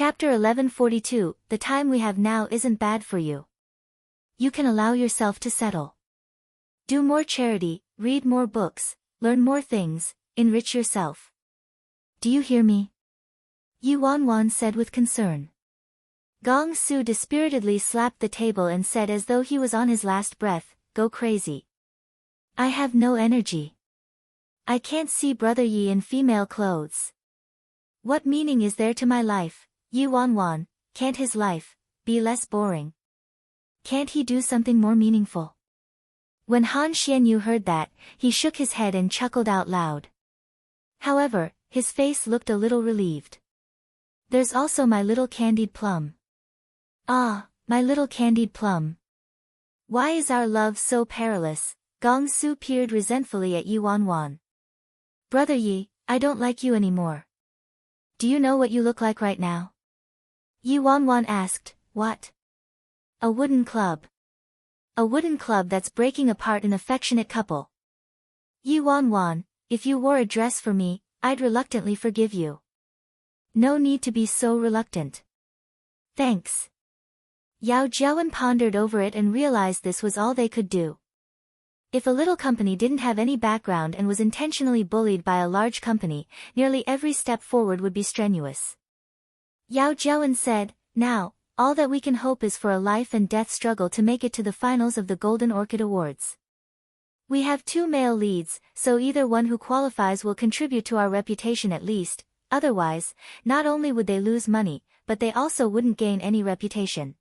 Chapter 1142, The time we have now isn't bad for you. You can allow yourself to settle. Do more charity, read more books, learn more things, enrich yourself. Do you hear me? Yi Wanwan said with concern. Gong Su dispiritedly slapped the table and said as though he was on his last breath, Go crazy. I have no energy. I can't see Brother Yi in female clothes. What meaning is there to my life? Yi Wanwan, can't his life be less boring? Can't he do something more meaningful? When Han Xianyu heard that, he shook his head and chuckled out loud. However, his face looked a little relieved. There's also my little candied plum. Ah, my little candied plum. Why is our love so perilous? Gong Su peered resentfully at Yi Wanwan. Brother Yi, I don't like you anymore. Do you know what you look like right now? Yi Wanwan asked, What? A wooden club. A wooden club that's breaking apart an affectionate couple. Yi Wanwan, if you wore a dress for me, I'd reluctantly forgive you. No need to be so reluctant. Thanks. Yao Jiawen pondered over it and realized this was all they could do. If a little company didn't have any background and was intentionally bullied by a large company, nearly every step forward would be strenuous. Yao Jiawen said, Now, all that we can hope is for a life and death struggle to make it to the finals of the Golden Orchid Awards. We have 2 male leads, so either one who qualifies will contribute to our reputation at least, otherwise, not only would they lose money, but they also wouldn't gain any reputation.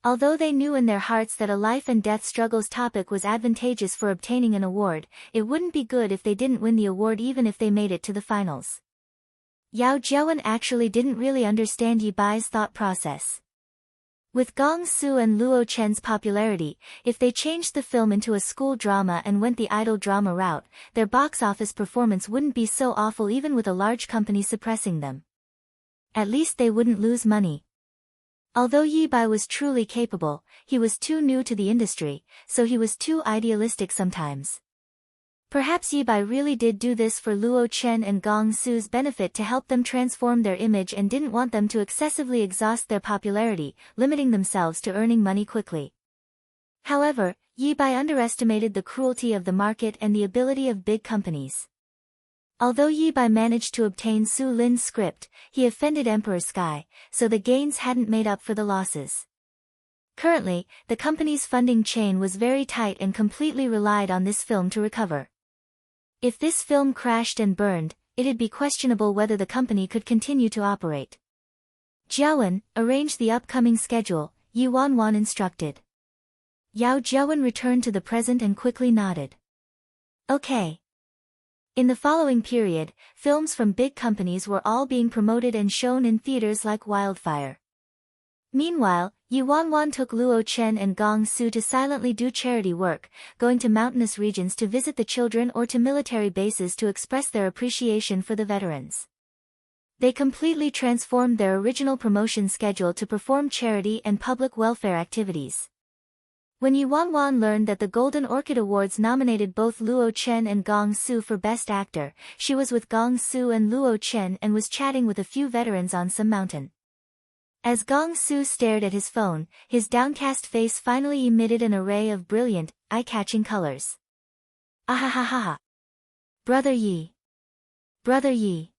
Although they knew in their hearts that a life and death struggles topic was advantageous for obtaining an award, it wouldn't be good if they didn't win the award even if they made it to the finals. Yao Jiawen actually didn't really understand Yi Bai's thought process. With Gong Su and Luo Chen's popularity, if they changed the film into a school drama and went the idol drama route, their box office performance wouldn't be so awful even with a large company suppressing them. At least they wouldn't lose money. Although Yi Bai was truly capable, he was too new to the industry, so he was too idealistic sometimes. Perhaps Yi Bai really did do this for Luo Chen and Gong Su's benefit to help them transform their image and didn't want them to excessively exhaust their popularity, limiting themselves to earning money quickly. However, Yi Bai underestimated the cruelty of the market and the ability of big companies. Although Yi Bai managed to obtain Su Lin's script, he offended Emperor Sky, so the gains hadn't made up for the losses. Currently, the company's funding chain was very tight and completely relied on this film to recover. If this film crashed and burned, it'd be questionable whether the company could continue to operate. Jiawen, arrange the upcoming schedule, Yi Wanwan instructed. Yao Jiawen returned to the present and quickly nodded. Okay. In the following period, films from big companies were all being promoted and shown in theaters like wildfire. Meanwhile, Yi Wanwan took Luo Chen and Gong Su to silently do charity work, going to mountainous regions to visit the children or to military bases to express their appreciation for the veterans. They completely transformed their original promotion schedule to perform charity and public welfare activities. When Yi Wanwan learned that the Golden Orchid Awards nominated both Luo Chen and Gong Su for Best Actor, she was with Gong Su and Luo Chen and was chatting with a few veterans on some mountain. As Gong Su stared at his phone, his downcast face finally emitted an array of brilliant, eye-catching colors. Ahahaha. Brother Yi. Brother Yi.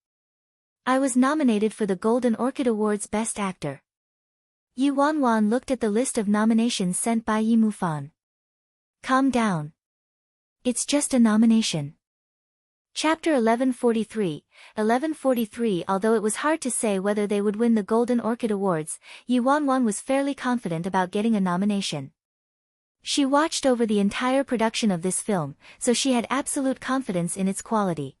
I was nominated for the Golden Orchid Awards Best Actor. Yi Wanwan looked at the list of nominations sent by Yi Mufan. Calm down. It's just a nomination. Chapter 1143. Although it was hard to say whether they would win the Golden Orchid Awards, Yi Wanwan was fairly confident about getting a nomination. She watched over the entire production of this film, so she had absolute confidence in its quality.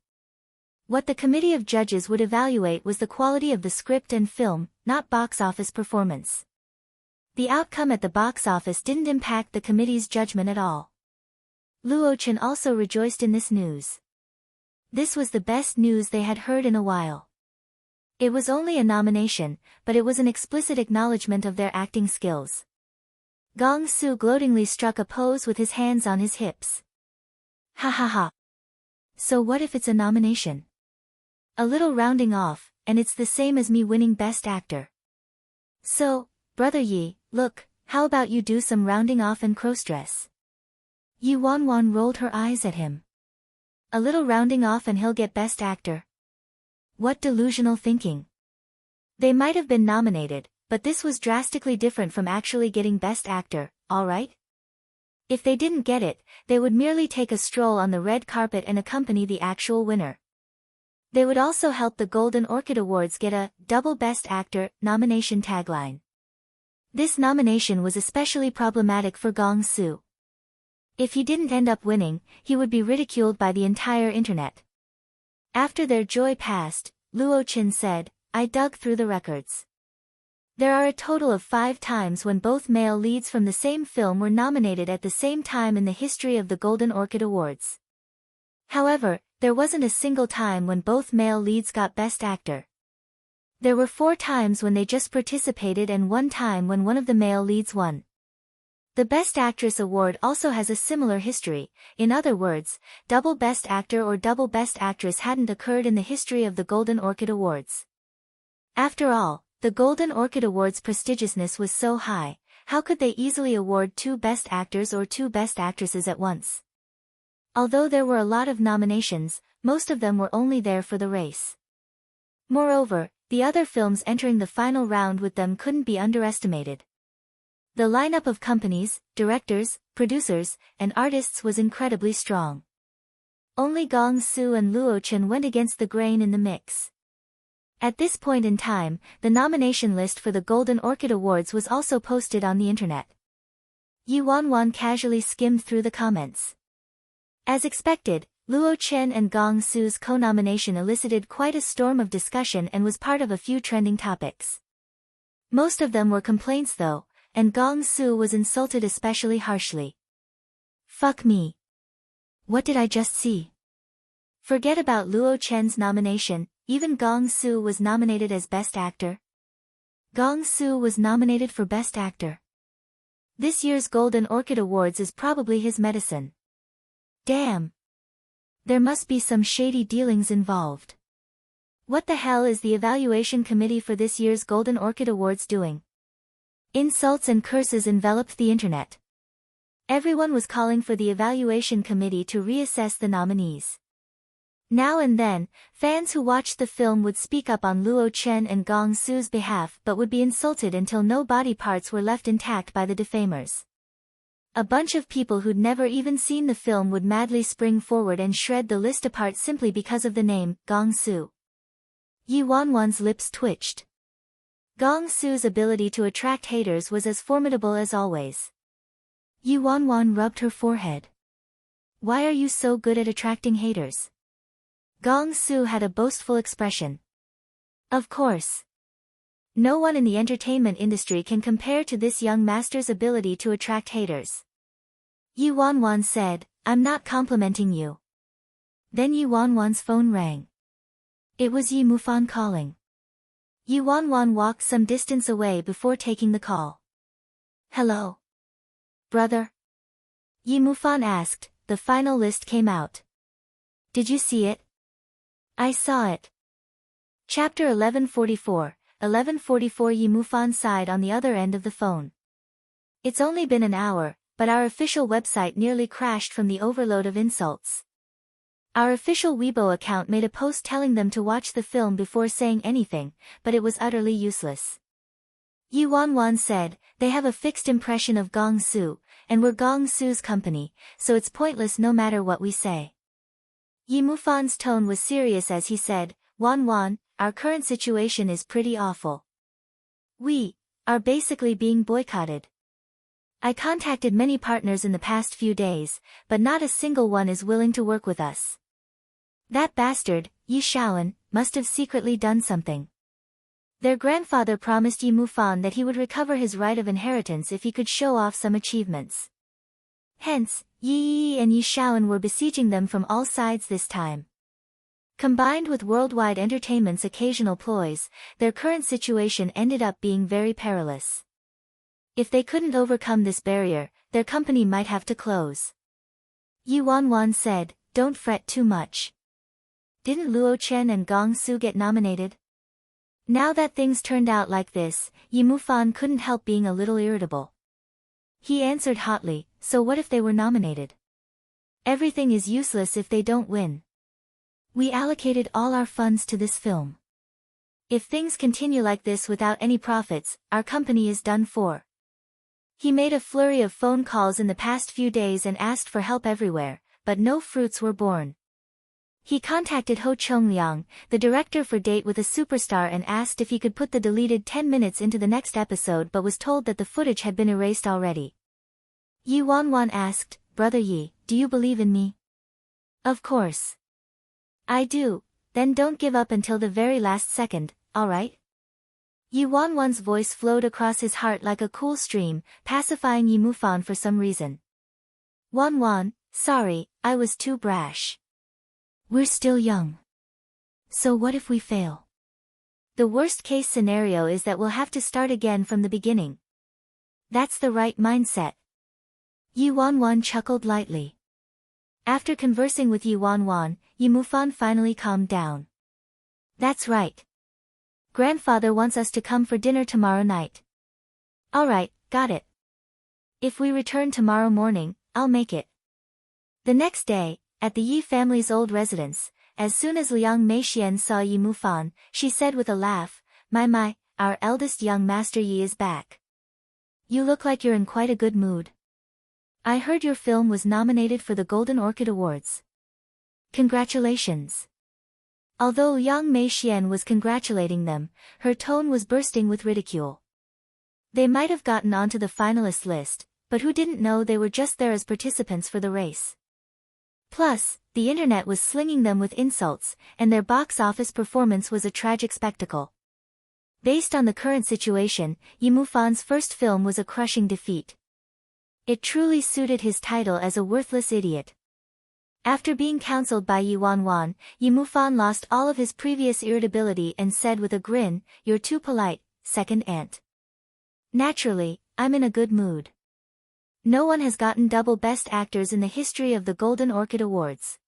What the committee of judges would evaluate was the quality of the script and film, not box office performance. The outcome at the box office didn't impact the committee's judgment at all. Luo Chen also rejoiced in this news. This was the best news they had heard in a while. It was only a nomination, but it was an explicit acknowledgement of their acting skills. Gong Su gloatingly struck a pose with his hands on his hips. Ha ha ha. So what if it's a nomination? A little rounding off, and it's the same as me winning Best Actor. So, Brother Yi, look, how about you do some rounding off and cross-dress? Yi Wanwan rolled her eyes at him. A little rounding off and he'll get Best Actor. What delusional thinking. They might have been nominated, but this was drastically different from actually getting Best Actor, alright? If they didn't get it, they would merely take a stroll on the red carpet and accompany the actual winner. They would also help the Golden Orchid Awards get a double Best Actor nomination tagline. This nomination was especially problematic for Gong Su. If he didn't end up winning, he would be ridiculed by the entire internet. After their joy passed, Luo Qin said, I dug through the records. There are a total of 5 times when both male leads from the same film were nominated at the same time in the history of the Golden Orchid Awards. However, there wasn't a single time when both male leads got Best Actor. There were 4 times when they just participated and 1 time when one of the male leads won. The Best Actress award also has a similar history. In other words, double Best Actor or double Best Actress hadn't occurred in the history of the Golden Orchid Awards. After all, the Golden Orchid Awards' prestigiousness was so high, how could they easily award 2 Best Actors or 2 Best Actresses at once? Although there were a lot of nominations, most of them were only there for the race. Moreover, the other films entering the final round with them couldn't be underestimated. The lineup of companies, directors, producers, and artists was incredibly strong. Only Gong Su and Luo Chen went against the grain in the mix. At this point in time, the nomination list for the Golden Orchid Awards was also posted on the internet. Yi Wanwan casually skimmed through the comments. As expected, Luo Chen and Gong Su's co-nomination elicited quite a storm of discussion and was part of a few trending topics. Most of them were complaints though, and Gong Su was insulted especially harshly. Fuck me. What did I just see? Forget about Luo Chen's nomination, even Gong Su was nominated as Best Actor. Gong Su was nominated for Best Actor. This year's Golden Orchid Awards is probably his medicine. Damn. There must be some shady dealings involved. What the hell is the evaluation committee for this year's Golden Orchid Awards doing? Insults and curses enveloped the internet. Everyone was calling for the evaluation committee to reassess the nominees. Now and then, fans who watched the film would speak up on Luo Chen and Gong Su's behalf but would be insulted until no body parts were left intact by the defamers. A bunch of people who'd never even seen the film would madly spring forward and shred the list apart simply because of the name, Gong Su. Yi Wanwan's lips twitched. Gong Su's ability to attract haters was as formidable as always. Yi Wanwan rubbed her forehead. Why are you so good at attracting haters? Gong Su had a boastful expression. Of course. No one in the entertainment industry can compare to this young master's ability to attract haters. Yi Wanwan said, I'm not complimenting you. Then Yi Wanwan's phone rang. It was Yi Mufan calling. Yi Wanwan walked some distance away before taking the call. Hello? Brother? Yi Mufan asked. The final list came out. Did you see it? I saw it. Chapter 1144, 1144. Yi Mufan sighed on the other end of the phone. It's only been an hour, but our official website nearly crashed from the overload of insults. Our official Weibo account made a post telling them to watch the film before saying anything, but it was utterly useless. Yi Wanwan said, they have a fixed impression of Gong Su, and we're Gong Su's company, so it's pointless no matter what we say. Yi Mufan's tone was serious as he said, Wanwan, our current situation is pretty awful. We are basically being boycotted. I contacted many partners in the past few days, but not a single one is willing to work with us. That bastard, Yi Shaoan, must have secretly done something. Their grandfather promised Yi Mufan that he would recover his right of inheritance if he could show off some achievements. Hence, Yi and Yi Shaoan were besieging them from all sides this time. Combined with Worldwide Entertainment's occasional ploys, their current situation ended up being very perilous. If they couldn't overcome this barrier, their company might have to close. Yi Wanwan said, don't fret too much. Didn't Luo Chen and Gong Su get nominated? Now that things turned out like this, Yi Mufan couldn't help being a little irritable. He answered hotly, so what if they were nominated? Everything is useless if they don't win. We allocated all our funds to this film. If things continue like this without any profits, our company is done for. He made a flurry of phone calls in the past few days and asked for help everywhere, but no fruits were born. He contacted Ho Chongliang, the director for Date with a Superstar, and asked if he could put the deleted 10 minutes into the next episode, but was told that the footage had been erased already. Yi Wanwan asked, "Brother Yi, do you believe in me?" "Of course. I do, then don't give up until the very last second, alright?" Yi Wanwan's voice flowed across his heart like a cool stream, pacifying Yi Mufan for some reason. "Wanwan, sorry, I was too brash. We're still young. So what if we fail? The worst case scenario is that we'll have to start again from the beginning. That's the right mindset." Yi Wanwan chuckled lightly. After conversing with Yi Wanwan, Yi Mufan finally calmed down. "That's right. Grandfather wants us to come for dinner tomorrow night." "Alright, got it. If we return tomorrow morning, I'll make it." The next day, at the Yi family's old residence, as soon as Liang Meixian saw Yi Mufan, she said with a laugh, My, our eldest young master Yi is back. You look like you're in quite a good mood. I heard your film was nominated for the Golden Orchid Awards. Congratulations." Although Liang Meixian was congratulating them, her tone was bursting with ridicule. They might have gotten onto the finalist list, but who didn't know they were just there as participants for the race? Plus, the internet was slinging them with insults, and their box office performance was a tragic spectacle. Based on the current situation, Yi Mufan's first film was a crushing defeat. It truly suited his title as a worthless idiot. After being counseled by Yi Wanwan, Yi Mufan lost all of his previous irritability and said with a grin, "You're too polite, second aunt. Naturally, I'm in a good mood. No one has gotten double best actors in the history of the Golden Orchid Awards.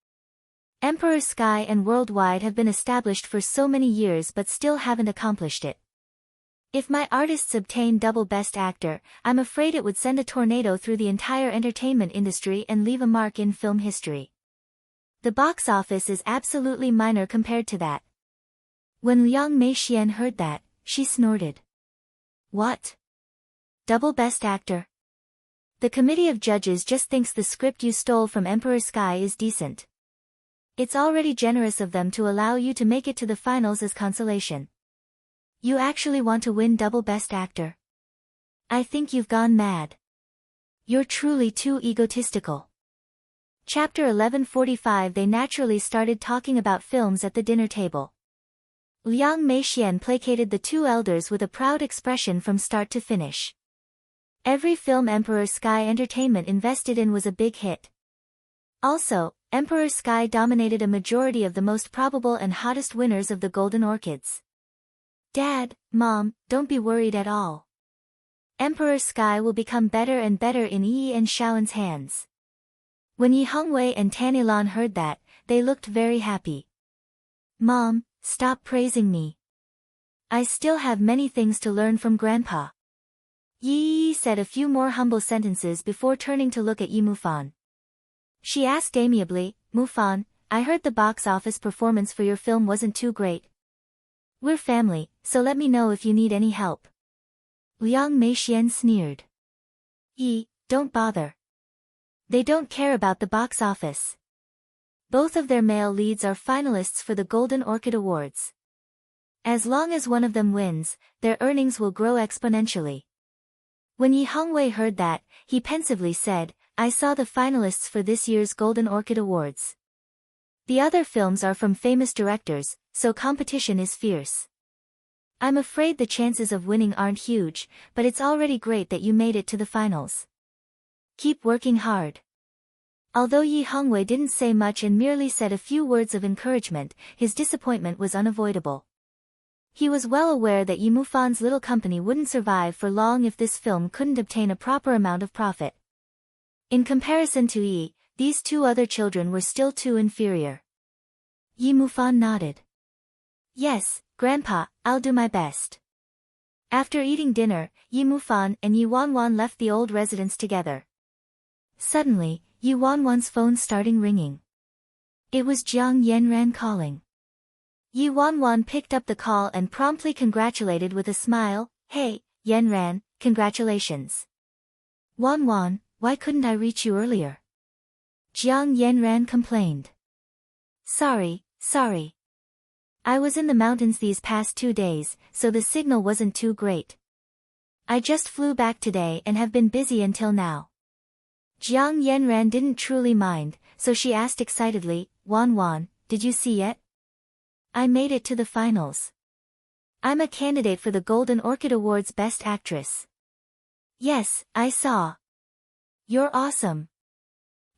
Emperor Sky and Worldwide have been established for so many years but still haven't accomplished it. If my artists obtain double best actor, I'm afraid it would send a tornado through the entire entertainment industry and leave a mark in film history. The box office is absolutely minor compared to that." When Liang Meixian heard that, she snorted. "What? Double best actor? The committee of judges just thinks the script you stole from Emperor Sky is decent. It's already generous of them to allow you to make it to the finals as consolation. You actually want to win double best actor? I think you've gone mad. You're truly too egotistical." Chapter 1145. They naturally started talking about films at the dinner table. Liang Meixian placated the two elders with a proud expression from start to finish. Every film Emperor Sky Entertainment invested in was a big hit. Also, Emperor Sky dominated a majority of the most probable and hottest winners of the Golden Orchids. "Dad, Mom, don't be worried at all. Emperor Sky will become better and better in Yi and Shaoan's hands." When Yi Hongwei and Tanilan heard that, they looked very happy. "Mom, stop praising me. I still have many things to learn from Grandpa." Yi said a few more humble sentences before turning to look at Yi Mufan. She asked amiably, "Mufan, I heard the box office performance for your film wasn't too great. We're family, so let me know if you need any help." Liang Meixian sneered. "Yi, don't bother. They don't care about the box office. Both of their male leads are finalists for the Golden Orchid Awards. As long as one of them wins, their earnings will grow exponentially." When Yi Hongwei heard that, he pensively said, "I saw the finalists for this year's Golden Orchid Awards. The other films are from famous directors, so competition is fierce. I'm afraid the chances of winning aren't huge, but it's already great that you made it to the finals. Keep working hard." Although Yi Hongwei didn't say much and merely said a few words of encouragement, his disappointment was unavoidable. He was well aware that Yi Mufan's little company wouldn't survive for long if this film couldn't obtain a proper amount of profit. In comparison to Yi, these two other children were still too inferior. Yi Mufan nodded. "Yes, Grandpa, I'll do my best. After eating dinner, Yi Mufan and Yi Wanwan left the old residence together. Suddenly, Yi Wanwan's phone started ringing. It was Jiang Yanran calling. Yi Wanwan picked up the call and promptly congratulated with a smile, "Hey, Yanran, congratulations." "Wanwan, why couldn't I reach you earlier?" Jiang Yanran complained. Sorry. I was in the mountains these past 2 days, so the signal wasn't too great. I just flew back today and have been busy until now." Jiang Yanran didn't truly mind, so she asked excitedly, "Wanwan, did you see yet? I made it to the finals. I'm a candidate for the Golden Orchid Awards Best Actress." "Yes, I saw. You're awesome.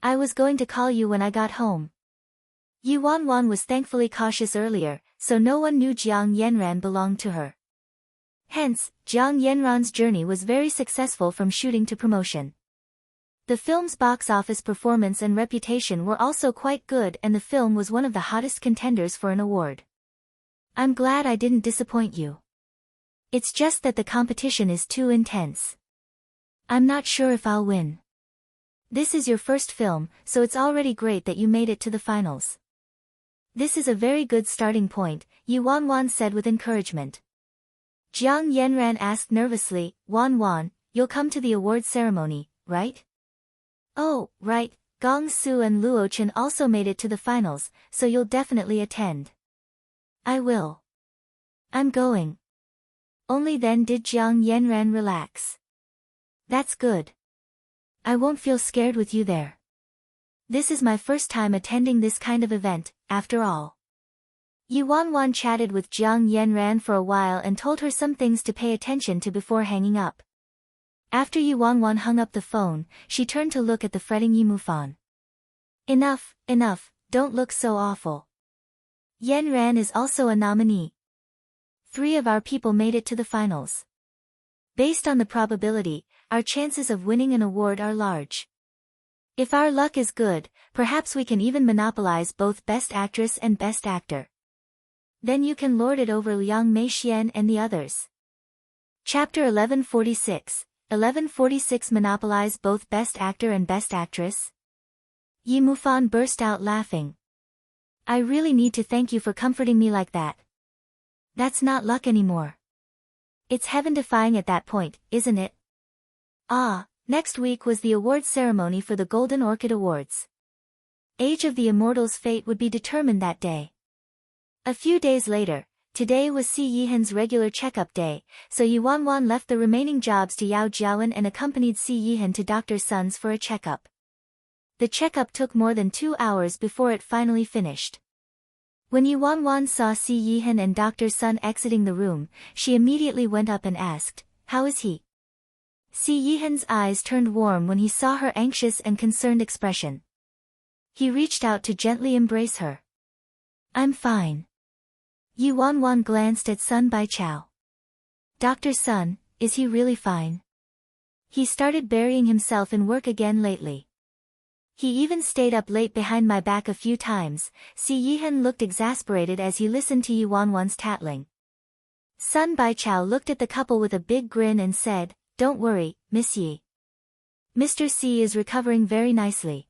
I was going to call you when I got home." Yi Wanwan was thankfully cautious earlier, so no one knew Jiang Yanran belonged to her. Hence, Jiang Yanran's journey was very successful from shooting to promotion. The film's box office performance and reputation were also quite good, and the film was one of the hottest contenders for an award. "I'm glad I didn't disappoint you. It's just that the competition is too intense. I'm not sure if I'll win. This is your first film, so it's already great that you made it to the finals." "This is a very good starting point," Yi Wanwan said with encouragement. Jiang Yanran asked nervously, "Wanwan, you'll come to the award ceremony, right?" "Oh, right, Gong Su and Luo Chen also made it to the finals, so you'll definitely attend." "I will. I'm going." Only then did Jiang Yanran relax. "That's good. I won't feel scared with you there. This is my first time attending this kind of event, after all." Yi Wanwan chatted with Jiang Yanran for a while and told her some things to pay attention to before hanging up. After Yi Wanwan hung up the phone, she turned to look at the fretting Yi Mufan. Enough, don't look so awful. Yanran is also a nominee. 3 of our people made it to the finals. Based on the probability, our chances of winning an award are large. If our luck is good, perhaps we can even monopolize both Best Actress and Best Actor. Then you can lord it over Liang Meixian and the others. Chapter 1146, 1146 Monopolize both Best Actor and Best Actress? Yi Mufan burst out laughing. "I really need to thank you for comforting me like that. That's not luck anymore. It's heaven-defying at that point, isn't it?" Next week was the awards ceremony for the Golden Orchid Awards. Age of the Immortal's fate would be determined that day. A few days later, today was Si Yihan's regular checkup day, so Yi Wanwan left the remaining jobs to Yao Jiawen and accompanied Si Yihan to Dr. Sun's for a checkup. The checkup took more than 2 hours before it finally finished. When Yi Wanwan saw Si Yihan and Dr. Sun exiting the room, she immediately went up and asked, "How is he?" Si Yihan's eyes turned warm when he saw her anxious and concerned expression. He reached out to gently embrace her. "I'm fine." Yi Wanwan glanced at Sun Baichao. "Dr. Sun, is he really fine? He started burying himself in work again lately. He even stayed up late behind my back a few times." Si Yihan looked exasperated as he listened to Yi Wanwan's tattling. Sun Baichao looked at the couple with a big grin and said, "Don't worry, Miss Yi. Mr. C is recovering very nicely.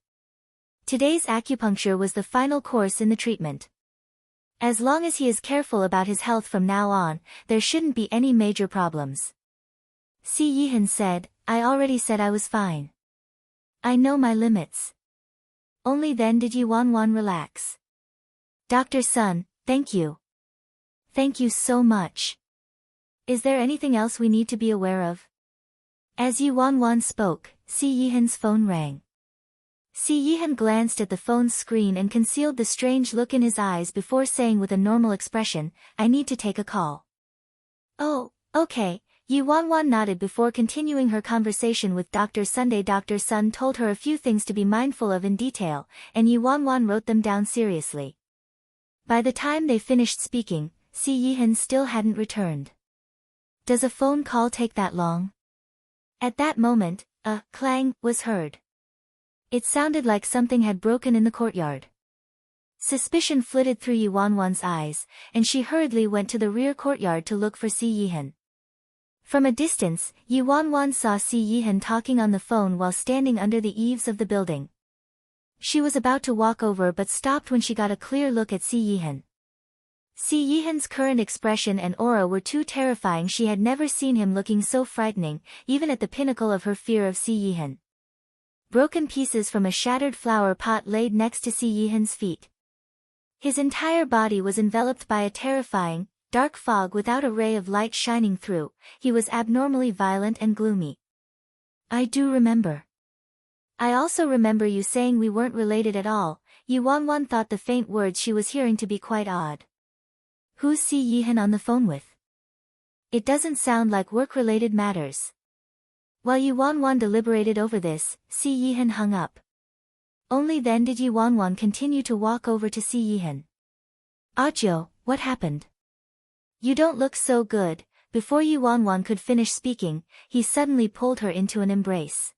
Today's acupuncture was the final course in the treatment. As long as he is careful about his health from now on, there shouldn't be any major problems." Si Yihan said, "I already said I was fine. I know my limits." Only then did Yi Wanwan relax. "Dr. Sun, thank you. Thank you so much. Is there anything else we need to be aware of?" As Yi Wanwan spoke, Si Yihan's phone rang. Si Yihan glanced at the phone's screen and concealed the strange look in his eyes before saying with a normal expression, "I need to take a call." "Oh, okay." Yi Wanwan nodded before continuing her conversation with Dr. Sunday. Dr. Sun told her a few things to be mindful of in detail, and Yi Wanwan wrote them down seriously. By the time they finished speaking, Si Yihan still hadn't returned. "Does a phone call take that long?" At that moment, a clang was heard. It sounded like something had broken in the courtyard. Suspicion flitted through Yi Wanwan's eyes, and she hurriedly went to the rear courtyard to look for Si Yihan. From a distance, Yi Wanwan saw Si Yihan talking on the phone while standing under the eaves of the building. She was about to walk over but stopped when she got a clear look at Si Yihan. Si Yihan's current expression and aura were too terrifying. She had never seen him looking so frightening, even at the pinnacle of her fear of Si Yihan. Broken pieces from a shattered flower pot laid next to Si Yihan's feet. His entire body was enveloped by a terrifying, dark fog without a ray of light shining through. He was abnormally violent and gloomy. I do remember. I also remember you saying we weren't related at all. Yi Wanwan thought the faint words she was hearing to be quite odd. Who's Si Yihan on the phone with? It doesn't sound like work-related matters. While Yi Wanwan deliberated over this, Si Yihan hung up. Only then did Yi Wanwan continue to walk over to Si Yihan. Ajo, what happened? You don't look so good. Before Yi Wanwan could finish speaking, he suddenly pulled her into an embrace.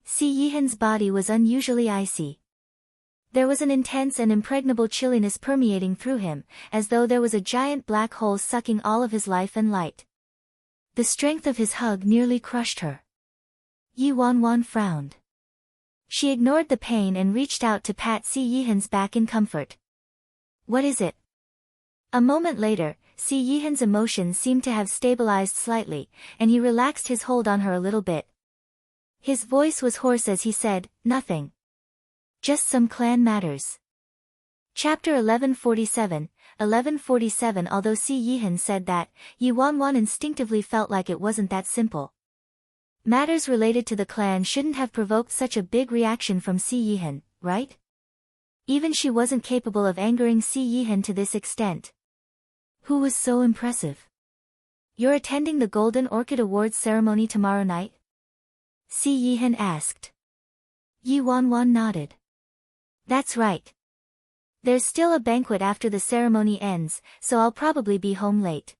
Si Yihan's body was unusually icy. There was an intense and impregnable chilliness permeating through him, as though there was a giant black hole sucking all of his life and light. The strength of his hug nearly crushed her. Yi Wanwan frowned. She ignored the pain and reached out to pat Si Yihan's back in comfort. What is it? A moment later, Si Yihan's emotions seemed to have stabilized slightly, and he relaxed his hold on her a little bit. His voice was hoarse as he said, nothing. Just some clan matters. Chapter 1147, 1147. Although Si Yihan said that, Yi Wanwan instinctively felt like it wasn't that simple. Matters related to the clan shouldn't have provoked such a big reaction from Si Yihan, right? Even she wasn't capable of angering Si Yihan to this extent. Who was so impressive? You're attending the Golden Orchid Awards ceremony tomorrow night? Si Yihan asked. Yi Wanwan nodded. That's right. There's still a banquet after the ceremony ends, so I'll probably be home late.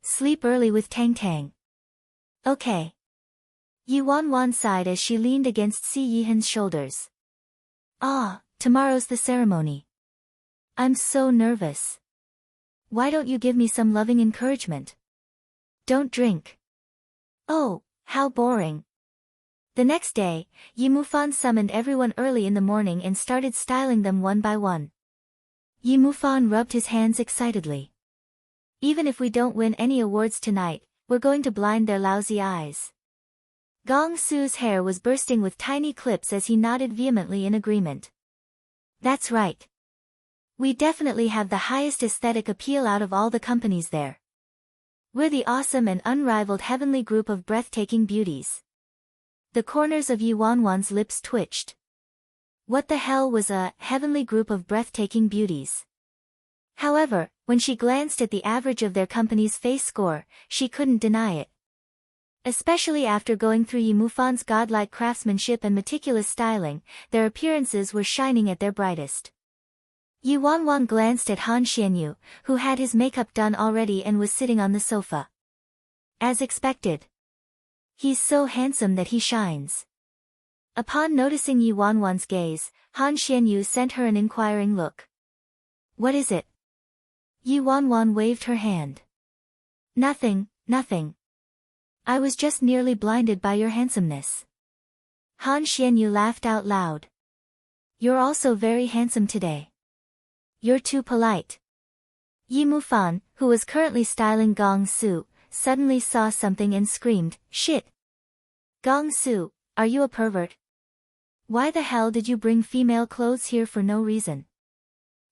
Sleep early with Tang Tang. Okay. Yi Wanwan sighed as she leaned against Si Yihan's shoulders. Ah, tomorrow's the ceremony. I'm so nervous. Why don't you give me some loving encouragement? Don't drink. Oh, how boring. The next day, Yi Mufan summoned everyone early in the morning and started styling them one by one. Yi Mufan rubbed his hands excitedly. Even if we don't win any awards tonight, we're going to blind their lousy eyes. Gong Su's hair was bursting with tiny clips as he nodded vehemently in agreement. That's right. We definitely have the highest aesthetic appeal out of all the companies there. We're the awesome and unrivaled heavenly group of breathtaking beauties. The corners of Yi Wanwan's lips twitched. What the hell was a heavenly group of breathtaking beauties? However, when she glanced at the average of their company's face score, she couldn't deny it. Especially after going through Yi Mufan's godlike craftsmanship and meticulous styling, their appearances were shining at their brightest. Yi Wanwan glanced at Han Xianyu, who had his makeup done already and was sitting on the sofa. As expected. He's so handsome that he shines. Upon noticing Yi Wanwan's gaze, Han Xianyu sent her an inquiring look. What is it? Yi Wanwan waved her hand. Nothing, nothing. I was just nearly blinded by your handsomeness. Han Xianyu laughed out loud. You're also very handsome today. You're too polite. Yi Mufan, who was currently styling Gong Su, suddenly saw something and screamed, shit! Gong Su, are you a pervert? Why the hell did you bring female clothes here for no reason?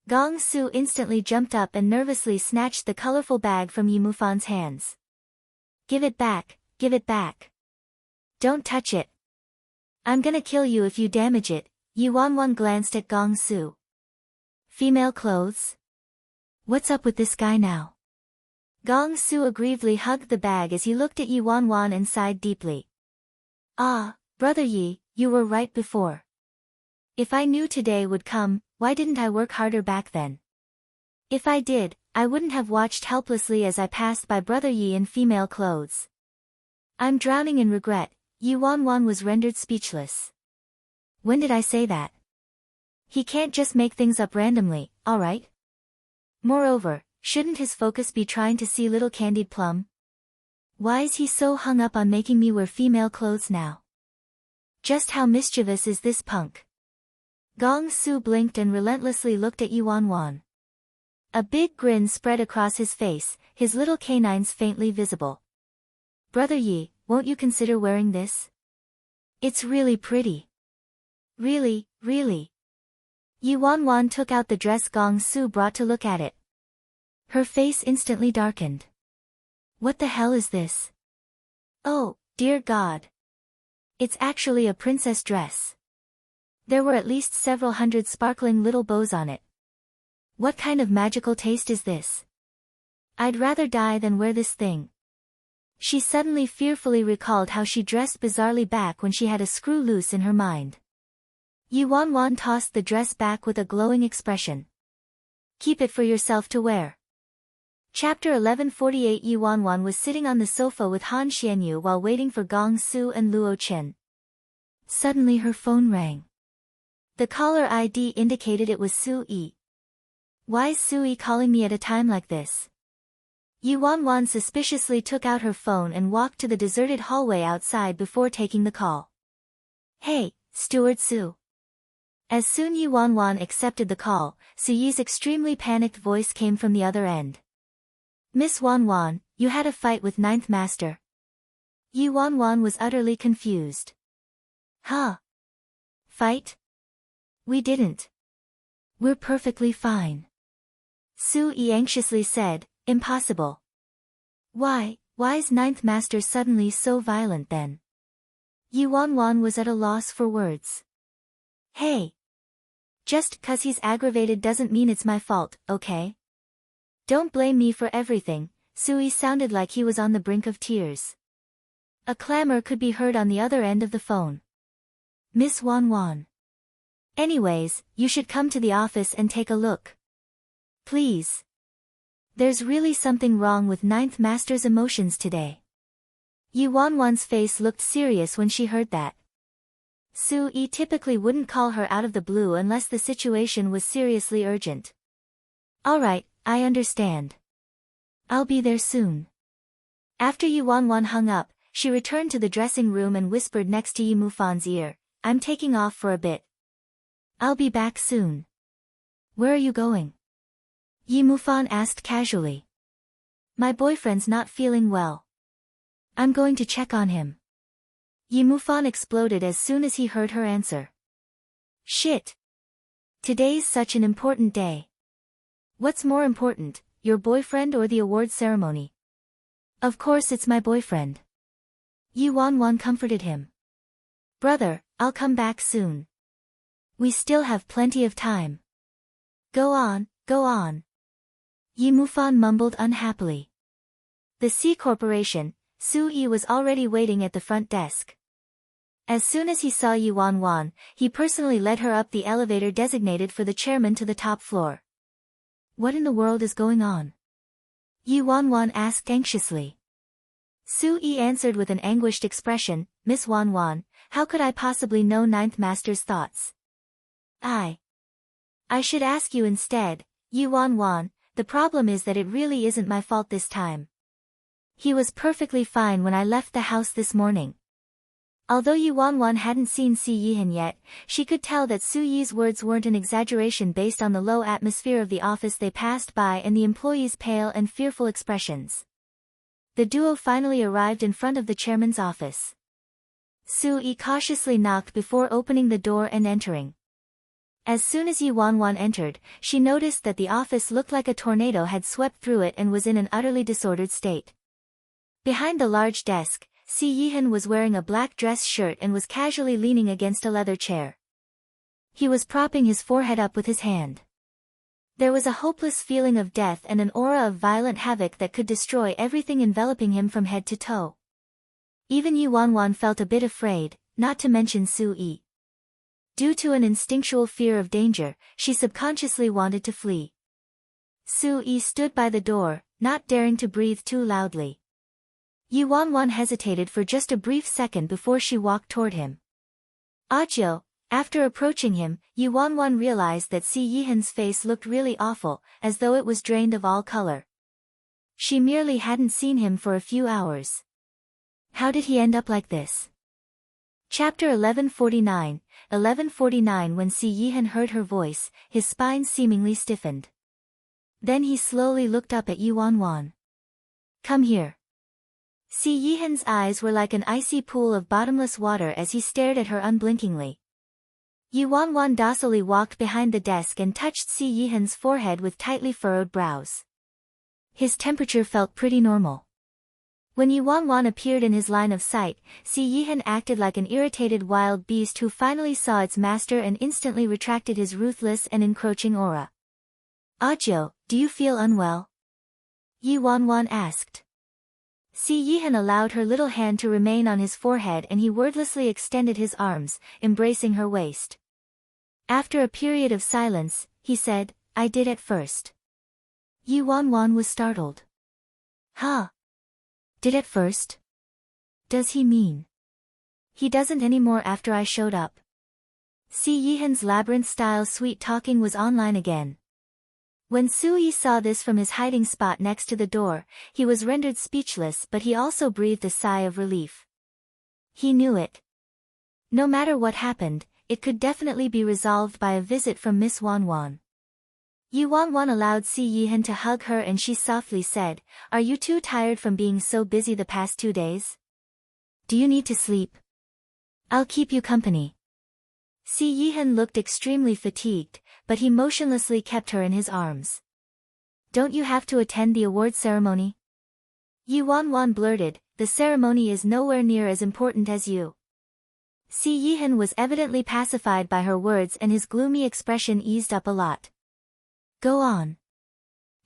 Gong Su instantly jumped up and nervously snatched the colorful bag from Yi Mufan's hands. Give it back, give it back. Don't touch it. I'm gonna kill you if you damage it. Yi Wanwan glanced at Gong Su. Female clothes? What's up with this guy now? Gong Su aggrievedly hugged the bag as he looked at Yi Wanwan and sighed deeply. Ah, brother Yi, you were right before. If I knew today would come, why didn't I work harder back then? If I did, I wouldn't have watched helplessly as I passed by brother Yi in female clothes. I'm drowning in regret. Yi Wanwan was rendered speechless. When did I say that? He can't just make things up randomly, alright? Moreover, shouldn't his focus be trying to see little Candied Plum? Why is he so hung up on making me wear female clothes now? Just how mischievous is this punk? Gong Su blinked and relentlessly looked at Yuan Wan. A big grin spread across his face, his little canines faintly visible. Brother Yi, won't you consider wearing this? It's really pretty. Really, really. Yuan Wan took out the dress Gong Su brought to look at it. Her face instantly darkened. What the hell is this? Oh, dear God. It's actually a princess dress. There were at least several hundred sparkling little bows on it. What kind of magical taste is this? I'd rather die than wear this thing. She suddenly fearfully recalled how she dressed bizarrely back when she had a screw loose in her mind. Yuan Wan tossed the dress back with a glowing expression. Keep it for yourself to wear. Chapter 1148. Yuan Wan was sitting on the sofa with Han Xianyu while waiting for Gong Su and Luo Chen. Suddenly her phone rang. The caller ID indicated it was Su Yi. Why's Su Yi calling me at a time like this? Yuan Wan suspiciously took out her phone and walked to the deserted hallway outside before taking the call. Hey, Steward Su. As soon Yuan Wan accepted the call, Su Yi's extremely panicked voice came from the other end. Miss Wan Wan, you had a fight with Ninth Master. Yuan Wan was utterly confused. Huh? Fight? We didn't. We're perfectly fine. Su Yi anxiously said, impossible. Why's Ninth Master suddenly so violent then? Yuan Wan was at a loss for words. Hey. Just 'cause he's aggravated doesn't mean it's my fault, okay? Don't blame me for everything. Su Yi sounded like he was on the brink of tears. A clamor could be heard on the other end of the phone. Miss Wan Wan. Anyways, you should come to the office and take a look. Please. There's really something wrong with Ninth Master's emotions today. Yuan Wan's face looked serious when she heard that. Su Yi typically wouldn't call her out of the blue unless the situation was seriously urgent. Alright, I understand. I'll be there soon. After Yuan Wan hung up, she returned to the dressing room and whispered next to Yi Mufan's ear, I'm taking off for a bit. I'll be back soon. Where are you going? Yi Mufan asked casually. My boyfriend's not feeling well. I'm going to check on him. Yi Mufan exploded as soon as he heard her answer. Shit. Today's such an important day. What's more important, your boyfriend or the awards ceremony? Of course it's my boyfriend. Yuan Wan comforted him. Brother, I'll come back soon. We still have plenty of time. Go on, go on. Yi Mufan mumbled unhappily. The C Corporation, Su Yi was already waiting at the front desk. As soon as he saw Yuan Wan, he personally led her up the elevator designated for the chairman to the top floor. What in the world is going on? Yuan Wan asked anxiously. Su Yi answered with an anguished expression, Miss Wan Wan, how could I possibly know Ninth Master's thoughts? I should ask you instead, Yuan Wan, the problem is that it really isn't my fault this time. He was perfectly fine when I left the house this morning. Although Yuan Wan hadn't seen Si Yihan yet, she could tell that Su Yi's words weren't an exaggeration based on the low atmosphere of the office they passed by and the employees' pale and fearful expressions. The duo finally arrived in front of the chairman's office. Su Yi cautiously knocked before opening the door and entering. As soon as Yuan Wan entered, she noticed that the office looked like a tornado had swept through it and was in an utterly disordered state. Behind the large desk, Si Yihan was wearing a black dress shirt and was casually leaning against a leather chair. He was propping his forehead up with his hand. There was a hopeless feeling of death and an aura of violent havoc that could destroy everything enveloping him from head to toe. Even Yuan Wan felt a bit afraid, not to mention Su Yi. Due to an instinctual fear of danger, she subconsciously wanted to flee. Su Yi stood by the door, not daring to breathe too loudly. Yuan Wan hesitated for just a brief second before she walked toward him. Ajio, After approaching him, Yu Wanwan realized that Si Yihan's face looked really awful, as though it was drained of all color. She merely hadn't seen him for a few hours. How did he end up like this? Chapter 1149. 1149. When Si Yihan heard her voice, his spine seemingly stiffened. Then he slowly looked up at Yu Wanwan. Come here. Si Yihan's eyes were like an icy pool of bottomless water as he stared at her unblinkingly. Yu Wanwan docilely walked behind the desk and touched Si Yihan's forehead with tightly furrowed brows. His temperature felt pretty normal. When Yu Wanwan appeared in his line of sight, Si Yihan acted like an irritated wild beast who finally saw its master and instantly retracted his ruthless and encroaching aura. Ajo, do you feel unwell? Yu Wanwan asked. Si Yihan allowed her little hand to remain on his forehead and he wordlessly extended his arms, embracing her waist. After a period of silence, he said, I did at first. Yu Wanwan was startled. Huh? Did at first? Does he mean? He doesn't anymore after I showed up. Si Yihan's labyrinth-style sweet-talking was online again. When Sui saw this from his hiding spot next to the door, he was rendered speechless, but he also breathed a sigh of relief. He knew it. No matter what happened, it could definitely be resolved by a visit from Miss Wanwan. Yu Wanwan allowed Si Yihan to hug her and she softly said, Are you too tired from being so busy the past 2 days? Do you need to sleep? I'll keep you company. Si Yihan looked extremely fatigued, but he motionlessly kept her in his arms. Don't you have to attend the award ceremony? Yu Wanwan blurted, The ceremony is nowhere near as important as you. Si Yihan was evidently pacified by her words and his gloomy expression eased up a lot. Go on.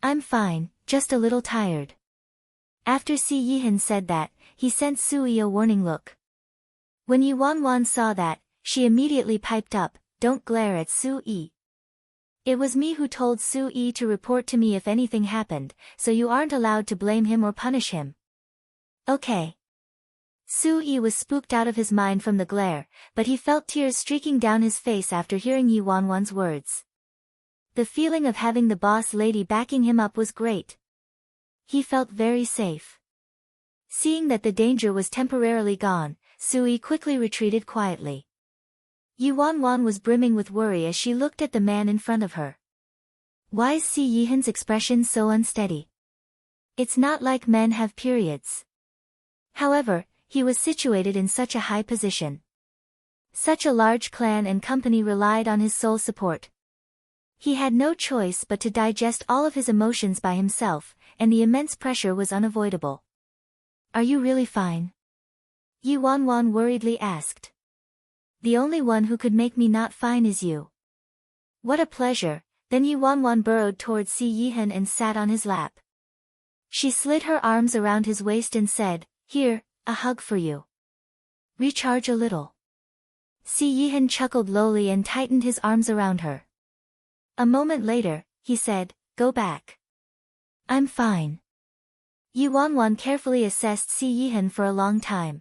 I'm fine, just a little tired. After Si Yihan said that, he sent Sui a warning look. When Yu Wanwan saw that, she immediately piped up, Don't glare at Sui. It was me who told Sui to report to me if anything happened, so you aren't allowed to blame him or punish him. Okay. Sui was spooked out of his mind from the glare, but he felt tears streaking down his face after hearing Yu Wanwan's words. The feeling of having the boss lady backing him up was great. He felt very safe. Seeing that the danger was temporarily gone, Sui quickly retreated quietly. Yu Wanwan was brimming with worry as she looked at the man in front of her. Why is Si Yihan's expression so unsteady? It's not like men have periods. However, he was situated in such a high position. Such a large clan and company relied on his sole support. He had no choice but to digest all of his emotions by himself, and the immense pressure was unavoidable. Are you really fine? Yu Wanwan worriedly asked. The only one who could make me not fine is you. What a pleasure. Then Yu Wanwan burrowed towards Si Yihan and sat on his lap. She slid her arms around his waist and said, Here, a hug for you. Recharge a little. Si Yihan chuckled lowly and tightened his arms around her. A moment later, he said, Go back. I'm fine. Yu Wanwan carefully assessed Si Yihan for a long time.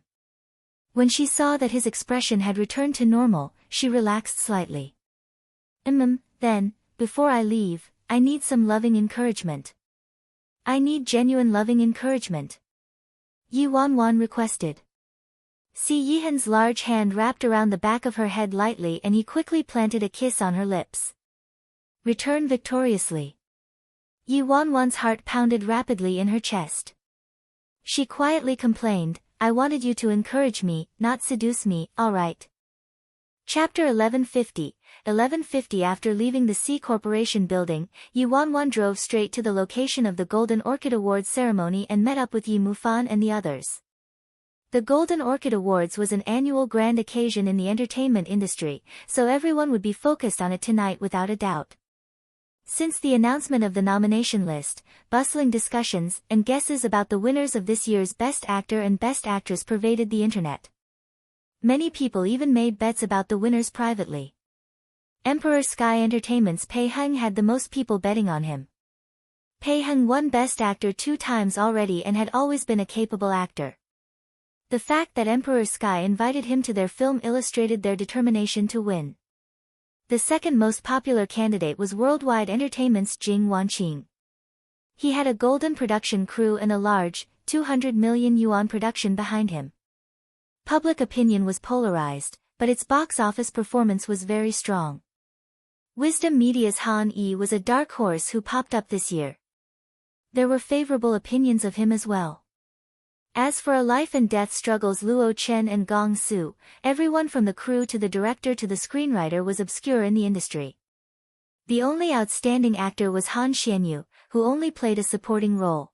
When she saw that his expression had returned to normal, she relaxed slightly. Then, before I leave, I need some loving encouragement. I need genuine loving encouragement. Yu Wanwan requested. Si Yihan's large hand wrapped around the back of her head lightly and he quickly planted a kiss on her lips. Return victoriously. Yu Wanwan's heart pounded rapidly in her chest. She quietly complained, I wanted you to encourage me, not seduce me, alright. Chapter 1150. 1150. After leaving the C Corporation building, Yu Wanwan drove straight to the location of the Golden Orchid Awards ceremony and met up with Yi Mufan and the others. The Golden Orchid Awards was an annual grand occasion in the entertainment industry, so everyone would be focused on it tonight without a doubt. Since the announcement of the nomination list, bustling discussions and guesses about the winners of this year's Best Actor and Best Actress pervaded the internet. Many people even made bets about the winners privately. Emperor Sky Entertainment's Pei Heng had the most people betting on him. Pei Heng won Best Actor 2 times already and had always been a capable actor. The fact that Emperor Sky invited him to their film illustrated their determination to win. The second most popular candidate was Worldwide Entertainment's Jing Wanqing. He had a golden production crew and a large, 200 million yuan production behind him. Public opinion was polarized, but its box office performance was very strong. Wisdom Media's Han Yi was a dark horse who popped up this year. There were favorable opinions of him as well. As for a life-and-death struggles Luo Chen and Gong Su, everyone from the crew to the director to the screenwriter was obscure in the industry. The only outstanding actor was Han Xianyu, who only played a supporting role.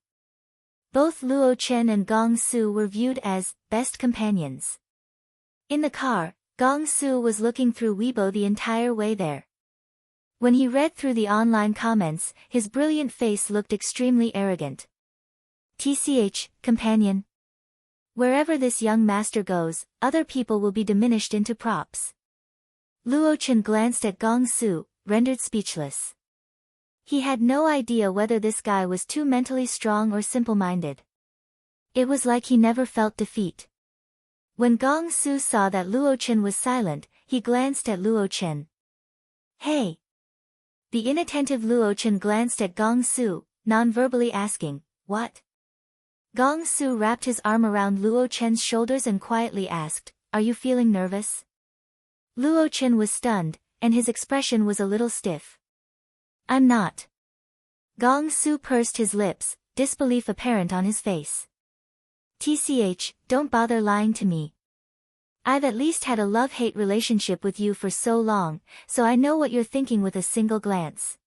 Both Luo Chen and Gong Su were viewed as best companions. In the car, Gong Su was looking through Weibo the entire way there. When he read through the online comments, his brilliant face looked extremely arrogant. TCH, companion. Wherever this young master goes, other people will be diminished into props. Luo Chen glanced at Gong Su, rendered speechless. He had no idea whether this guy was too mentally strong or simple-minded. It was like he never felt defeat. When Gong Su saw that Luo Chen was silent, he glanced at Luo Chen. Hey! The inattentive Luo Chen glanced at Gong Su, non-verbally asking, what? Gong Su wrapped his arm around Luo Chen's shoulders and quietly asked, are you feeling nervous? Luo Chen was stunned, and his expression was a little stiff. I'm not. Gong Su pursed his lips, disbelief apparent on his face. TCH, don't bother lying to me. I've at least had a love-hate relationship with you for so long, so I know what you're thinking with a single glance.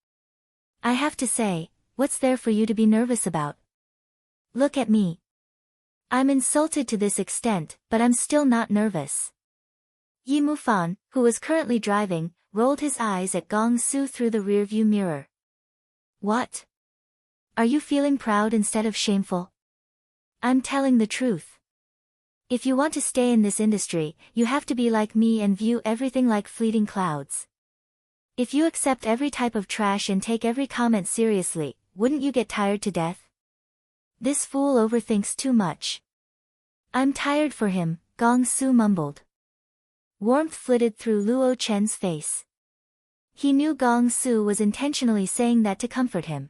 I have to say, what's there for you to be nervous about? Look at me. I'm insulted to this extent, but I'm still not nervous. Yi Mufan, who was currently driving, rolled his eyes at Gong Su through the rearview mirror. What? Are you feeling proud instead of shameful? I'm telling the truth. If you want to stay in this industry, you have to be like me and view everything like fleeting clouds. If you accept every type of trash and take every comment seriously, wouldn't you get tired to death? This fool overthinks too much. I'm tired for him, Gong Su mumbled. Warmth flitted through Luo Chen's face. He knew Gong Su was intentionally saying that to comfort him.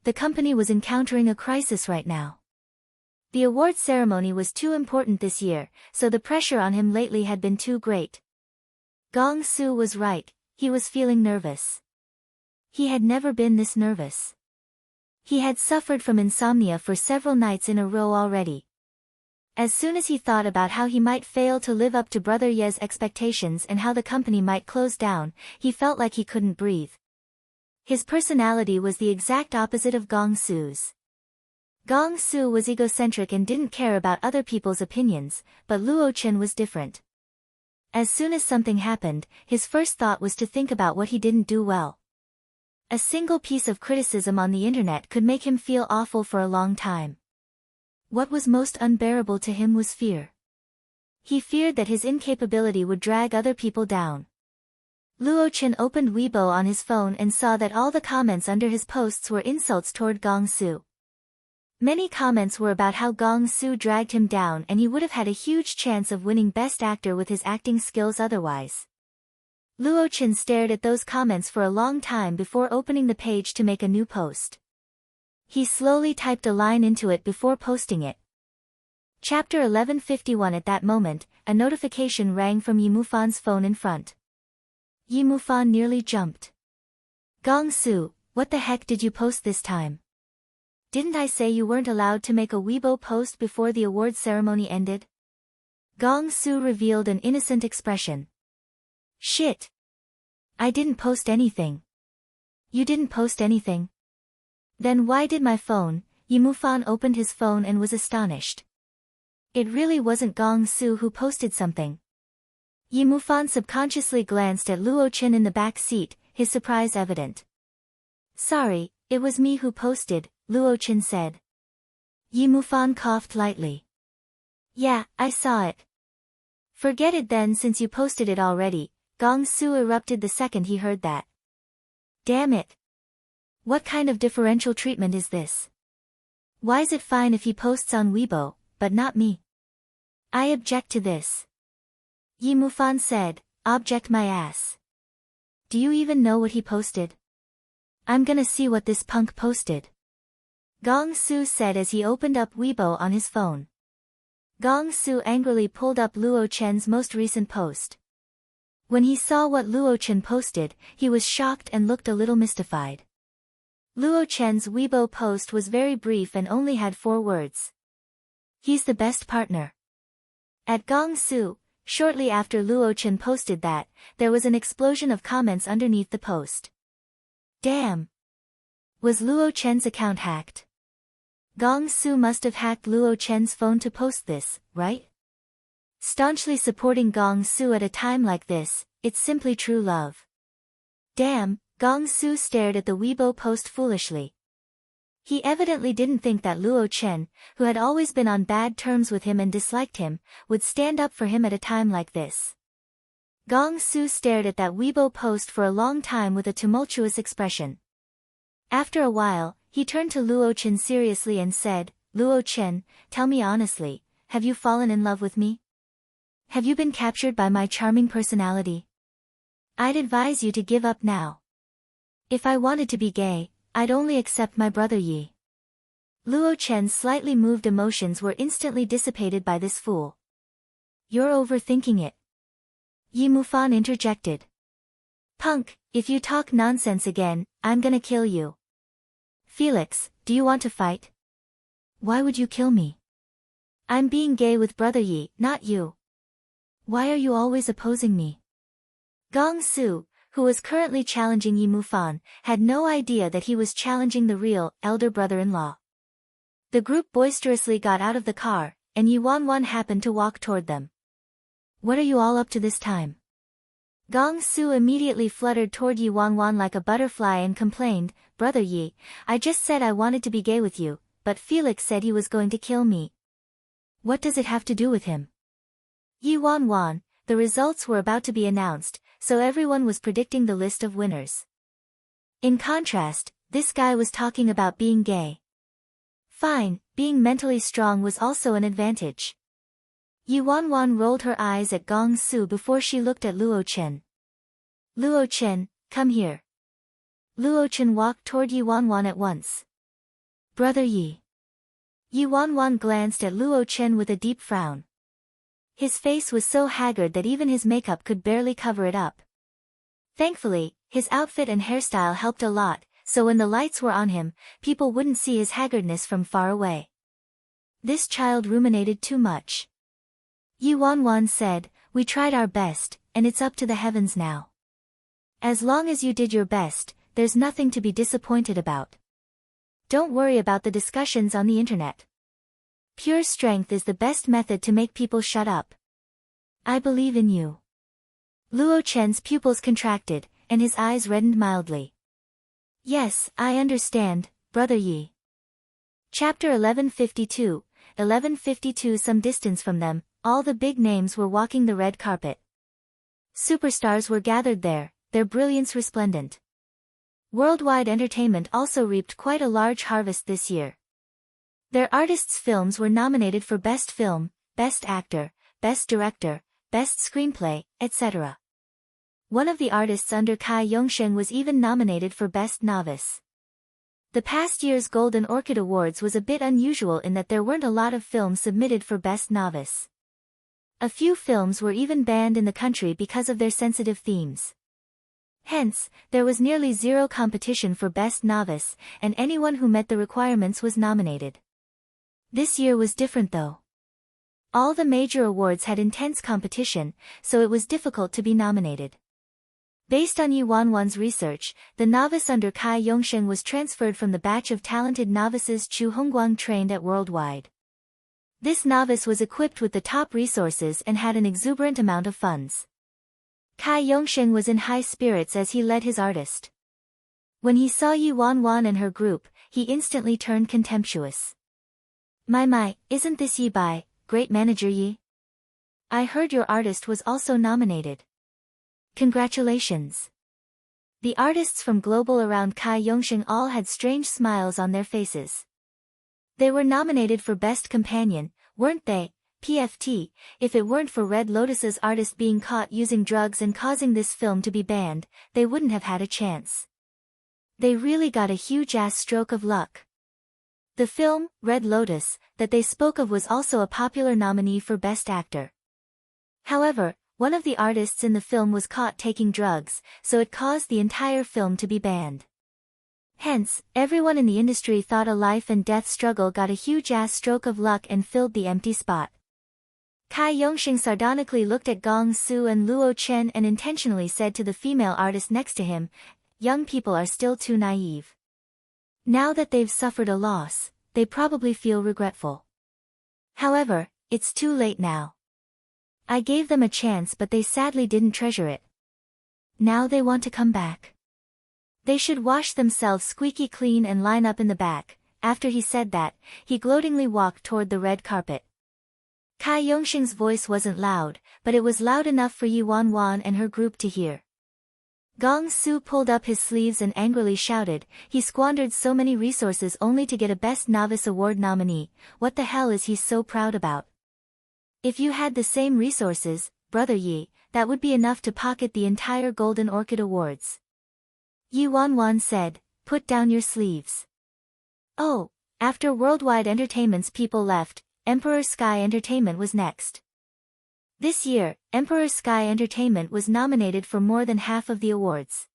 The company was encountering a crisis right now. The award ceremony was too important this year, so the pressure on him lately had been too great. Gong Su was right, he was feeling nervous. He had never been this nervous. He had suffered from insomnia for several nights in a row already. As soon as he thought about how he might fail to live up to Brother Ye's expectations and how the company might close down, he felt like he couldn't breathe. His personality was the exact opposite of Gong Su's. Gong Su was egocentric and didn't care about other people's opinions, but Luo Chen was different. As soon as something happened, his first thought was to think about what he didn't do well. A single piece of criticism on the internet could make him feel awful for a long time. What was most unbearable to him was fear. He feared that his incapability would drag other people down. Luo Chen opened Weibo on his phone and saw that all the comments under his posts were insults toward Gong Su. Many comments were about how Gong Su dragged him down and he would have had a huge chance of winning Best Actor with his acting skills otherwise. Luo Chen stared at those comments for a long time before opening the page to make a new post. He slowly typed a line into it before posting it. Chapter 1151. At that moment, a notification rang from Yi Mufan's phone in front. Yi Mufan nearly jumped. Gong Su, what the heck did you post this time? Didn't I say you weren't allowed to make a Weibo post before the award ceremony ended? Gong Su revealed an innocent expression. Shit. I didn't post anything. You didn't post anything? Then why did my phone? Yi Mufan opened his phone and was astonished. It really wasn't Gong Su who posted something. Yi Mufan subconsciously glanced at Luo Chen in the back seat, his surprise evident. Sorry, it was me who posted, Luo Chen said. Yi Mufan coughed lightly. Yeah, I saw it. Forget it then since you posted it already, Gong Su erupted the second he heard that. Damn it. What kind of differential treatment is this? Why's it fine if he posts on Weibo, but not me? I object to this. Yi Mufan said, object my ass. Do you even know what he posted? I'm gonna see what this punk posted. Gong Su said as he opened up Weibo on his phone. Gong Su angrily pulled up Luo Chen's most recent post. When he saw what Luo Chen posted, he was shocked and looked a little mystified. Luo Chen's Weibo post was very brief and only had 4 words. He's the best partner. At Gong Su, shortly after Luo Chen posted that, there was an explosion of comments underneath the post. Damn! Was Luo Chen's account hacked? Gong Su must have hacked Luo Chen's phone to post this, right? Staunchly supporting Gong Su at a time like this, it's simply true love. Damn, Gong Su stared at the Weibo post foolishly. He evidently didn't think that Luo Chen, who had always been on bad terms with him and disliked him, would stand up for him at a time like this. Gong Su stared at that Weibo post for a long time with a tumultuous expression. After a while, he turned to Luo Chen seriously and said, Luo Chen, tell me honestly, have you fallen in love with me? Have you been captured by my charming personality? I'd advise you to give up now. If I wanted to be gay, I'd only accept my brother Yi. Luo Chen's slightly moved emotions were instantly dissipated by this fool. You're overthinking it. Yi Mufan interjected. Punk, if you talk nonsense again, I'm gonna kill you. Felix, do you want to fight? Why would you kill me? I'm being gay with brother Yi, not you. Why are you always opposing me? Gong Su, who was currently challenging Yi Mufan, had no idea that he was challenging the real, elder brother-in-law. The group boisterously got out of the car, and Yi Wanwan happened to walk toward them. What are you all up to this time? Gong Su immediately fluttered toward Yi Wanwan like a butterfly and complained, Brother Yi, I just said I wanted to be gay with you, but Felix said he was going to kill me. What does it have to do with him? Yi Wanwan, the results were about to be announced, so everyone was predicting the list of winners. In contrast, this guy was talking about being gay. Fine, being mentally strong was also an advantage. Yi Wanwan rolled her eyes at Gong Su before she looked at Luo Chen. Luo Chen, come here. Luo Chen walked toward Yi Wanwan at once. Brother Yi. Yi Wanwan glanced at Luo Chen with a deep frown. His face was so haggard that even his makeup could barely cover it up. Thankfully, his outfit and hairstyle helped a lot, so when the lights were on him, people wouldn't see his haggardness from far away. This child ruminated too much. Yi Wanwan said, we tried our best, and it's up to the heavens now. As long as you did your best, there's nothing to be disappointed about. Don't worry about the discussions on the internet. Pure strength is the best method to make people shut up. I believe in you. Luo Chen's pupils contracted, and his eyes reddened mildly. Yes, I understand, Brother Yi. Chapter 1152, 1152. Some distance from them, all the big names were walking the red carpet. Superstars were gathered there, their brilliance resplendent. Worldwide entertainment also reaped quite a large harvest this year. Their artists' films were nominated for Best Film, Best Actor, Best Director, Best Screenplay, etc. One of the artists under Kai Yongsheng was even nominated for Best Novice. The past year's Golden Orchid Awards was a bit unusual in that there weren't a lot of films submitted for Best Novice. A few films were even banned in the country because of their sensitive themes. Hence, there was nearly zero competition for Best Novice, and anyone who met the requirements was nominated. This year was different though. All the major awards had intense competition, so it was difficult to be nominated. Based on Yi Wanwan's research, the novice under Kai Yongsheng was transferred from the batch of talented novices Chu Hongguang trained at Worldwide. This novice was equipped with the top resources and had an exuberant amount of funds. Kai Yongsheng was in high spirits as he led his artist. When he saw Yi Wanwan and her group, he instantly turned contemptuous. My, isn't this Yi Bai, great manager Yi? I heard your artist was also nominated. Congratulations. The artists from Global around Kai Yongsheng all had strange smiles on their faces. They were nominated for Best Companion, weren't they? PFT, if it weren't for Red Lotus's artist being caught using drugs and causing this film to be banned, they wouldn't have had a chance. They really got a huge-ass stroke of luck. The film, Red Lotus, that they spoke of was also a popular nominee for Best Actor. However, one of the artists in the film was caught taking drugs, so it caused the entire film to be banned. Hence, everyone in the industry thought a life and death struggle got a huge-ass stroke of luck and filled the empty spot. Kai Yongxing sardonically looked at Gong Su and Luo Chen and intentionally said to the female artist next to him, "Young people are still too naive. Now that they've suffered a loss, they probably feel regretful. However, it's too late now. I gave them a chance but they sadly didn't treasure it. Now they want to come back. They should wash themselves squeaky clean and line up in the back." After he said that, he gloatingly walked toward the red carpet. Kai Yongxing's voice wasn't loud, but it was loud enough for Yi Wanwan and her group to hear. Gong Su pulled up his sleeves and angrily shouted, "He squandered so many resources only to get a Best Novice Award nominee, what the hell is he so proud about? If you had the same resources, Brother Yi, that would be enough to pocket the entire Golden Orchid Awards." Yi Wanwan said, "Put down your sleeves." Oh, after Worldwide Entertainment's people left, Emperor Sky Entertainment was next. This year, Emperor Sky Entertainment was nominated for more than half of the awards.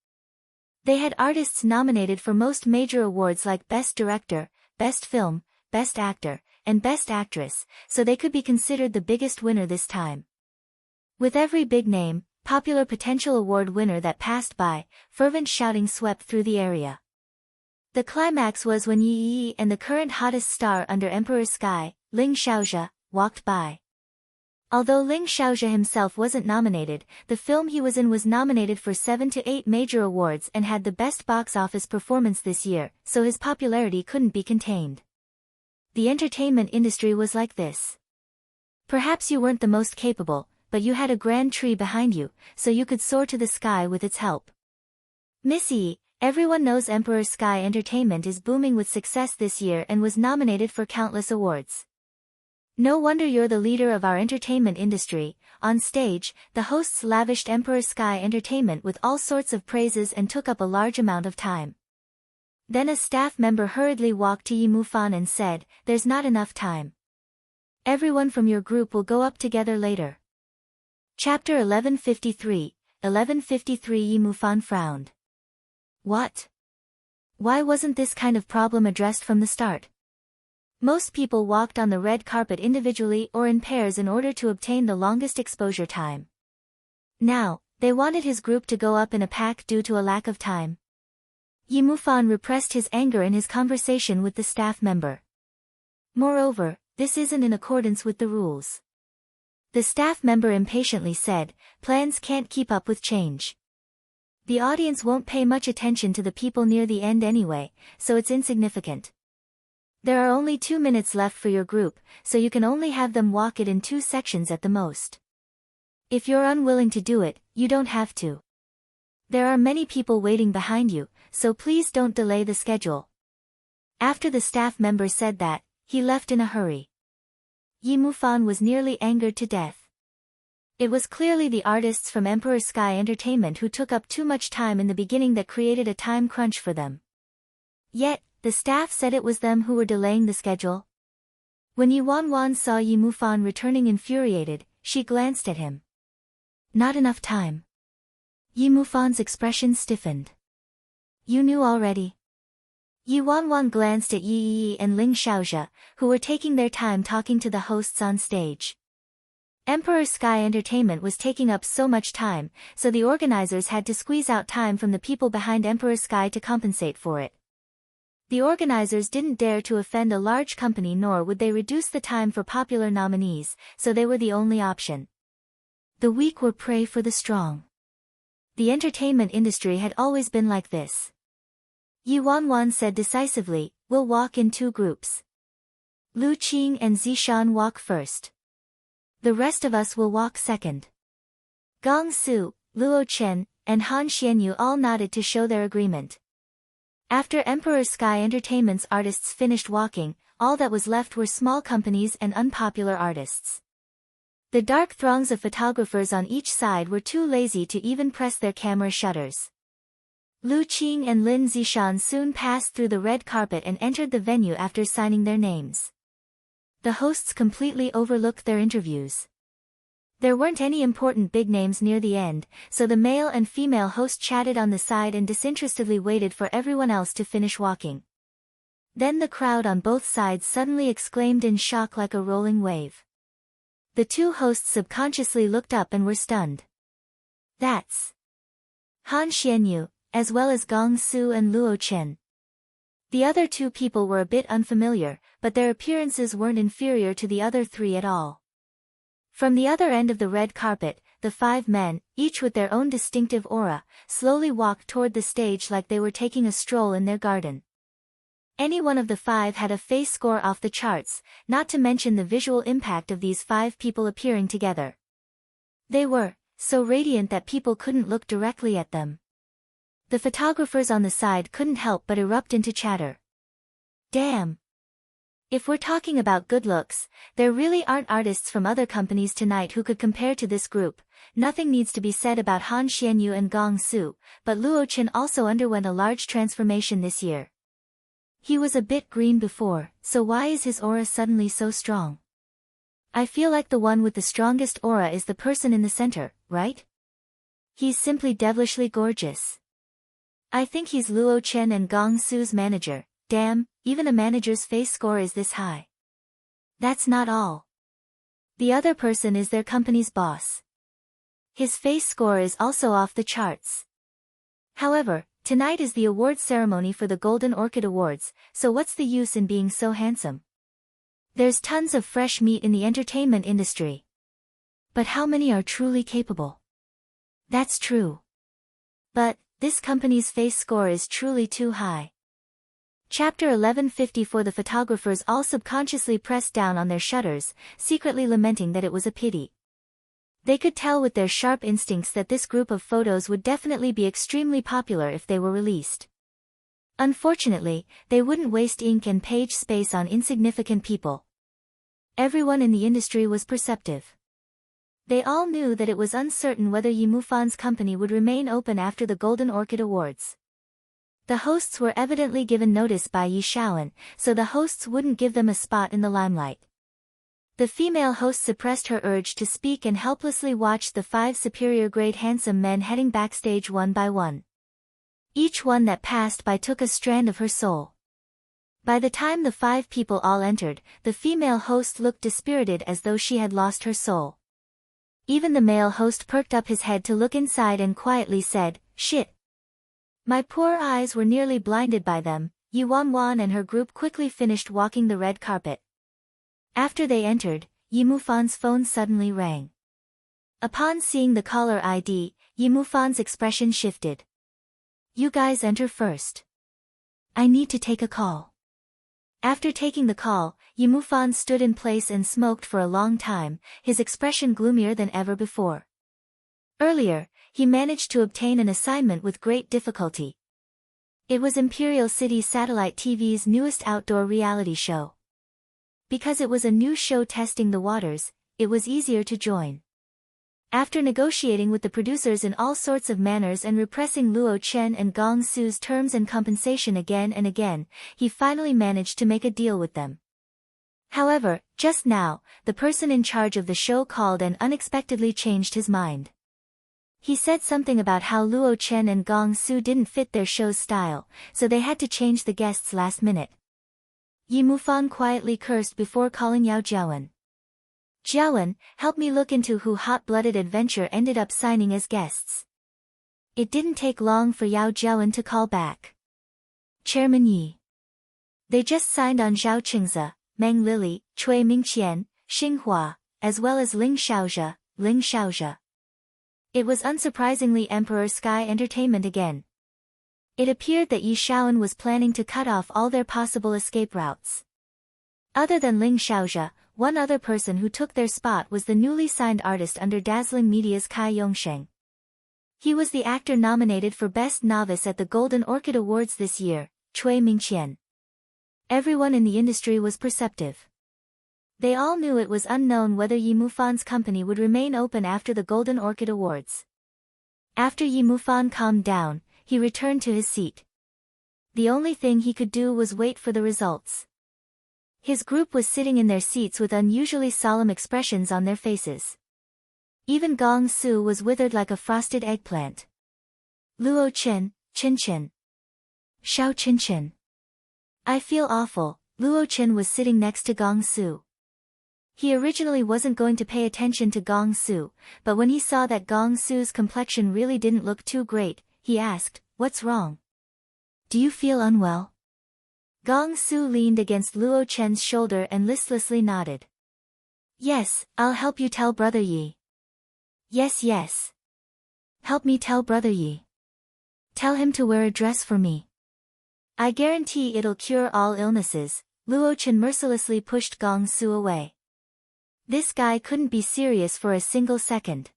They had artists nominated for most major awards like Best Director, Best Film, Best Actor, and Best Actress, so they could be considered the biggest winner this time. With every big name, popular potential award winner that passed by, fervent shouting swept through the area. The climax was when Yi Yi and the current hottest star under Emperor Sky, Ling Xiaojia, walked by. Although Ling Xiaojia himself wasn't nominated, the film he was in was nominated for 7 to 8 major awards and had the best box office performance this year, so his popularity couldn't be contained. The entertainment industry was like this. Perhaps you weren't the most capable, but you had a grand tree behind you, so you could soar to the sky with its help. Miss Yi, everyone knows Emperor Sky Entertainment is booming with success this year and was nominated for countless awards. No wonder you're the leader of our entertainment industry. On stage, the hosts lavished Emperor Sky Entertainment with all sorts of praises and took up a large amount of time. Then a staff member hurriedly walked to Yi Mufan and said, "There's not enough time. Everyone from your group will go up together later." Chapter 1153, 1153. Yi Mufan frowned. What? Why wasn't this kind of problem addressed from the start? Most people walked on the red carpet individually or in pairs in order to obtain the longest exposure time. Now, they wanted his group to go up in a pack due to a lack of time. Yi Mufan repressed his anger in his conversation with the staff member. Moreover, this isn't in accordance with the rules. The staff member impatiently said, "Plans can't keep up with change. The audience won't pay much attention to the people near the end anyway, so it's insignificant. There are only 2 minutes left for your group, so you can only have them walk it in 2 sections at the most. If you're unwilling to do it, you don't have to. There are many people waiting behind you, so please don't delay the schedule." After the staff member said that, he left in a hurry. Yi Mufan was nearly angered to death. It was clearly the artists from Emperor Sky Entertainment who took up too much time in the beginning that created a time crunch for them. Yet, the staff said it was them who were delaying the schedule. When Yi Wanwan saw Yi Mufan returning infuriated, she glanced at him. Not enough time. Yi Mufan's expression stiffened. You knew already. Yi Wanwan glanced at Yi Yi and Ling Xiaojia, who were taking their time talking to the hosts on stage. Emperor Sky Entertainment was taking up so much time, so the organizers had to squeeze out time from the people behind Emperor Sky to compensate for it. The organizers didn't dare to offend a large company nor would they reduce the time for popular nominees, so they were the only option. The weak were prey for the strong. The entertainment industry had always been like this. Yi Wanwan said decisively, "We'll walk in 2 groups. Lu Qing and Zishan walk first. The rest of us will walk second." Gong Su, Luo Chen, and Han Xianyu all nodded to show their agreement. After Emperor Sky Entertainment's artists finished walking, all that was left were small companies and unpopular artists. The dark throngs of photographers on each side were too lazy to even press their camera shutters. Lu Qing and Lin Zishan soon passed through the red carpet and entered the venue after signing their names. The hosts completely overlooked their interviews. There weren't any important big names near the end, so the male and female host chatted on the side and disinterestedly waited for everyone else to finish walking. Then the crowd on both sides suddenly exclaimed in shock like a rolling wave. The two hosts subconsciously looked up and were stunned. That's Han Xianyu, as well as Gong Su and Luo Chen. The other two people were a bit unfamiliar, but their appearances weren't inferior to the other three at all. From the other end of the red carpet, the five men, each with their own distinctive aura, slowly walked toward the stage like they were taking a stroll in their garden. Any one of the five had a face score off the charts, not to mention the visual impact of these five people appearing together. They were so radiant that people couldn't look directly at them. The photographers on the side couldn't help but erupt into chatter. Damn! If we're talking about good looks, there really aren't artists from other companies tonight who could compare to this group. Nothing needs to be said about Han Xianyu and Gong Su, but Luo Chen also underwent a large transformation this year. He was a bit green before, so why is his aura suddenly so strong? I feel like the one with the strongest aura is the person in the center, right? He's simply devilishly gorgeous. I think he's Luo Chen and Gong Su's manager. Damn, even a manager's face score is this high. That's not all. The other person is their company's boss. His face score is also off the charts. However, tonight is the awards ceremony for the Golden Orchid Awards, so what's the use in being so handsome? There's tons of fresh meat in the entertainment industry. But how many are truly capable? That's true. But this company's face score is truly too high. Chapter 1154. The photographers all subconsciously pressed down on their shutters, secretly lamenting that it was a pity. They could tell with their sharp instincts that this group of photos would definitely be extremely popular if they were released. Unfortunately, they wouldn't waste ink and page space on insignificant people. Everyone in the industry was perceptive. They all knew that it was uncertain whether Yi Mufan's company would remain open after the Golden Orchid Awards. The hosts were evidently given notice by Yi Shaoan, so the hosts wouldn't give them a spot in the limelight. The female host suppressed her urge to speak and helplessly watched the five superior-grade handsome men heading backstage one by one. Each one that passed by took a strand of her soul. By the time the five people all entered, the female host looked dispirited as though she had lost her soul. Even the male host perked up his head to look inside and quietly said, "Shit." My poor eyes were nearly blinded by them. Yi Wanwan and her group quickly finished walking the red carpet. After they entered, Yi Mufan's phone suddenly rang. Upon seeing the caller ID, Yi Mufan's expression shifted. "You guys enter first. I need to take a call." After taking the call, Yi Mufan stood in place and smoked for a long time, his expression gloomier than ever before. Earlier, he managed to obtain an assignment with great difficulty. It was Imperial City Satellite TV's newest outdoor reality show. Because it was a new show testing the waters, it was easier to join. After negotiating with the producers in all sorts of manners and repressing Luo Chen and Gong Su's terms and compensation again and again, he finally managed to make a deal with them. However, just now, the person in charge of the show called and unexpectedly changed his mind. He said something about how Luo Chen and Gong Su didn't fit their show's style, so they had to change the guests last minute. Yi Mufan quietly cursed before calling Yao Jiawen. "Jiawen, help me look into who Hot-Blooded Adventure ended up signing as guests." It didn't take long for Yao Jiawen to call back. "Chairman Yi. They just signed on Zhao Qingze, Meng Lili, Cui Mingqian, Xinghua, as well as Ling Xiaozhe. It was unsurprisingly Emperor Sky Entertainment again. It appeared that Yi Shaoan was planning to cut off all their possible escape routes. Other than Ling Xiaozhe, one other person who took their spot was the newly signed artist under Dazzling Media's Kai Yongsheng. He was the actor nominated for Best Novice at the Golden Orchid Awards this year, Cui Mingqian. Everyone in the industry was perceptive. They all knew it was unknown whether Yi Mufan's company would remain open after the Golden Orchid Awards. After Yi Mufan calmed down, he returned to his seat. The only thing he could do was wait for the results. His group was sitting in their seats with unusually solemn expressions on their faces. Even Gong Su was withered like a frosted eggplant. Luo Qin, Qin Qin. Xiao Qin Qin. I feel awful. Luo Qin was sitting next to Gong Su. He originally wasn't going to pay attention to Gong Su, but when he saw that Gong Su's complexion really didn't look too great, he asked, "What's wrong? Do you feel unwell?" Gong Su leaned against Luo Chen's shoulder and listlessly nodded. "Yes, I'll help you tell Brother Yi." "Yes, yes. Help me tell Brother Yi. Tell him to wear a dress for me. I guarantee it'll cure all illnesses." Luo Chen mercilessly pushed Gong Su away. This guy couldn't be serious for a single second.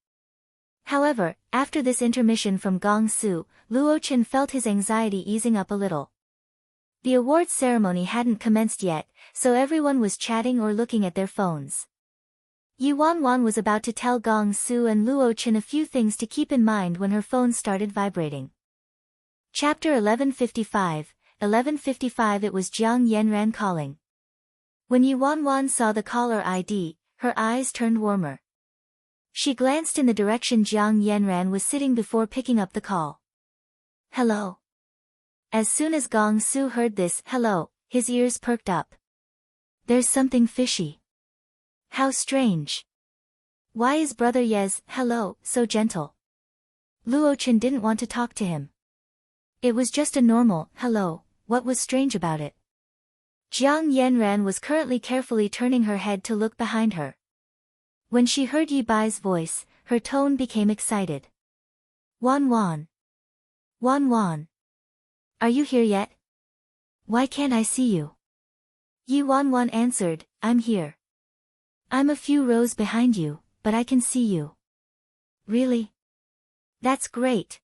However, after this intermission from Gong Su, Luo Chen felt his anxiety easing up a little. The awards ceremony hadn't commenced yet, so everyone was chatting or looking at their phones. Yi Wanwan was about to tell Gong Su and Luo Chen a few things to keep in mind when her phone started vibrating. Chapter 1155. 1155. It was Jiang Yanran calling. When Yi Wanwan saw the caller ID, her eyes turned warmer. She glanced in the direction Jiang Yanran was sitting before picking up the call. "Hello." As soon as Gong Su heard this "hello," his ears perked up. "There's something fishy. How strange. Why is Brother Ye's hello so gentle?" Luo Chen didn't want to talk to him. It was just a normal hello. What was strange about it? Jiang Yanran was currently carefully turning her head to look behind her. When she heard Yi Bai's voice, her tone became excited. "Wan Wan. Wan Wan. Are you here yet? Why can't I see you?" Yi Wanwan answered, "I'm here. I'm a few rows behind you, but I can see you." "Really? That's great."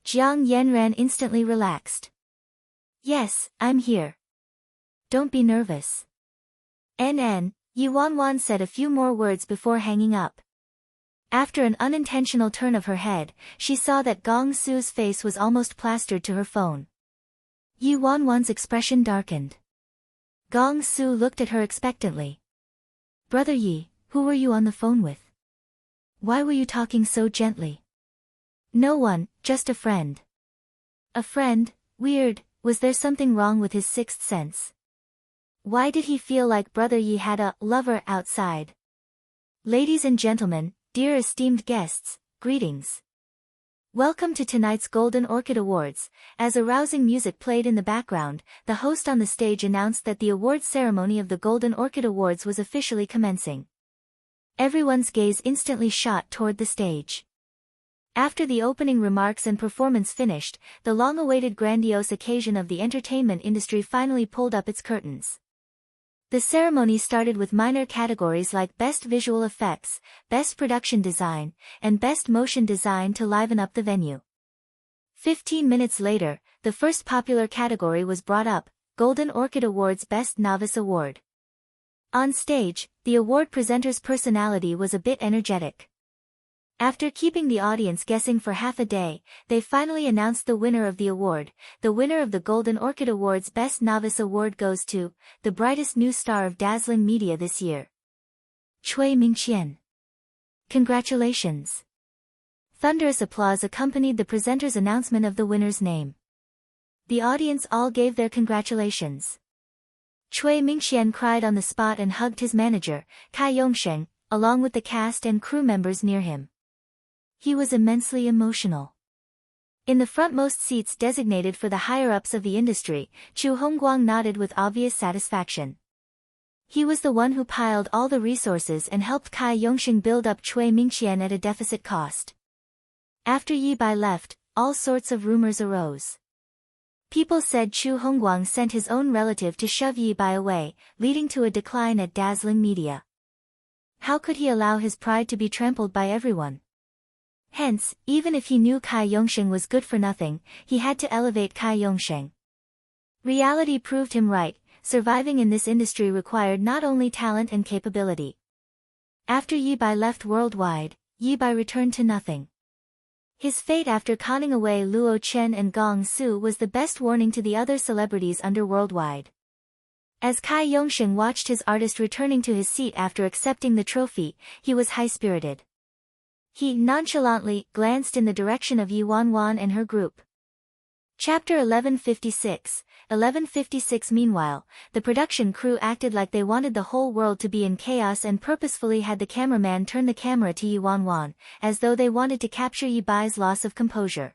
Jiang Yanran instantly relaxed. "Yes, I'm here. Don't be nervous." NN, Yi Wanwan said a few more words before hanging up. After an unintentional turn of her head, she saw that Gong Su's face was almost plastered to her phone. Yi Wanwan's expression darkened. Gong Su looked at her expectantly. "Brother Yi, who were you on the phone with? Why were you talking so gently?" "No one, just a friend." "A friend? Weird. Was there something wrong with his sixth sense? Why did he feel like Brother Yi had a lover outside?" Ladies and gentlemen, dear esteemed guests, greetings. Welcome to tonight's Golden Orchid Awards. As a rousing music played in the background, the host on the stage announced that the awards ceremony of the Golden Orchid Awards was officially commencing. Everyone's gaze instantly shot toward the stage. After the opening remarks and performance finished, the long-awaited grandiose occasion of the entertainment industry finally pulled up its curtains. The ceremony started with minor categories like Best Visual Effects, Best Production Design, and Best Motion Design to liven up the venue. 15 minutes later, the first popular category was brought up, Golden Orchid Awards Best Novice Award. On stage, the award presenter's personality was a bit energetic. After keeping the audience guessing for half a day, they finally announced the winner of the award. The winner of the Golden Orchid Awards Best Novice Award goes to the brightest new star of dazzling media this year, Cui Mingqian. Congratulations. Thunderous applause accompanied the presenter's announcement of the winner's name. The audience all gave their congratulations. Cui Mingqian cried on the spot and hugged his manager, Kai Yongsheng, along with the cast and crew members near him. He was immensely emotional. In the frontmost seats designated for the higher-ups of the industry, Chu Hongguang nodded with obvious satisfaction. He was the one who piled all the resources and helped Kai Yongsheng build up Cui Mingqian at a deficit cost. After Yi Bai left, all sorts of rumors arose. People said Chu Hongguang sent his own relative to shove Yi Bai away, leading to a decline at dazzling media. How could he allow his pride to be trampled by everyone? Hence, even if he knew Kai Yongsheng was good for nothing, he had to elevate Kai Yongsheng. Reality proved him right. surviving in this industry required not only talent and capability. After Yi Bai left worldwide, Yi Bai returned to nothing. His fate after conning away Luo Chen and Gong Su was the best warning to the other celebrities under worldwide. As Kai Yongsheng watched his artist returning to his seat after accepting the trophy, he was high-spirited. He nonchalantly glanced in the direction of Yi Wanwan and her group. Chapter 1156. 1156. Meanwhile, the production crew acted like they wanted the whole world to be in chaos and purposefully had the cameraman turn the camera to Yi Wanwan, as though they wanted to capture Yi Bai's loss of composure.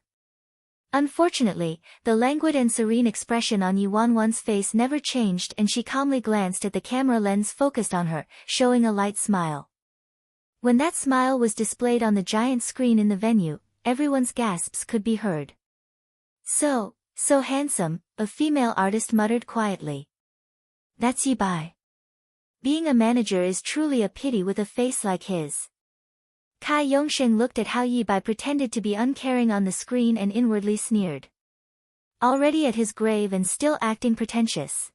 Unfortunately, the languid and serene expression on Yi Wanwan's face never changed, and she calmly glanced at the camera lens focused on her, showing a light smile. When that smile was displayed on the giant screen in the venue, everyone's gasps could be heard. So handsome, a female artist muttered quietly. That's Yi Bai. Being a manager is truly a pity with a face like his. Kai Yongsheng looked at how Yi Bai pretended to be uncaring on the screen and inwardly sneered. Already at his grave and still acting pretentious.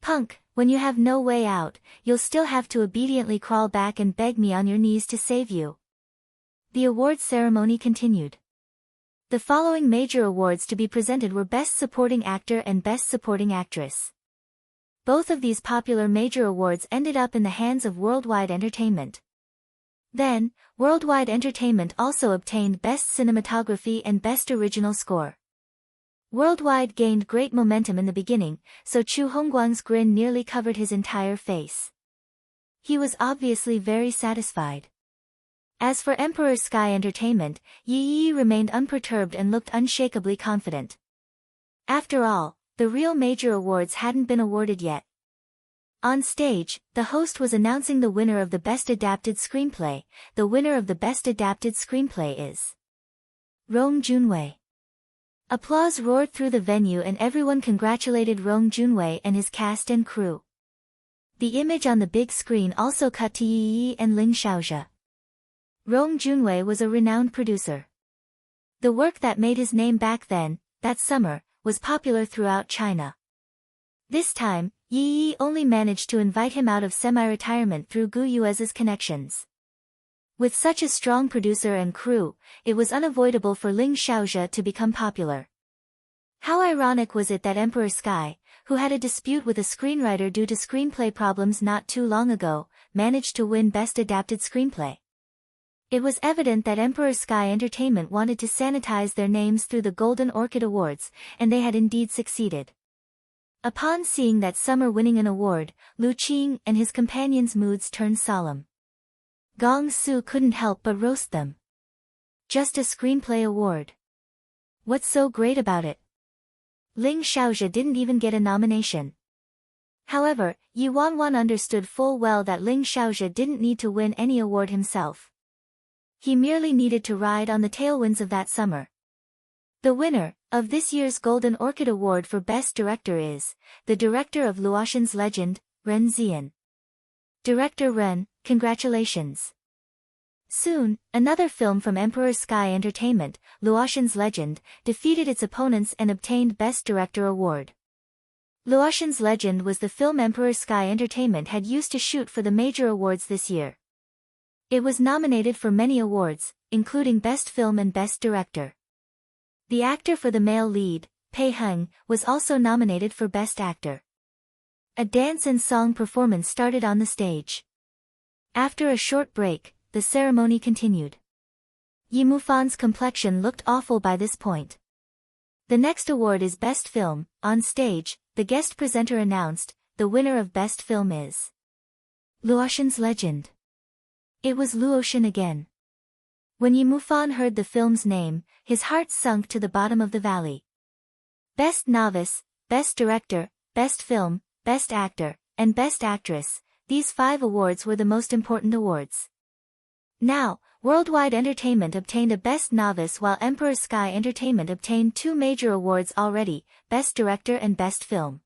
Punk, when you have no way out, you'll still have to obediently crawl back and beg me on your knees to save you. The awards ceremony continued. The following major awards to be presented were Best Supporting Actor and Best Supporting Actress. Both of these popular major awards ended up in the hands of Worldwide Entertainment. Then, Worldwide Entertainment also obtained Best Cinematography and Best Original Score. Worldwide gained great momentum in the beginning, so Chu Hongguang's grin nearly covered his entire face. He was obviously very satisfied. As for Emperor Sky Entertainment, Yi Yi remained unperturbed and looked unshakably confident. After all, the real major awards hadn't been awarded yet. On stage, the host was announcing the winner of the Best Adapted Screenplay. The winner of the Best Adapted Screenplay is Rong Junwei. Applause roared through the venue and everyone congratulated Rong Junwei and his cast and crew. The image on the big screen also cut to Yi Yi and Ling Xiaozhe. Rong Junwei was a renowned producer. The work that made his name back then, that summer, was popular throughout China. This time, Yi Yi only managed to invite him out of semi-retirement through Gu Yuez's connections. With such a strong producer and crew, it was unavoidable for Ling Xiaozhe to become popular. How ironic was it that Emperor Sky, who had a dispute with a screenwriter due to screenplay problems not too long ago, managed to win Best Adapted Screenplay. It was evident that Emperor Sky Entertainment wanted to sanitize their names through the Golden Orchid Awards, and they had indeed succeeded. Upon seeing that summer winning an award, Lu Qing and his companions' moods turned solemn. Gong Su couldn't help but roast them. Just a screenplay award. What's so great about it? Ling Xiaozhe didn't even get a nomination. However, Yi Wanwan understood full well that Ling Xiaozhe didn't need to win any award himself. He merely needed to ride on the tailwinds of that summer. The winner of this year's Golden Orchid Award for Best Director is the director of Luoxin's Legend, Ren Zian. Director Ren, congratulations. Soon, another film from Emperor Sky Entertainment, Luoxin's Legend, defeated its opponents and obtained Best Director Award. Luoxin's Legend was the film Emperor Sky Entertainment had used to shoot for the major awards this year. It was nominated for many awards, including Best Film and Best Director. The actor for the male lead, Pei Heng, was also nominated for Best Actor. A dance and song performance started on the stage. After a short break, the ceremony continued. Yi Mufan's complexion looked awful by this point. The next award is Best Film. On stage, the guest presenter announced, the winner of Best Film is Luoxin's Legend. It was Luoxin again. When Yi Mufan heard the film's name, his heart sunk to the bottom of the valley. Best Novice, Best Director, Best Film, Best Actor, and Best Actress, these 5 awards were the most important awards. Now, Worldwide Entertainment obtained a Best Novice while Emperor Sky Entertainment obtained 2 major awards already, Best Director and Best Film.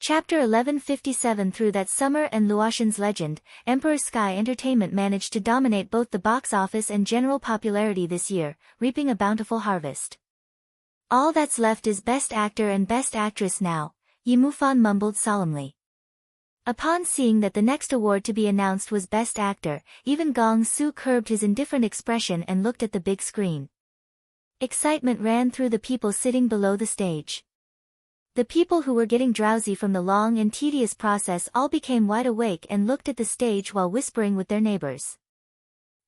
Chapter 1157. Through that summer and Luoxin's Legend, Emperor Sky Entertainment managed to dominate both the box office and general popularity this year, reaping a bountiful harvest. All that's left is Best Actor and Best Actress now. Yi Mufan mumbled solemnly. Upon seeing that the next award to be announced was Best Actor, even Gong Su curbed his indifferent expression and looked at the big screen. Excitement ran through the people sitting below the stage. The people who were getting drowsy from the long and tedious process all became wide awake and looked at the stage while whispering with their neighbors.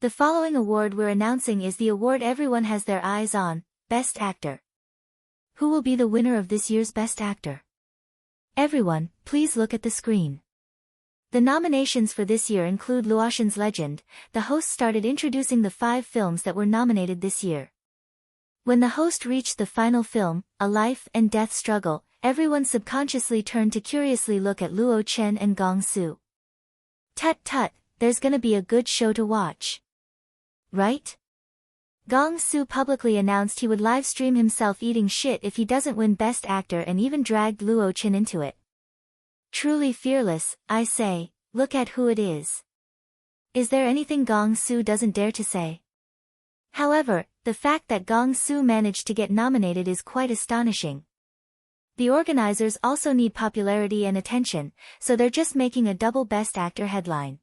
The following award we're announcing is the award everyone has their eyes on, Best Actor. Who will be the winner of this year's Best Actor? Everyone, please look at the screen. The nominations for this year include Luotian's Legend. The host started introducing the 5 films that were nominated this year. When the host reached the final film, A Life and Death Struggle, everyone subconsciously turned to curiously look at Luo Chen and Gong Su. Tut tut, there's gonna be a good show to watch. Right? Gong Su publicly announced he would livestream himself eating shit if he doesn't win Best Actor and even dragged Luo Chen into it. Truly fearless, I say, look at who it is. Is there anything Gong Su doesn't dare to say? However, the fact that Gong Su managed to get nominated is quite astonishing. The organizers also need popularity and attention, so they're just making a double Best Actor headline.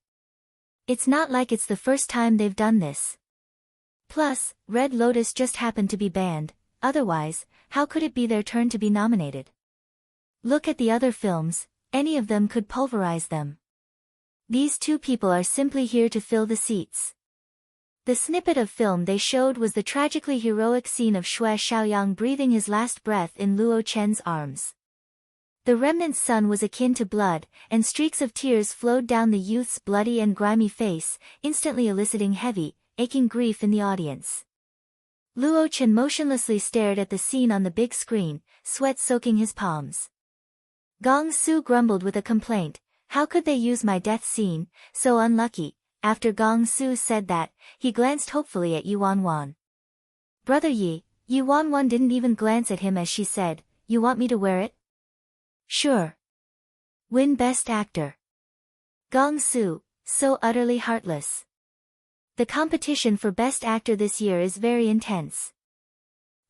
It's not like it's the first time they've done this. Plus, Red Lotus just happened to be banned, otherwise, how could it be their turn to be nominated? Look at the other films, any of them could pulverize them. These 2 people are simply here to fill the seats. The snippet of film they showed was the tragically heroic scene of Xue Xiaoyang breathing his last breath in Luo Chen's arms. The remnant sun was akin to blood, and streaks of tears flowed down the youth's bloody and grimy face, instantly eliciting heavy, aching grief in the audience. Luo Chen motionlessly stared at the scene on the big screen, sweat soaking his palms. Gong Su grumbled with a complaint, how could they use my death scene, so unlucky. After Gong Su said that, he glanced hopefully at Yu Wanwan. Brother Yi, Yu Wanwan didn't even glance at him as she said, you want me to wear it? Sure. Win Best Actor. Gong Su, so utterly heartless. The competition for Best Actor this year is very intense.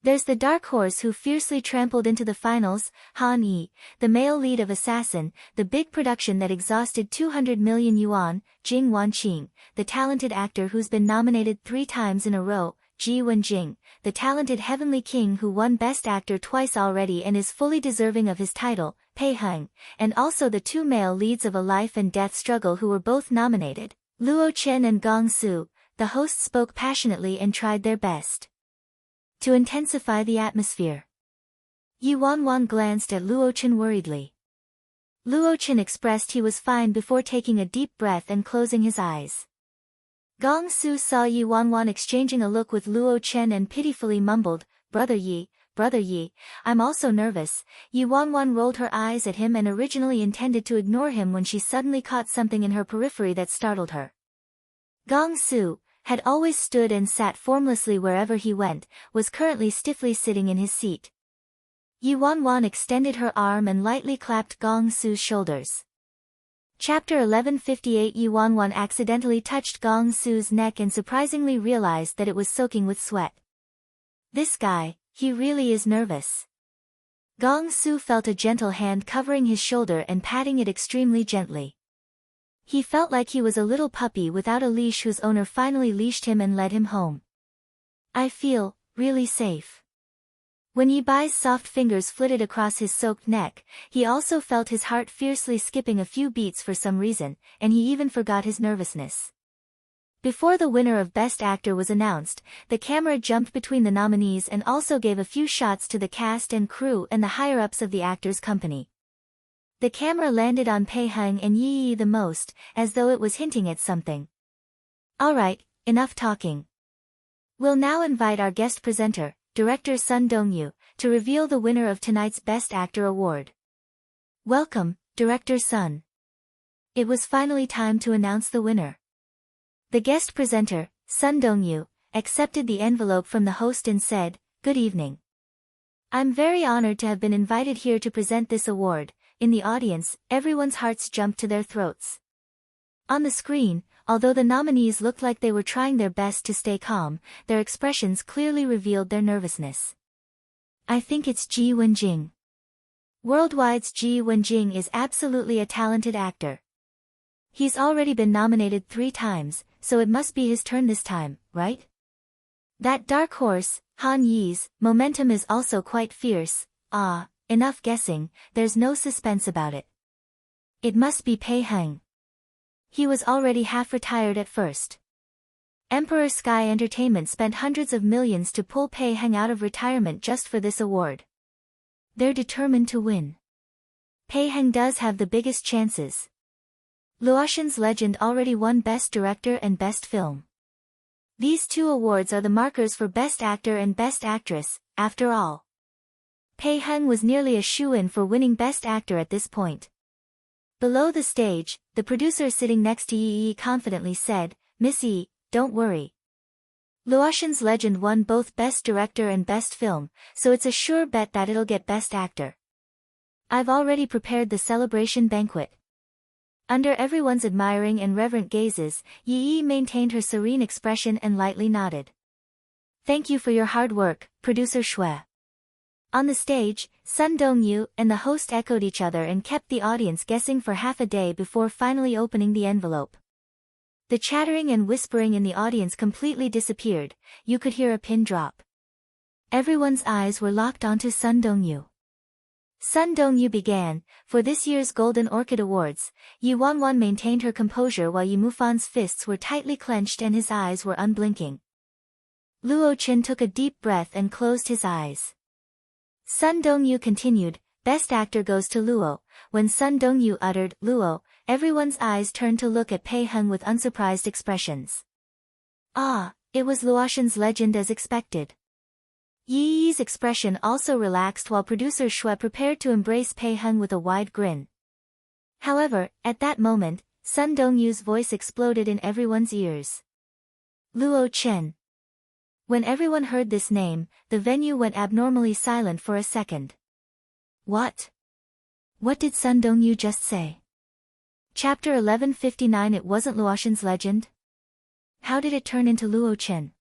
There's the dark horse who fiercely trampled into the finals, Han Yi, the male lead of Assassin, the big production that exhausted 200 million yuan, Jing Wanqing, the talented actor who's been nominated 3 times in a row, Ji Wenjing, the talented Heavenly King who won Best Actor twice already and is fully deserving of his title, Pei Heng, and also the 2 male leads of A Life and Death Struggle who were both nominated, Luo Chen and Gong Su. The hosts spoke passionately and tried their best to intensify the atmosphere. Yi Wanwan glanced at Luo Chen worriedly. Luo Chen expressed he was fine before taking a deep breath and closing his eyes. Gong Su saw Yi Wanwan exchanging a look with Luo Chen and pitifully mumbled, Brother Yi, I'm also nervous. Yi Wanwan rolled her eyes at him and originally intended to ignore him when she suddenly caught something in her periphery that startled her. Gong Su, had always stood and sat formlessly wherever he went, was currently stiffly sitting in his seat. Yi Wanwan extended her arm and lightly clapped Gong Su's shoulders. Chapter 1158 Yi Wanwan accidentally touched Gong Su's neck and surprisingly realized that it was soaking with sweat. This guy, he really is nervous. Gong Su felt a gentle hand covering his shoulder and patting it extremely gently. He felt like he was a little puppy without a leash whose owner finally leashed him and led him home. I feel really safe. When Yi Bai's soft fingers flitted across his soaked neck, he also felt his heart fiercely skipping a few beats for some reason, and he even forgot his nervousness. Before the winner of Best Actor was announced, the camera jumped between the nominees and also gave a few shots to the cast and crew and the higher-ups of the actors' company. The camera landed on Pei Heng and Yi Yi the most, as though it was hinting at something. Alright, enough talking. We'll now invite our guest presenter, Director Sun Dongyu, to reveal the winner of tonight's Best Actor award. Welcome, Director Sun. It was finally time to announce the winner. The guest presenter, Sun Dongyu, accepted the envelope from the host and said, Good evening. I'm very honored to have been invited here to present this award. In the audience, everyone's hearts jumped to their throats. On the screen, although the nominees looked like they were trying their best to stay calm, their expressions clearly revealed their nervousness. I think it's Ji Wenjing. Worldwide's Ji Wenjing is absolutely a talented actor. He's already been nominated 3 times, so it must be his turn this time, right? That dark horse, Han Yi's, momentum is also quite fierce. Enough guessing, there's no suspense about it. It must be Pei Heng. He was already half retired at first. Emperor Sky Entertainment spent hundreds of millions to pull Pei Heng out of retirement just for this award. They're determined to win. Pei Heng does have the biggest chances. Luoxin's Legend already won Best Director and Best Film. These 2 awards are the markers for Best Actor and Best Actress, after all. Pei Heng was nearly a shoo-in for winning Best Actor at this point. Below the stage, the producer sitting next to Yi confidently said, "Miss Yi, don't worry. Luoxin's Legend won both Best Director and Best Film, so it's a sure bet that it'll get Best Actor. I've already prepared the celebration banquet." Under everyone's admiring and reverent gazes, Yi maintained her serene expression and lightly nodded. "Thank you for your hard work, Producer Shui." On the stage, Sun Dongyu and the host echoed each other and kept the audience guessing for half a day before finally opening the envelope. The chattering and whispering in the audience completely disappeared. You could hear a pin drop. Everyone's eyes were locked onto Sun Dongyu. Sun Dongyu began, "For this year's Golden Orchid Awards, Yi Wanwan maintained her composure while Yi Mufan's fists were tightly clenched and his eyes were unblinking. Luo Chen took a deep breath and closed his eyes. Sun Dongyu continued, "Best Actor goes to Luo." When Sun Dongyu uttered, "Luo," everyone's eyes turned to look at Pei Heng with unsurprised expressions. It was Luoxin's Legend as expected. Yi's expression also relaxed while producer Shui prepared to embrace Pei Heng with a wide grin. However, at that moment, Sun Dongyu's voice exploded in everyone's ears. Luo Chen. When everyone heard this name, the venue went abnormally silent for a second. What? What did Sun Dongyu just say? Chapter 1159. It wasn't Luoxin's Legend? How did it turn into Luo Chen?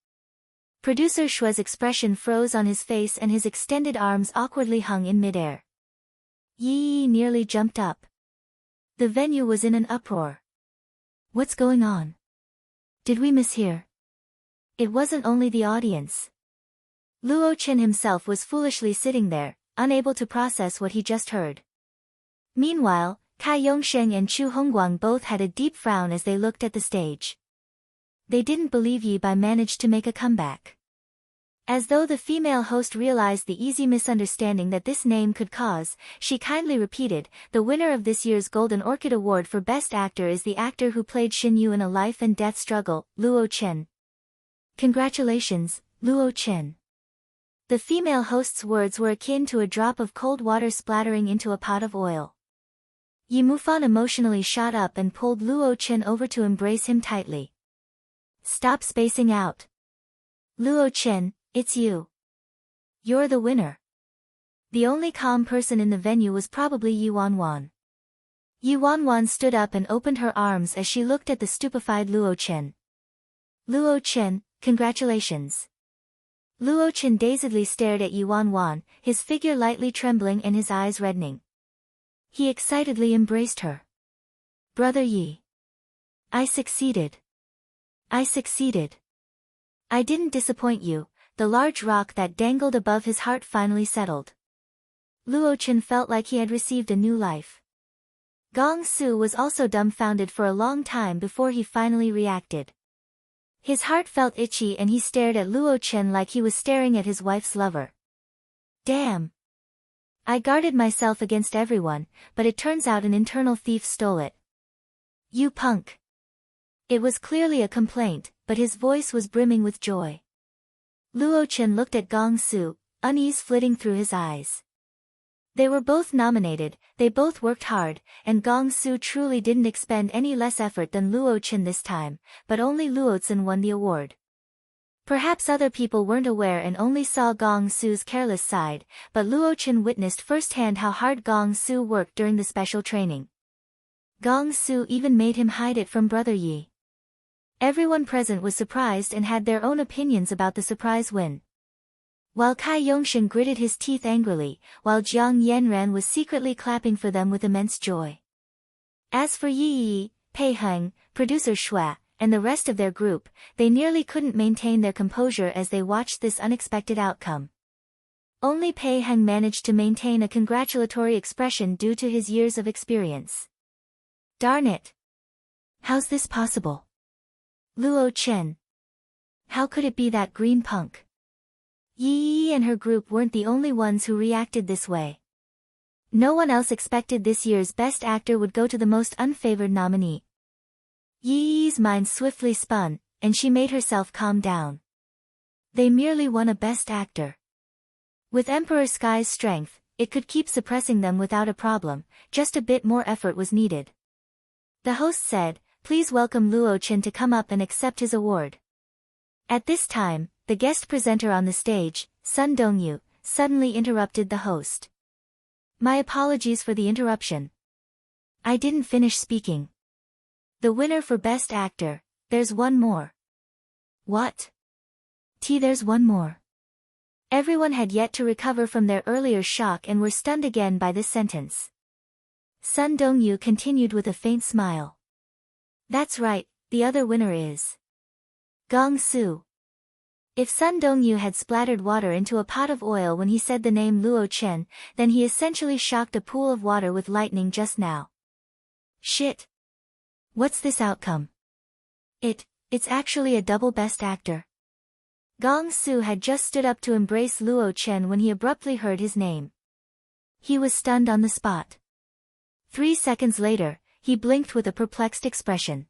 Producer Shui's expression froze on his face and his extended arms awkwardly hung in midair. Yi nearly jumped up. The venue was in an uproar. What's going on? Did we mishear? It wasn't only the audience. Luo Chen himself was foolishly sitting there, unable to process what he just heard. Meanwhile, Kai Yongsheng and Chu Hongguang both had a deep frown as they looked at the stage. They didn't believe Yi Bai managed to make a comeback. As though the female host realized the easy misunderstanding that this name could cause, she kindly repeated, "The winner of this year's Golden Orchid Award for Best Actor is the actor who played Xin Yu in a life and death struggle, Luo Chen. Congratulations, Luo Chen." The female host's words were akin to a drop of cold water splattering into a pot of oil. Yi Mufan emotionally shot up and pulled Luo Chen over to embrace him tightly. "Stop spacing out. Luo Chen, it's you. You're the winner." The only calm person in the venue was probably Yi Wanwan. Yi Wanwan stood up and opened her arms as she looked at the stupefied Luo Chen. "Luo Chen, congratulations." Luo Chen dazedly stared at Yi Wanwan, his figure lightly trembling and his eyes reddening. He excitedly embraced her. "Brother Yi. I succeeded. I succeeded. I didn't disappoint you." The large rock that dangled above his heart finally settled. Luo Chen felt like he had received a new life. Gong Su was also dumbfounded for a long time before he finally reacted. His heart felt itchy and he stared at Luo Chen like he was staring at his wife's lover. "Damn. I guarded myself against everyone, but it turns out an internal thief stole it. You punk." It was clearly a complaint, but his voice was brimming with joy. Luo Chen looked at Gong Su, unease flitting through his eyes. They were both nominated, they both worked hard, and Gong Su truly didn't expend any less effort than Luo Chen this time, but only Luo Chen won the award. Perhaps other people weren't aware and only saw Gong Su's careless side, but Luo Chen witnessed firsthand how hard Gong Su worked during the special training. Gong Su even made him hide it from Brother Yi. Everyone present was surprised and had their own opinions about the surprise win. While Kai Yongshan gritted his teeth angrily, while Jiang Yanran was secretly clapping for them with immense joy. As for Yi Yi, Pei Heng, producer Shui, and the rest of their group, they nearly couldn't maintain their composure as they watched this unexpected outcome. Only Pei Heng managed to maintain a congratulatory expression due to his years of experience. Darn it! How's this possible? Luo Chen. How could it be that green punk? Yi Yi and her group weren't the only ones who reacted this way. No one else expected this year's Best Actor would go to the most unfavored nominee. Yi Yi's mind swiftly spun, and she made herself calm down. They merely won a Best Actor. With Emperor Sky's strength, it could keep suppressing them without a problem, just a bit more effort was needed. The host said, "Please welcome Luo Chen to come up and accept his award." At this time, the guest presenter on the stage, Sun Dongyu, suddenly interrupted the host. "My apologies for the interruption. I didn't finish speaking. The winner for Best Actor, there's one more." "What? There's one more." Everyone had yet to recover from their earlier shock and were stunned again by this sentence. Sun Dongyu continued with a faint smile. "That's right, the other winner is Gong Su." If Sun Dongyu had splattered water into a pot of oil when he said the name Luo Chen, then he essentially shocked a pool of water with lightning just now. Shit! What's this outcome? It's actually a double Best Actor. Gong Su had just stood up to embrace Luo Chen when he abruptly heard his name. He was stunned on the spot. 3 seconds later, he blinked with a perplexed expression.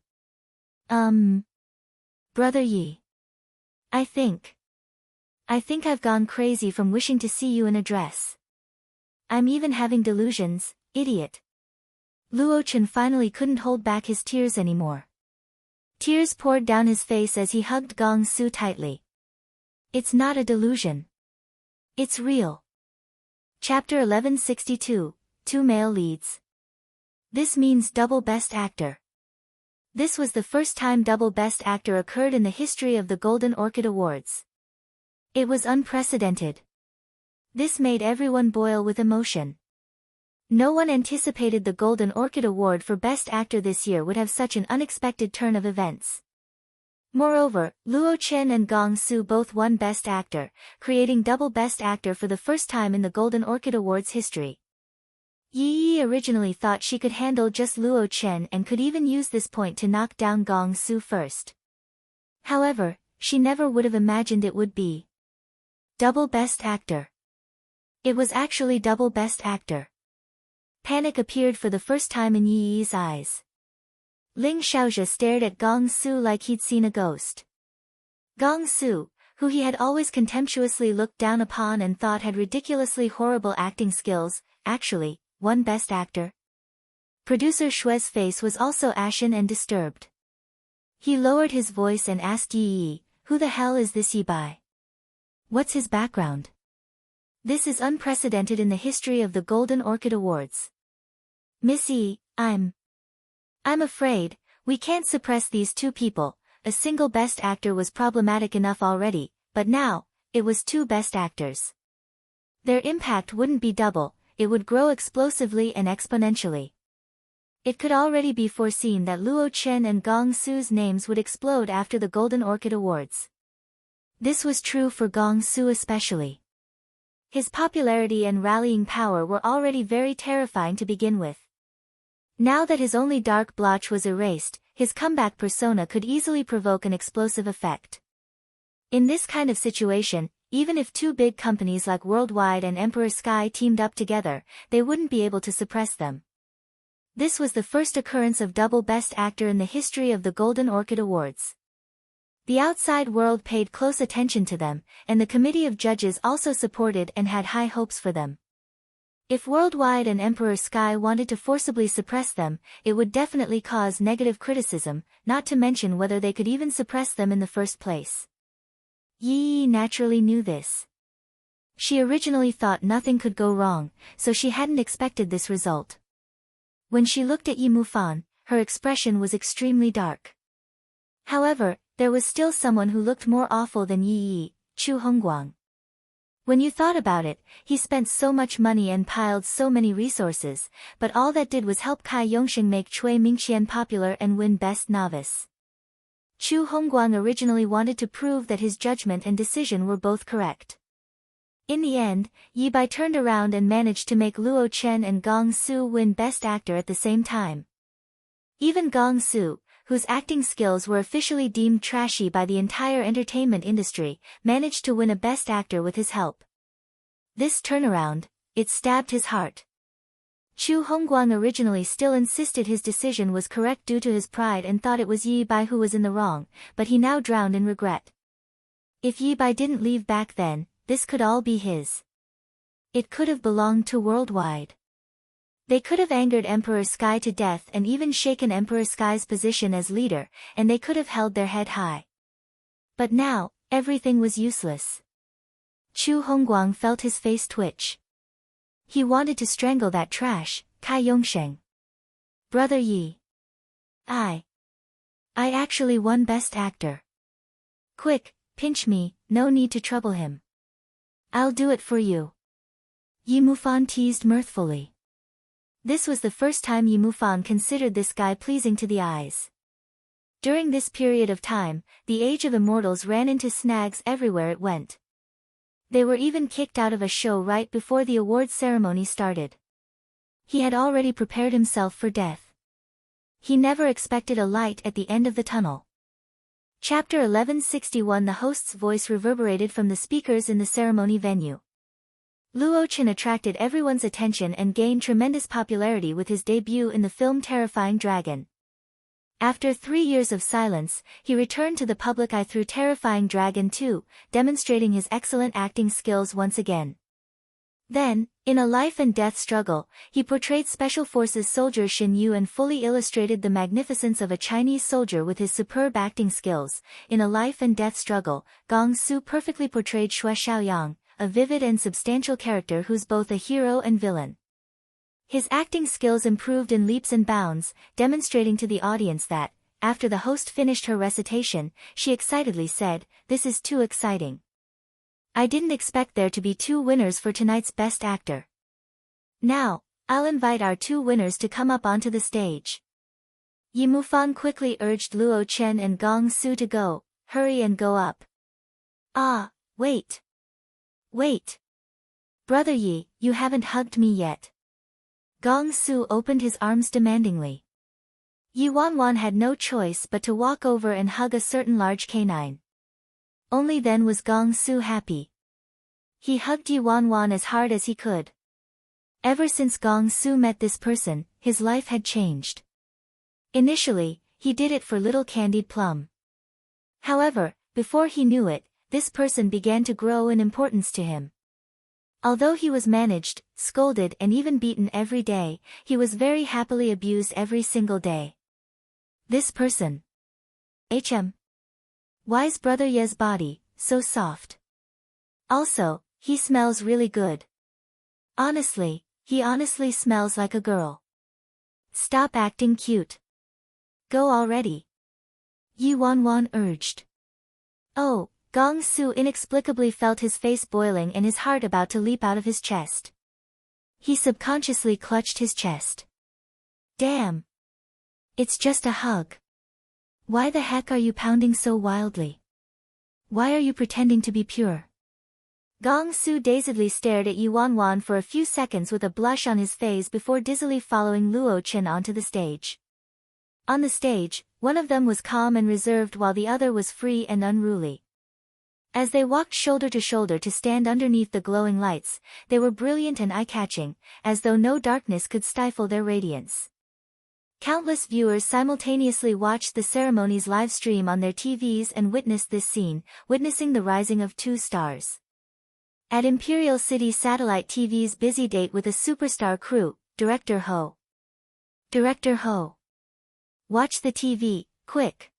Brother Yi. I think I've gone crazy from wishing to see you in a dress. I'm even having delusions, idiot." Luo Chen finally couldn't hold back his tears anymore. Tears poured down his face as he hugged Gong Su tightly. "It's not a delusion. It's real." Chapter 1162, 2 Male Leads. This means double Best Actor. This was the first time double Best Actor occurred in the history of the Golden Orchid Awards. It was unprecedented. This made everyone boil with emotion. No one anticipated the Golden Orchid Award for Best Actor this year would have such an unexpected turn of events. Moreover, Luo Chen and Gong Su both won Best Actor, creating double Best Actor for the first time in the Golden Orchid Awards history. Yi Yi originally thought she could handle just Luo Chen and could even use this point to knock down Gong Su first. However, she never would have imagined it would be double Best Actor. It was actually double Best Actor. Panic appeared for the first time in Yi Yi's eyes. Ling Xiaojia stared at Gong Su like he'd seen a ghost. Gong Su, who he had always contemptuously looked down upon and thought had ridiculously horrible acting skills, actually won Best Actor. Producer Shui's face was also ashen and disturbed. He lowered his voice and asked Yi Yi, "Who the hell is this Yi Bai? What's his background? This is unprecedented in the history of the Golden Orchid Awards." "Miss Yi, I'm afraid, we can't suppress these two people. A single Best Actor was problematic enough already, but now, it was 2 Best Actors. Their impact wouldn't be double, it would grow explosively and exponentially. It could already be foreseen that Luo Chen and Gong Su's names would explode after the Golden Orchid Awards." This was true for Gong Su especially. His popularity and rallying power were already very terrifying to begin with. Now that his only dark blotch was erased, his comeback persona could easily provoke an explosive effect. In this kind of situation, even if 2 big companies like Worldwide and Emperor Sky teamed up together, they wouldn't be able to suppress them. This was the first occurrence of double Best Actor in the history of the Golden Orchid Awards. The outside world paid close attention to them, and the committee of judges also supported and had high hopes for them. If Worldwide and Emperor Sky wanted to forcibly suppress them, it would definitely cause negative criticism, not to mention whether they could even suppress them in the first place. Yi Yi naturally knew this. She originally thought nothing could go wrong, so she hadn't expected this result. When she looked at Yi Mufan, her expression was extremely dark. However, there was still someone who looked more awful than Yi Yi, Chu Hongguang. When you thought about it, he spent so much money and piled so many resources, but all that did was help Kai Yongsheng make Cui Mingqian popular and win Best Novice. Chu Hongguang originally wanted to prove that his judgment and decision were both correct. In the end, Yi Bai turned around and managed to make Luo Chen and Gong Su win Best Actor at the same time. Even Gong Su, whose acting skills were officially deemed trashy by the entire entertainment industry, managed to win a Best Actor with his help. This turnaround, it stabbed his heart. Chu Hongguang originally still insisted his decision was correct due to his pride and thought it was Yi Bai who was in the wrong, but he now drowned in regret. If Yi Bai didn't leave back then, this could all be his. It could have belonged to Worldwide. They could have angered Emperor Sky to death and even shaken Emperor Sky's position as leader, and they could have held their head high. But now, everything was useless. Chu Hongguang felt his face twitch. He wanted to strangle that trash, Kai Yongsheng. Brother Yi. I actually won Best Actor. Quick, pinch me, no need to trouble him. I'll do it for you. Yi Mufan teased mirthfully. This was the first time Yi Mufan considered this guy pleasing to the eyes. During this period of time, the Age of Immortals ran into snags everywhere it went. They were even kicked out of a show right before the awards ceremony started. He had already prepared himself for death. He never expected a light at the end of the tunnel. Chapter 1161. The host's voice reverberated from the speakers in the ceremony venue. Luo Chen attracted everyone's attention and gained tremendous popularity with his debut in the film Terrifying Dragon. After 3 years of silence, he returned to the public eye through Terrifying Dragon 2, demonstrating his excellent acting skills once again. Then, in a life-and-death struggle, he portrayed Special Forces soldier Xin Yu and fully illustrated the magnificence of a Chinese soldier with his superb acting skills. In a life-and-death struggle, Gong Su perfectly portrayed Xue Xiaoyang, a vivid and substantial character who's both a hero and villain. His acting skills improved in leaps and bounds, demonstrating to the audience that, after the host finished her recitation, she excitedly said, "This is too exciting. I didn't expect there to be 2 winners for tonight's Best Actor. Now, I'll invite our 2 winners to come up onto the stage." Yi Mufan quickly urged Luo Chen and Gong Su to go, "Hurry and go up." "Ah, wait. Wait. Brother Yi, you haven't hugged me yet." Gong Su opened his arms demandingly. Yi Wanwan had no choice but to walk over and hug a certain large canine. Only then was Gong Su happy. He hugged Yi Wanwan as hard as he could. Ever since Gong Su met this person, his life had changed. Initially, he did it for little Candied Plum. However, before he knew it, this person began to grow in importance to him. Although he was managed, scolded and even beaten every day, he was very happily abused every single day. This person. Why's Brother Ye's body, so soft? Also, he smells really good. Honestly, he honestly smells like a girl. Stop acting cute. Go already. Yi Wanwan urged. Oh, Gong Su inexplicably felt his face boiling and his heart about to leap out of his chest. He subconsciously clutched his chest. Damn. It's just a hug. Why the heck are you pounding so wildly? Why are you pretending to be pure? Gong Su dazedly stared at Yi Wanwan for a few seconds with a blush on his face before dizzily following Luo Chen onto the stage. On the stage, one of them was calm and reserved while the other was free and unruly. As they walked shoulder to shoulder to stand underneath the glowing lights, they were brilliant and eye-catching, as though no darkness could stifle their radiance. Countless viewers simultaneously watched the ceremony's live stream on their TVs and witnessed this scene, witnessing the rising of 2 stars. At Imperial City Satellite TV's busy date with a superstar crew, Director Ho. Director Ho. Watch the TV, quick.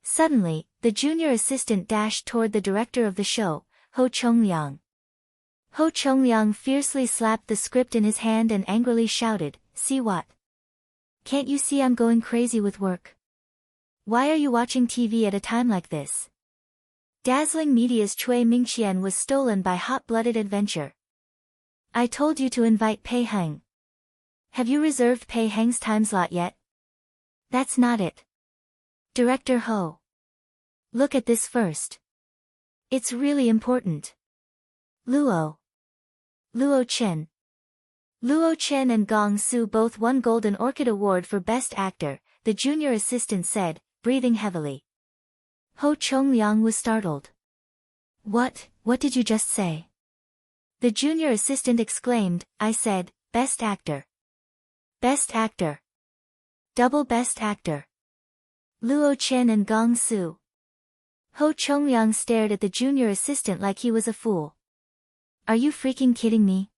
Suddenly, the junior assistant dashed toward the director of the show, Ho Chongliang. Ho Chongliang fiercely slapped the script in his hand and angrily shouted, "See what? Can't you see I'm going crazy with work? Why are you watching TV at a time like this?" Dazzling Media's Cui Mingqian was stolen by hot-blooded adventure. I told you to invite Pei Heng. Have you reserved Pei Heng's timeslot yet? That's not it. Director Ho. Look at this first. It's really important. Luo Chen. Luo Chen and Gong Su both won Golden Orchid Award for Best Actor, the junior assistant said, breathing heavily. Ho Chongliang was startled. What did you just say? The junior assistant exclaimed, I said, Best Actor. Best Actor. Double Best Actor. Luo Chen and Gong Su. Ho Chongliang stared at the junior assistant like he was a fool. Are you freaking kidding me?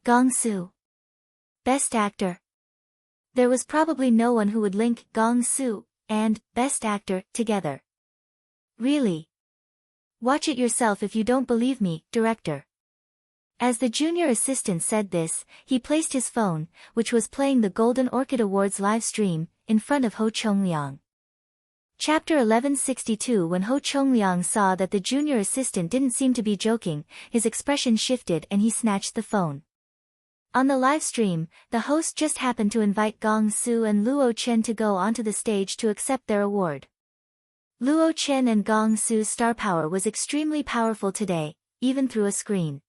Gong Su. Best Actor. There was probably no one who would link Gong Su and Best Actor together. Really? Watch it yourself if you don't believe me, director. As the junior assistant said this, he placed his phone, which was playing the Golden Orchid Awards live stream, in front of Ho Chongliang. Chapter 1162. When Ho Chongliang saw that the junior assistant didn't seem to be joking, his expression shifted and he snatched the phone. On the live stream, the host just happened to invite Gong Su and Luo Chen to go onto the stage to accept their award. Luo Chen and Gong Su's star power was extremely powerful today, even through a screen.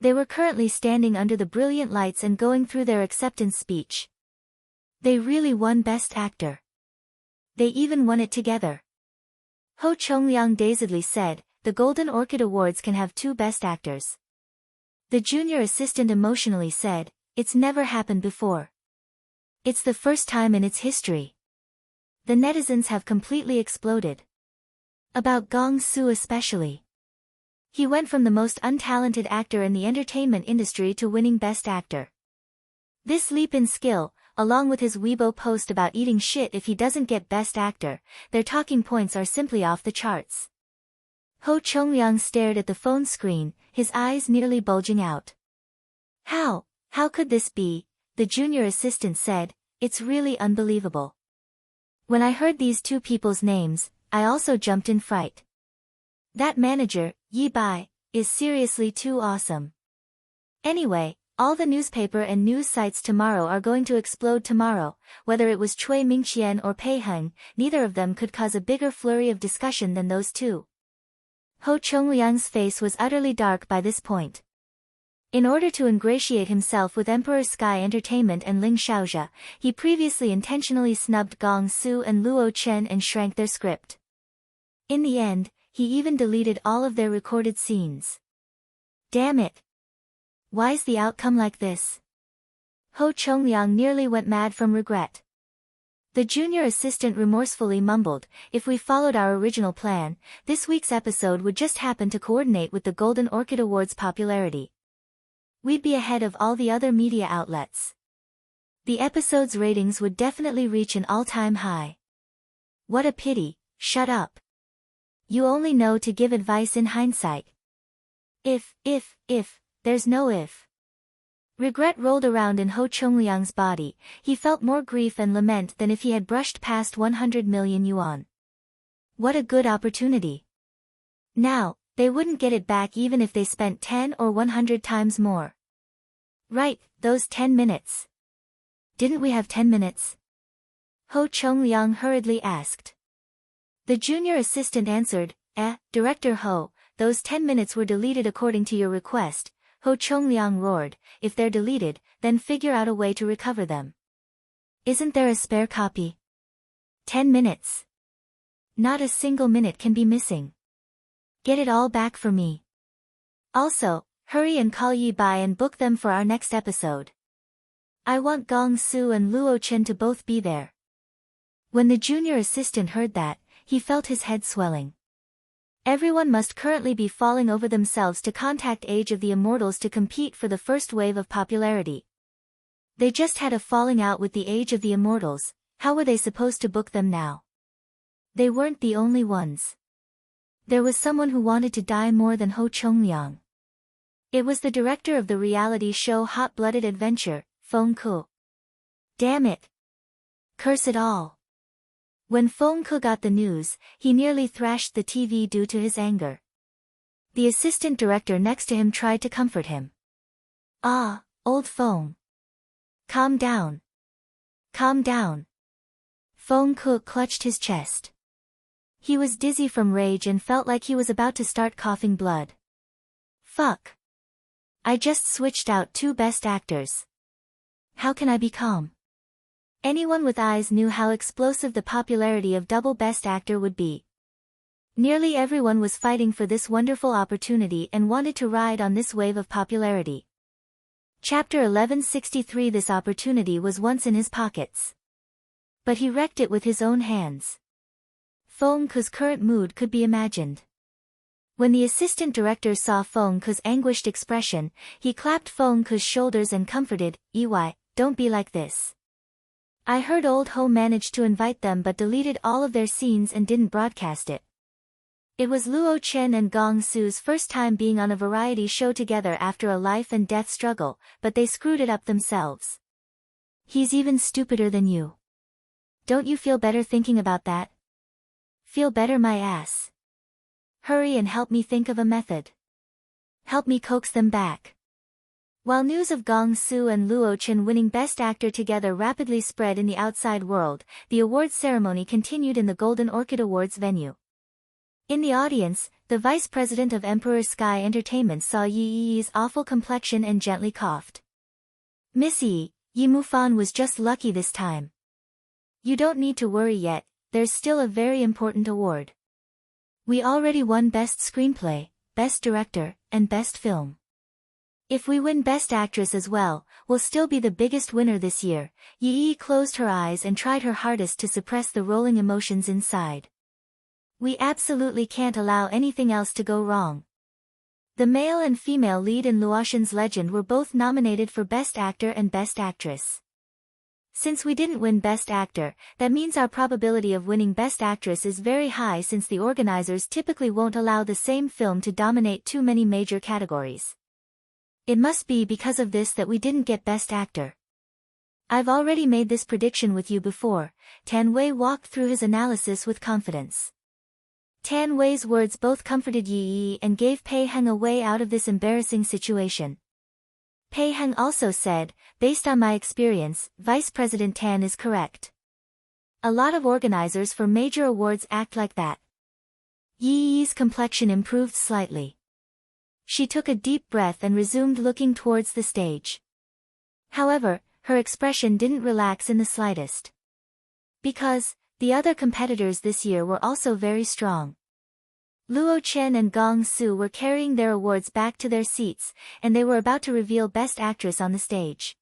They were currently standing under the brilliant lights and going through their acceptance speech. They really won Best Actor. They even won it together. Ho Chongliang dazedly said, the Golden Orchid Awards can have two Best Actors. The junior assistant emotionally said, it's never happened before. It's the first time in its history. The netizens have completely exploded. About Gong Su especially. He went from the most untalented actor in the entertainment industry to winning Best Actor. This leap in skill, along with his Weibo post about eating shit if he doesn't get Best Actor, their talking points are simply off the charts. Ho Chongliang stared at the phone screen, his eyes nearly bulging out. How could this be? The junior assistant said, it's really unbelievable. When I heard these two people's names, I also jumped in fright. That manager, Yi Bai, is seriously too awesome. Anyway, all the newspaper and news sites tomorrow are going to explode tomorrow, whether it was Cui Mingqian or Pei Heng, neither of them could cause a bigger flurry of discussion than those two. Ho Chongliang's face was utterly dark by this point. In order to ingratiate himself with Emperor Sky Entertainment and Ling Xiaojia, he previously intentionally snubbed Gong Su and Luo Chen and shrank their script. In the end, he even deleted all of their recorded scenes. Damn it! Why's the outcome like this? Ho Chongliang nearly went mad from regret. The junior assistant remorsefully mumbled, if we followed our original plan, this week's episode would just happen to coordinate with the Golden Orchid Awards popularity. We'd be ahead of all the other media outlets. The episode's ratings would definitely reach an all-time high. What a pity, shut up. You only know to give advice in hindsight. If, there's no if. Regret rolled around in Ho Chongliang's body, he felt more grief and lament than if he had brushed past 100 million yuan. What a good opportunity. Now, they wouldn't get it back even if they spent 10 or 100 times more. Right, those 10 minutes. Didn't we have 10 minutes? Ho Chongliang hurriedly asked. The junior assistant answered, Director Ho, those 10 minutes were deleted according to your request. Ho Chongliang roared, if they're deleted, then figure out a way to recover them. Isn't there a spare copy? 10 minutes. Not a single minute can be missing. Get it all back for me. Also, hurry and call Yi Bai and book them for our next episode. I want Gong Su and Luo Chen to both be there. When the junior assistant heard that, he felt his head swelling. Everyone must currently be falling over themselves to contact Age of the Immortals to compete for the first wave of popularity. They just had a falling out with the Age of the Immortals, how were they supposed to book them now? They weren't the only ones. There was someone who wanted to die more than Ho Chongliang. It was the director of the reality show Hot Blooded Adventure, Feng Ku. Damn it. Curse it all. When Feng Ke got the news, he nearly thrashed the TV due to his anger. The assistant director next to him tried to comfort him. "Ah, old Feng. Calm down. Calm down." Feng Ke clutched his chest. He was dizzy from rage and felt like he was about to start coughing blood. "Fuck. I just switched out 2 best actors. How can I be calm?" Anyone with eyes knew how explosive the popularity of double best actor would be. Nearly everyone was fighting for this wonderful opportunity and wanted to ride on this wave of popularity. Chapter 1163. This opportunity was once in his pockets. But he wrecked it with his own hands. Feng Ke's current mood could be imagined. When the assistant director saw Feng Ke's anguished expression, he clapped Feng Ke's shoulders and comforted, "Ey, don't be like this. I heard Old Ho managed to invite them but deleted all of their scenes and didn't broadcast it." It was Luo Chen and Gong Su's first time being on a variety show together after a life and death struggle, but they screwed it up themselves. "He's even stupider than you. Don't you feel better thinking about that?" "Feel better my ass. Hurry and help me think of a method. Help me coax them back." While news of Gong Su and Luo Chen winning Best Actor together rapidly spread in the outside world, the awards ceremony continued in the Golden Orchid Awards venue. In the audience, the vice president of Emperor Sky Entertainment saw Yi Yi's awful complexion and gently coughed. "Miss Yi, Yi Mufan was just lucky this time. You don't need to worry yet, there's still a very important award. We already won Best Screenplay, Best Director, and Best Film. If we win Best Actress as well, we'll still be the biggest winner this year." Yi closed her eyes and tried her hardest to suppress the rolling emotions inside. "We absolutely can't allow anything else to go wrong." The male and female lead in Luotian's Legend were both nominated for Best Actor and Best Actress. Since we didn't win Best Actor, that means our probability of winning Best Actress is very high since the organizers typically won't allow the same film to dominate too many major categories. It must be because of this that we didn't get Best Actor. I've already made this prediction with you before. Tan Wei walked through his analysis with confidence. Tan Wei's words both comforted Yi and gave Pei Heng a way out of this embarrassing situation. Pei Heng also said, "Based on my experience, Vice President Tan is correct. A lot of organizers for major awards act like that." Yi's complexion improved slightly. She took a deep breath and resumed looking towards the stage. However, her expression didn't relax in the slightest. Because, the other competitors this year were also very strong. Luo Chen and Gong Su were carrying their awards back to their seats, and they were about to reveal Best Actress on the stage.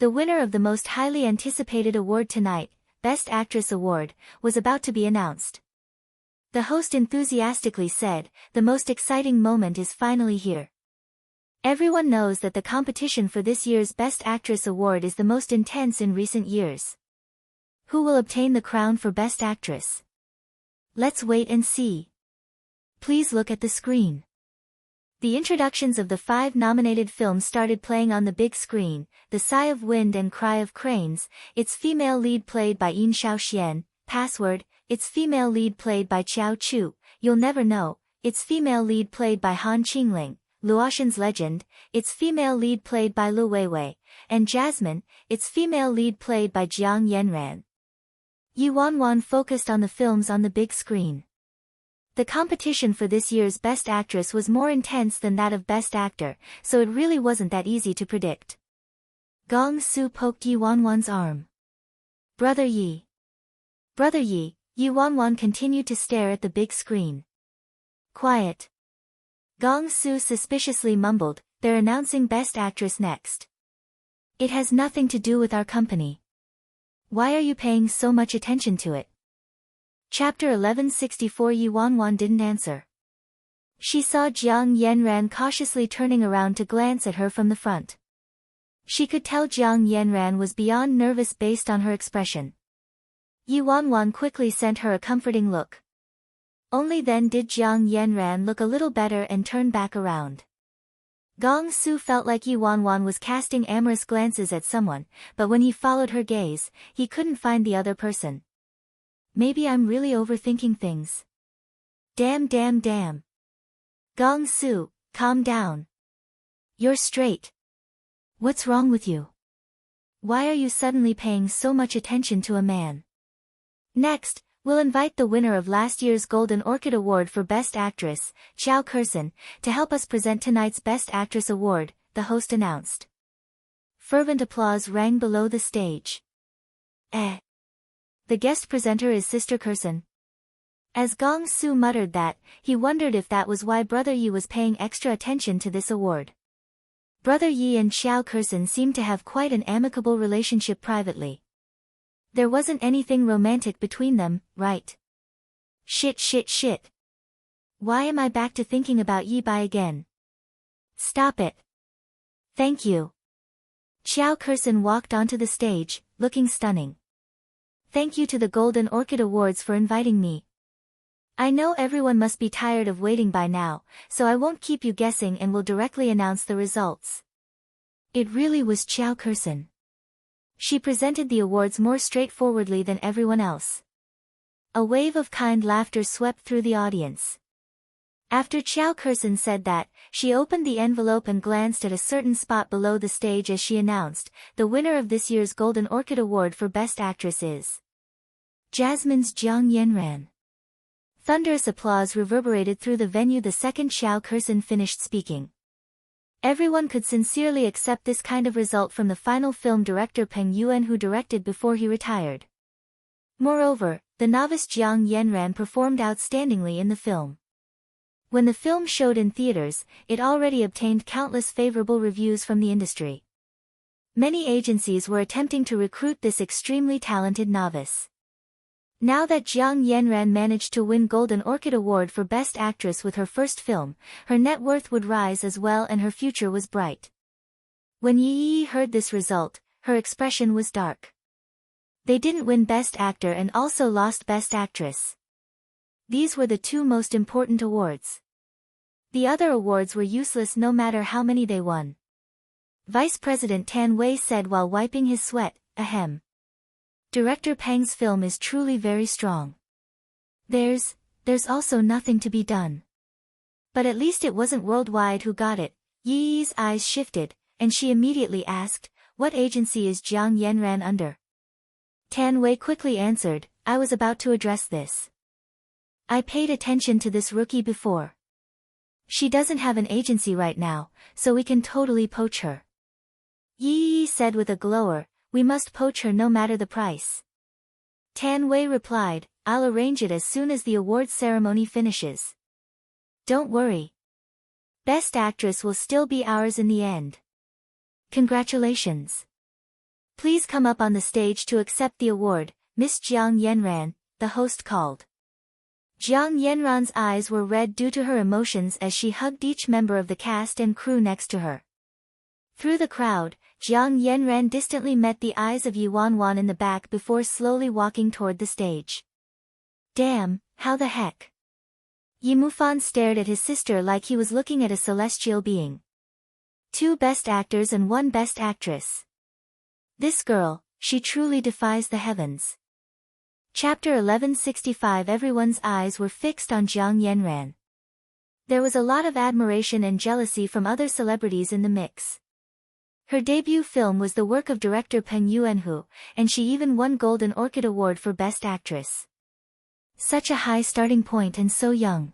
The winner of the most highly anticipated award tonight, Best Actress Award, was about to be announced. The host enthusiastically said, "The most exciting moment is finally here. Everyone knows that the competition for this year's Best Actress Award is the most intense in recent years. Who will obtain the crown for Best Actress? Let's wait and see. Please look at the screen." The introductions of the 5 nominated films started playing on the big screen: The Sigh of Wind and Cry of Cranes, its female lead played by Yin Xiaoxian; Password, its female lead played by Qiao Chu; You'll Never Know, its female lead played by Han Qingling; Luotian's Legend, its female lead played by Lu Weiwei; and Jasmine, its female lead played by Jiang Yanran. Yi Wanwan focused on the films on the big screen. The competition for this year's Best Actress was more intense than that of Best Actor, so it really wasn't that easy to predict. Gong Su poked Yi Wanwan's arm. "Brother Yi. Brother Yi." Yi Wanwan continued to stare at the big screen. "Quiet." Gong Su suspiciously mumbled, "They're announcing Best Actress next. It has nothing to do with our company. Why are you paying so much attention to it?" Chapter 1164. Yi Wanwan didn't answer. She saw Jiang Yanran cautiously turning around to glance at her from the front. She could tell Jiang Yanran was beyond nervous based on her expression. Yi Wanwan quickly sent her a comforting look. Only then did Jiang Yanran look a little better and turn back around. Gong Su felt like Yi Wanwan was casting amorous glances at someone, but when he followed her gaze, he couldn't find the other person. maybe I'm really overthinking things. Damn. Gong Su, calm down. You're straight. What's wrong with you? Why are you suddenly paying so much attention to a man? Next, we'll invite the winner of last year's Golden Orchid Award for Best Actress, Chow Kurson, to help us present tonight's Best Actress Award, the host announced. Fervent applause rang below the stage. The guest presenter is Sister Kurson. As Gong Su muttered that, he wondered if that was why Brother Yi was paying extra attention to this award. Brother Yi and Xiao Kurson seemed to have quite an amicable relationship privately. There wasn't anything romantic between them, right? Shit. Why am I back to thinking about Yi Bai again? Stop it. Thank you. Xiao Kurson walked onto the stage, looking stunning. Thank you to the Golden Orchid Awards for inviting me. I know everyone must be tired of waiting by now, so I won't keep you guessing and will directly announce the results. It really was Xiao Kurson. She presented the awards more straightforwardly than everyone else. A wave of kind laughter swept through the audience. After Xiao Kurson said that, she opened the envelope and glanced at a certain spot below the stage as she announced, the winner of this year's Golden Orchid Award for Best Actress is Jasmine's Jiang Yanran. Thunderous applause reverberated through the venue the second Xiao Kurson finished speaking. Everyone could sincerely accept this kind of result from the final film director Peng Yuan, who directed before he retired. Moreover, the novice Jiang Yanran performed outstandingly in the film. When the film showed in theaters, it already obtained countless favorable reviews from the industry. Many agencies were attempting to recruit this extremely talented novice. Now that Jiang Yanran managed to win Golden Orchid Award for Best Actress with her first film, her net worth would rise as well and her future was bright. When Yi heard this result, her expression was dark. They didn't win Best Actor and also lost Best Actress. These were the two most important awards. The other awards were useless no matter how many they won. Vice President Tan Wei said while wiping his sweat, ahem. Director Peng's film is truly very strong. There's also nothing to be done. But at least it wasn't Worldwide who got it. Yi's eyes shifted, and she immediately asked, what agency is Jiang Yanran under? Tan Wei quickly answered, I was about to address this. I paid attention to this rookie before. She doesn't have an agency right now, so we can totally poach her. Yi said with a glower, we must poach her no matter the price. Tan Wei replied, I'll arrange it as soon as the awards ceremony finishes. Don't worry. Best Actress will still be ours in the end. Congratulations. Please come up on the stage to accept the award, Miss Jiang Yanran, the host called. Jiang Yanran's eyes were red due to her emotions as she hugged each member of the cast and crew next to her. Through the crowd, Jiang Yanran distantly met the eyes of Yi Wanwan in the back before slowly walking toward the stage. Damn, how the heck? Yi Mufan stared at his sister like he was looking at a celestial being. 2 Best Actors and 1 Best Actress. This girl, she truly defies the heavens. Chapter 1165. Everyone's eyes were fixed on Jiang Yanran. There was a lot of admiration and jealousy from other celebrities in the mix. Her debut film was the work of director Peng Yuanhu, and she even won Golden Orchid Award for Best Actress. Such a high starting point and so young.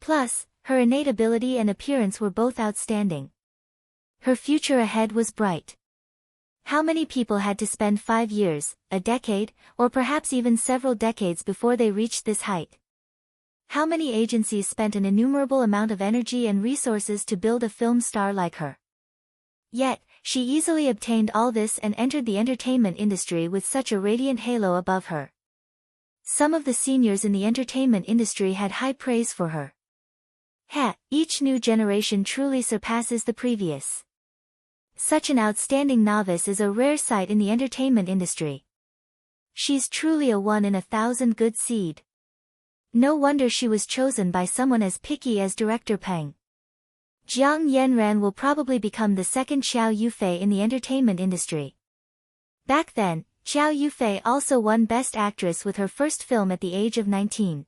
Plus, her innate ability and appearance were both outstanding. Her future ahead was bright. How many people had to spend 5 years, a decade, or perhaps even several decades before they reached this height? How many agencies spent an innumerable amount of energy and resources to build a film star like her? Yet, she easily obtained all this and entered the entertainment industry with such a radiant halo above her. Some of the seniors in the entertainment industry had high praise for her. Each new generation truly surpasses the previous. Such an outstanding novice is a rare sight in the entertainment industry. She's truly a 1 in 1,000 good seed. No wonder she was chosen by someone as picky as director Peng. Jiang Yanran will probably become the second Xiao Yufei in the entertainment industry. Back then, Xiao Yufei also won Best Actress with her first film at the age of 19.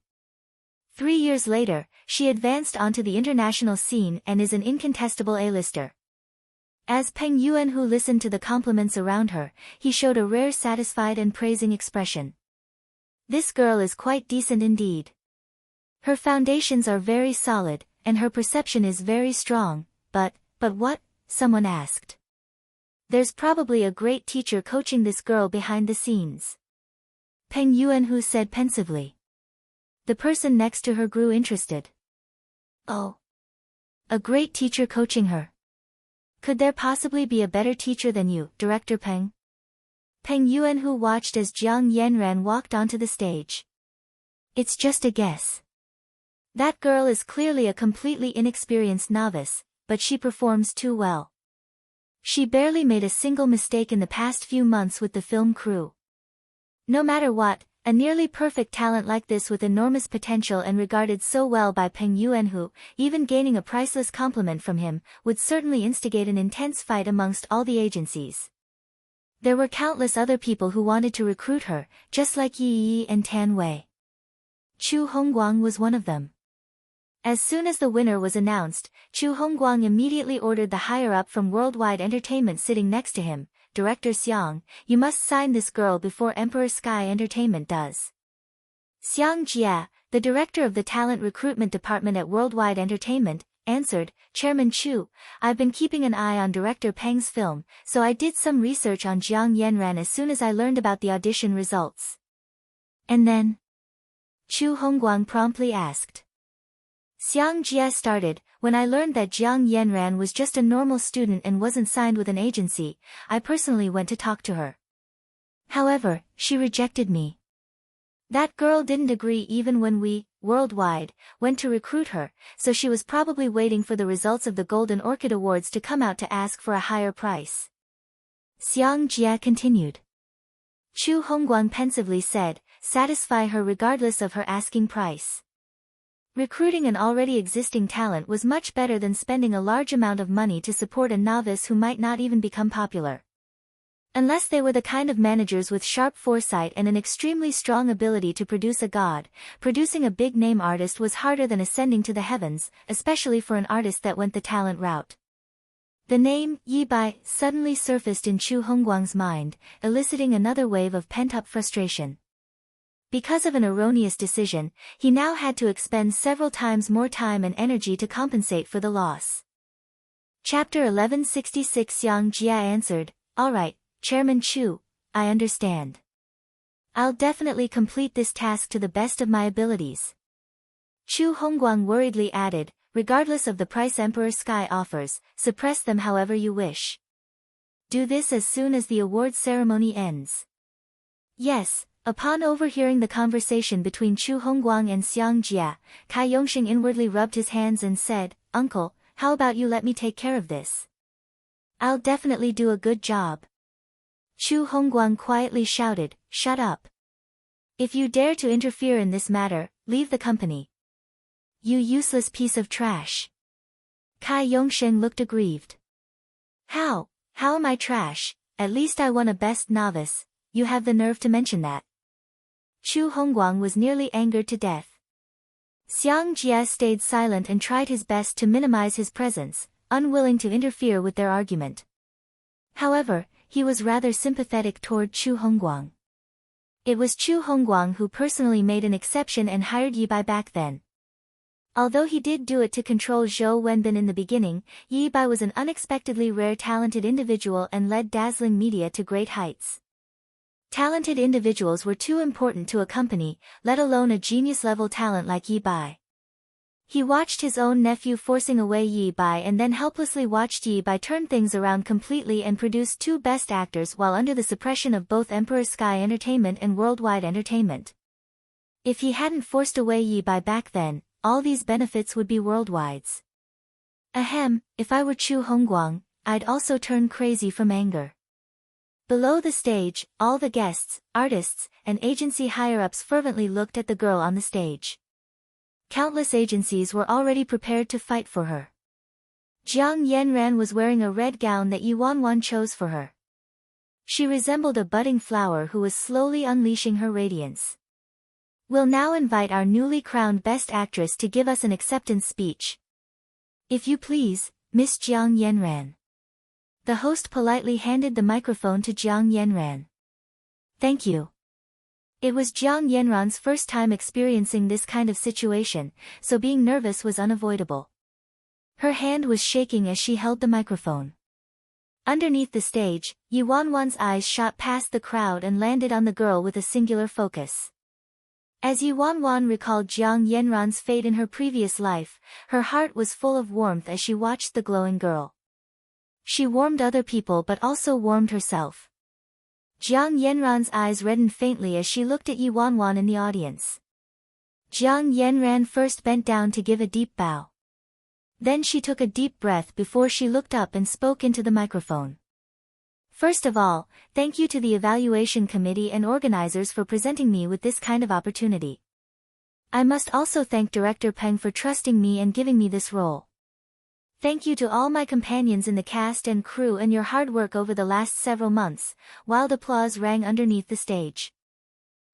3 years later, she advanced onto the international scene and is an incontestable A-lister. As Peng Yuanhu listened to the compliments around her, he showed a rare satisfied and praising expression. This girl is quite decent indeed. Her foundations are very solid, and her perception is very strong, but what? Someone asked. There's probably a great teacher coaching this girl behind the scenes. Peng Yuanhu said pensively. The person next to her grew interested. Oh. A great teacher coaching her. Could there possibly be a better teacher than you, Director Peng? Peng Yuanhu watched as Jiang Yanran walked onto the stage. It's just a guess. That girl is clearly a completely inexperienced novice, but she performs too well. She barely made a single mistake in the past few months with the film crew. No matter what, a nearly perfect talent like this with enormous potential and regarded so well by Peng Yuanhu, even gaining a priceless compliment from him, would certainly instigate an intense fight amongst all the agencies. There were countless other people who wanted to recruit her, just like Yi Yi and Tan Wei. Chu Hongguang was one of them. As soon as the winner was announced, Chu Hongguang immediately ordered the higher-up from Worldwide Entertainment sitting next to him, Director Xiang, you must sign this girl before Emperor Sky Entertainment does. Xiang Jia, the director of the talent recruitment department at Worldwide Entertainment, answered, Chairman Chu, I've been keeping an eye on Director Peng's film, so I did some research on Jiang Yanran as soon as I learned about the audition results. And then? Chu Hongguang promptly asked. Xiang Jia started, when I learned that Jiang Yanran was just a normal student and wasn't signed with an agency, I personally went to talk to her. However, she rejected me. That girl didn't agree even when we, Worldwide, went to recruit her, so she was probably waiting for the results of the Golden Orchid Awards to come out to ask for a higher price. Xiang Jia continued. Chu Hongguang pensively said, satisfy her regardless of her asking price. Recruiting an already existing talent was much better than spending a large amount of money to support a novice who might not even become popular. Unless they were the kind of managers with sharp foresight and an extremely strong ability to produce a god, producing a big-name artist was harder than ascending to the heavens, especially for an artist that went the talent route. The name, Yi Bai, suddenly surfaced in Chu Hongguang's mind, eliciting another wave of pent-up frustration. Because of an erroneous decision, he now had to expend several times more time and energy to compensate for the loss. Chapter 1166 Xiang Jia answered, all right, Chairman Chu, I understand. I'll definitely complete this task to the best of my abilities. Chu Hongguang worriedly added, regardless of the price Emperor Sky offers, suppress them however you wish. Do this as soon as the award ceremony ends. Yes. Upon overhearing the conversation between Chu Hongguang and Xiang Jia, Kai Yongxing inwardly rubbed his hands and said, Uncle, how about you let me take care of this? I'll definitely do a good job. Chu Hongguang quietly shouted, shut up. If you dare to interfere in this matter, leave the company. You useless piece of trash. Kai Yongxing looked aggrieved. How am I trash? At least I won a best novice, you have the nerve to mention that. Chu Hongguang was nearly angered to death. Xiang Jia stayed silent and tried his best to minimize his presence, unwilling to interfere with their argument. However, he was rather sympathetic toward Chu Hongguang. It was Chu Hongguang who personally made an exception and hired Yi Bai back then. Although he did do it to control Zhou Wenbin in the beginning, Yi Bai was an unexpectedly rare talented individual and led dazzling media to great heights. Talented individuals were too important to a company, let alone a genius-level talent like Yi Bai. He watched his own nephew forcing away Yi Bai and then helplessly watched Yi Bai turn things around completely and produce two best actors while under the suppression of both Emperor Sky Entertainment and Worldwide Entertainment. If he hadn't forced away Yi Bai back then, all these benefits would be Worldwide's. Ahem, if I were Chu Hongguang, I'd also turn crazy from anger. Below the stage, all the guests, artists, and agency higher-ups fervently looked at the girl on the stage. Countless agencies were already prepared to fight for her. Jiang Yanran was wearing a red gown that Yi Wanwan chose for her. She resembled a budding flower who was slowly unleashing her radiance. We'll now invite our newly crowned Best Actress to give us an acceptance speech. If you please, Miss Jiang Yanran. The host politely handed the microphone to Jiang Yanran. Thank you. It was Jiang Yanran's first time experiencing this kind of situation, so being nervous was unavoidable. Her hand was shaking as she held the microphone. Underneath the stage, Yi Wanwan's eyes shot past the crowd and landed on the girl with a singular focus. As Yi Wanwan recalled Jiang Yanran's fate in her previous life, her heart was full of warmth as she watched the glowing girl. She warmed other people but also warmed herself. Jiang Yanran's eyes reddened faintly as she looked at Yi Wanwan in the audience. Jiang Yanran first bent down to give a deep bow. Then she took a deep breath before she looked up and spoke into the microphone. First of all, thank you to the evaluation committee and organizers for presenting me with this kind of opportunity. I must also thank Director Peng for trusting me and giving me this role. Thank you to all my companions in the cast and crew and your hard work over the last several months. Wild applause rang underneath the stage.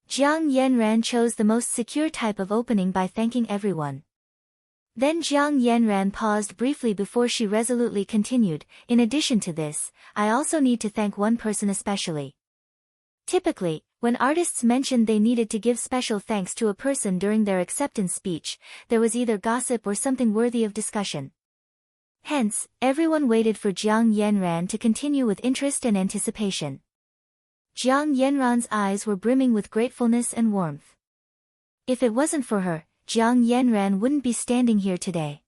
Jiang Yanran chose the most secure type of opening by thanking everyone. Then Jiang Yanran paused briefly before she resolutely continued, in addition to this, I also need to thank one person especially. Typically, when artists mentioned they needed to give special thanks to a person during their acceptance speech, there was either gossip or something worthy of discussion. Hence, everyone waited for Jiang Yanran to continue with interest and anticipation. Jiang Yanran's eyes were brimming with gratefulness and warmth. If it wasn't for her, Jiang Yanran wouldn't be standing here today.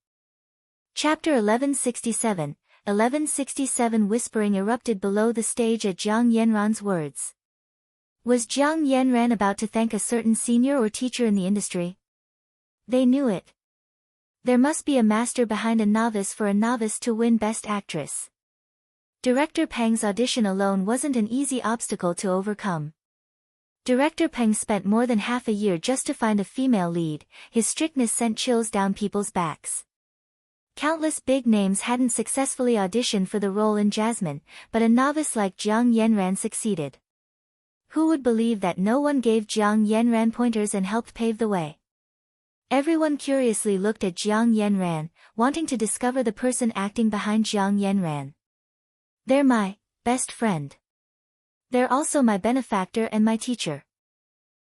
Chapter 1167 whispering erupted below the stage at Jiang Yanran's words. Was Jiang Yanran about to thank a certain senior or teacher in the industry? They knew it. There must be a master behind a novice for a novice to win Best Actress. Director Peng's audition alone wasn't an easy obstacle to overcome. Director Peng spent more than half a year just to find a female lead. His strictness sent chills down people's backs. Countless big names hadn't successfully auditioned for the role in Jasmine, but a novice like Jiang Yanran succeeded. Who would believe that no one gave Jiang Yanran pointers and helped pave the way? Everyone curiously looked at Jiang Yanran, wanting to discover the person acting behind Jiang Yanran. They're my best friend. They're also my benefactor and my teacher.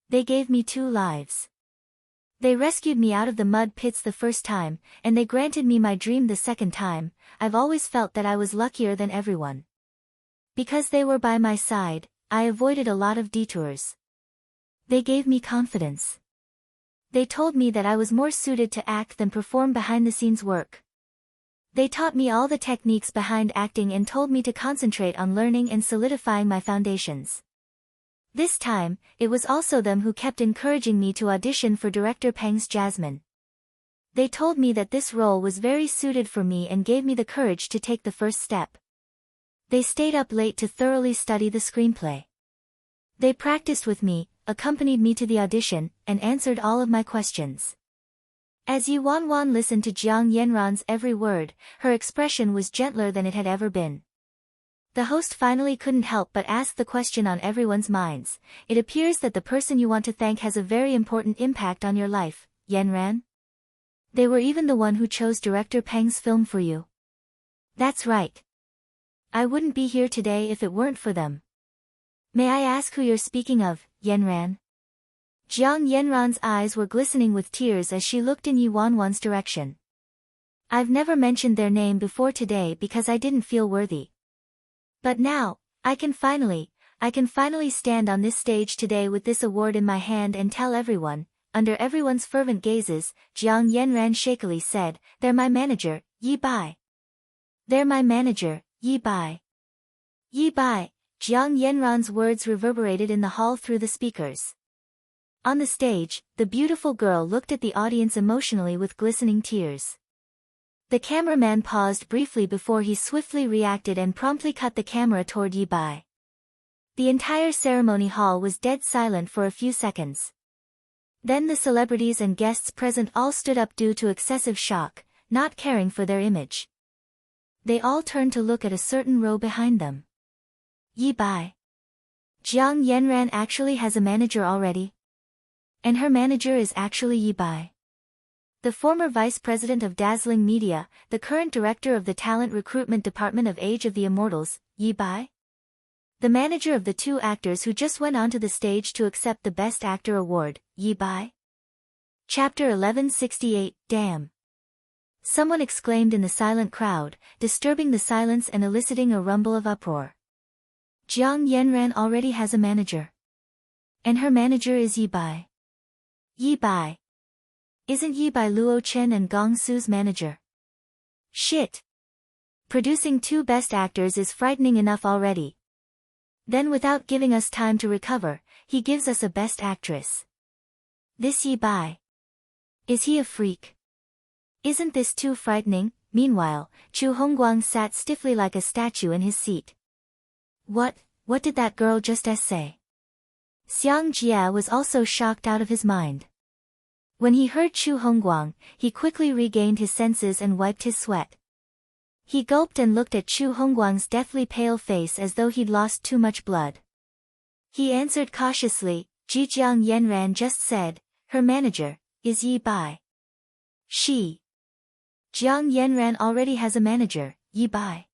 They gave me 2 lives. They rescued me out of the mud pits the first time, and they granted me my dream the second time. I've always felt that I was luckier than everyone. Because they were by my side, I avoided a lot of detours. They gave me confidence. They told me that I was more suited to act than perform behind-the-scenes work. They taught me all the techniques behind acting and told me to concentrate on learning and solidifying my foundations. This time, it was also them who kept encouraging me to audition for Director Peng's Jasmine. They told me that this role was very suited for me and gave me the courage to take the first step. They stayed up late to thoroughly study the screenplay. They practiced with me, accompanied me to the audition, and answered all of my questions. As Yi Wanwan listened to Jiang Yanran's every word, her expression was gentler than it had ever been. The host finally couldn't help but ask the question on everyone's minds. It appears that the person you want to thank has a very important impact on your life, Yanran. They were even the one who chose Director Peng's film for you. That's right. I wouldn't be here today if it weren't for them. May I ask who you're speaking of, Yanran? Jiang Yanran's eyes were glistening with tears as she looked in Yi Wanwan's direction. I've never mentioned their name before today because I didn't feel worthy. But now, I can finally stand on this stage today with this award in my hand and tell everyone. Under everyone's fervent gazes, Jiang Yanran shakily said, They're my manager, Yi Bai. They're my manager, Yi Bai. Yi Bai. Jiang Yanran's words reverberated in the hall through the speakers. On the stage, the beautiful girl looked at the audience emotionally with glistening tears. The cameraman paused briefly before he swiftly reacted and promptly cut the camera toward Yi Bai. The entire ceremony hall was dead silent for a few seconds. Then the celebrities and guests present all stood up due to excessive shock, not caring for their image. They all turned to look at a certain row behind them. Yi Bai. Jiang Yanran actually has a manager already. And her manager is actually Yi Bai. The former vice president of Dazzling Media, the current director of the talent recruitment department of Age of the Immortals, Yi Bai. The manager of the two actors who just went onto the stage to accept the Best Actor award, Yi Bai. Chapter 1168, Damn. Someone exclaimed in the silent crowd, disturbing the silence and eliciting a rumble of uproar. Jiang Yanran already has a manager. And her manager is Yi Bai. Yi Bai. Isn't Yi Bai Luo Chen and Gong Su's manager? Shit. Producing two best actors is frightening enough already. Then without giving us time to recover, he gives us a best actress. This Yi Bai. Is he a freak? Isn't this too frightening? Meanwhile, Chu Hongguang sat stiffly like a statue in his seat. What did that girl just say? Xiang Jia was also shocked out of his mind. When he heard Chu Hongguang, he quickly regained his senses and wiped his sweat. He gulped and looked at Chu Hongguang's deathly pale face as though he'd lost too much blood. He answered cautiously, Jiang Yanran just said, her manager, is Yi Bai. She. Jiang Yanran already has a manager, Yi Bai.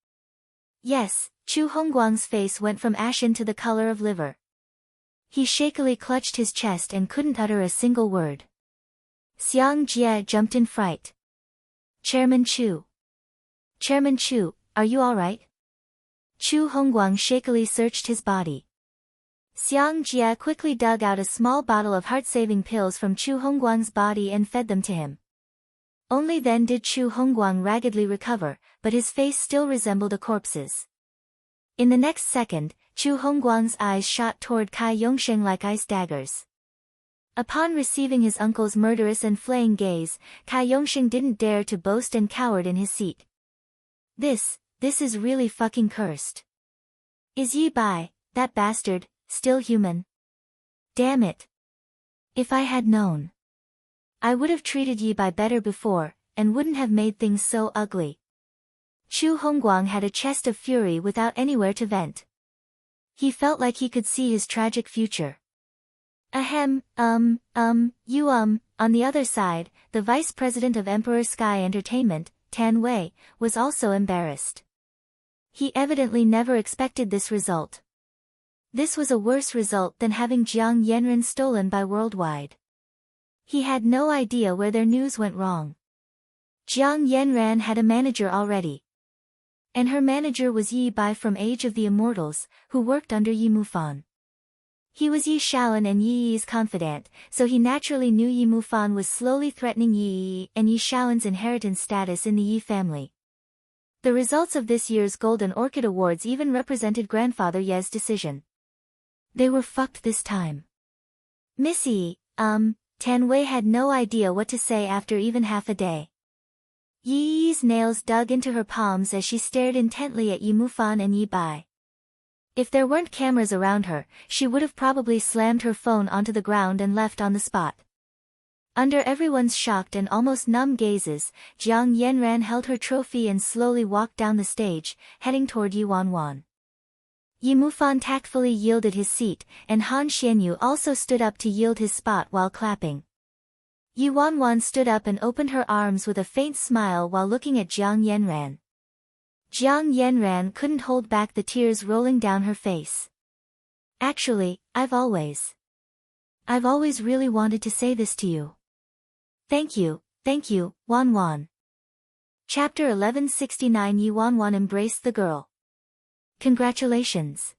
Yes, Chu Hongguang's face went from ashen to the color of liver. He shakily clutched his chest and couldn't utter a single word. Xiang Jie jumped in fright. Chairman Chu. Chairman Chu, are you alright? Chu Hongguang shakily searched his body. Xiang Jie quickly dug out a small bottle of heart-saving pills from Chu Hongguang's body and fed them to him. Only then did Chu Hongguang raggedly recover, but his face still resembled a corpse's. In the next second, Chu Hongguang's eyes shot toward Kai Yongsheng like ice daggers. Upon receiving his uncle's murderous and flaying gaze, Kai Yongsheng didn't dare to boast and cowered in his seat. This is really fucking cursed. Is Yi Bai, that bastard, still human? Damn it. If I had known. I would have treated Yi Bai better before, and wouldn't have made things so ugly. Chu Hongguang had a chest of fury without anywhere to vent. He felt like he could see his tragic future. On the other side, the vice president of Emperor Sky Entertainment, Tan Wei, was also embarrassed. He evidently never expected this result. This was a worse result than having Jiang Yanran stolen by Worldwide. He had no idea where their news went wrong. Jiang Yanran had a manager already. And her manager was Yi Bai from Age of the Immortals, who worked under Yi Mufan. He was Yi Shaolin and Yi Yi's confidant, so he naturally knew Yi Mufan was slowly threatening Yi Yi and Yi Shaolin's inheritance status in the Yi family. The results of this year's Golden Orchid Awards even represented grandfather Ye's decision. They were fucked this time. Miss Yi, Tan Wei had no idea what to say after even half a day. Yi Yi's nails dug into her palms as she stared intently at Yi Mufan and Yi Bai. If there weren't cameras around her, she would have probably slammed her phone onto the ground and left on the spot. Under everyone's shocked and almost numb gazes, Jiang Yanran held her trophy and slowly walked down the stage, heading toward Yi Wanwan. Yi Mufan tactfully yielded his seat, and Han Xianyu also stood up to yield his spot while clapping. Yi Wanwan stood up and opened her arms with a faint smile while looking at Jiang Yanran. Jiang Yanran couldn't hold back the tears rolling down her face. Actually, I've always really wanted to say this to you. Thank you, Wanwan. Chapter 1169. Yi Wanwan embraced the girl. Congratulations.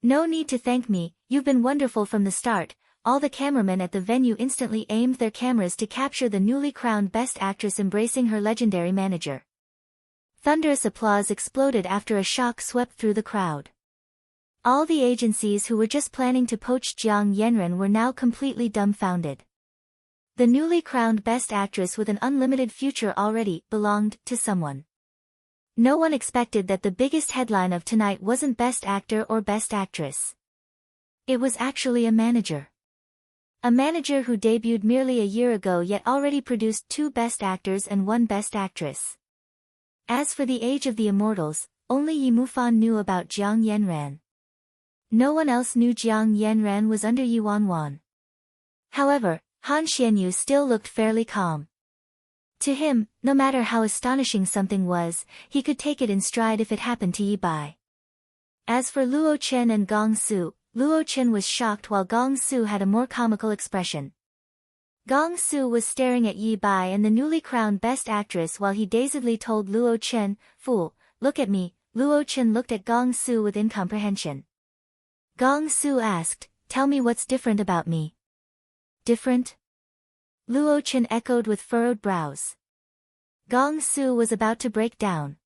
No need to thank me, you've been wonderful from the start. All the cameramen at the venue instantly aimed their cameras to capture the newly crowned Best Actress embracing her legendary manager. Thunderous applause exploded after a shock swept through the crowd. All the agencies who were just planning to poach Jiang Yanran were now completely dumbfounded. The newly crowned Best Actress with an unlimited future already belonged to someone. No one expected that the biggest headline of tonight wasn't Best Actor or Best Actress. It was actually a manager. A manager who debuted merely a year ago yet already produced 2 Best Actors and 1 Best Actress. As for the Age of the Immortals, only Yi Mufan knew about Jiang Yanran. No one else knew Jiang Yanran was under Yi Wanwan. However, Han Xianyu still looked fairly calm. To him, no matter how astonishing something was, he could take it in stride if it happened to Yi Bai. As for Luo Chen and Gong Su, Luo Chen was shocked while Gong Su had a more comical expression. Gong Su was staring at Yi Bai and the newly crowned Best Actress while he dazedly told Luo Chen, "Fool, look at me." Luo Chen looked at Gong Su with incomprehension. Gong Su asked, "Tell me what's different about me." "Different?" Luo Chen echoed with furrowed brows. Gong Su was about to break down.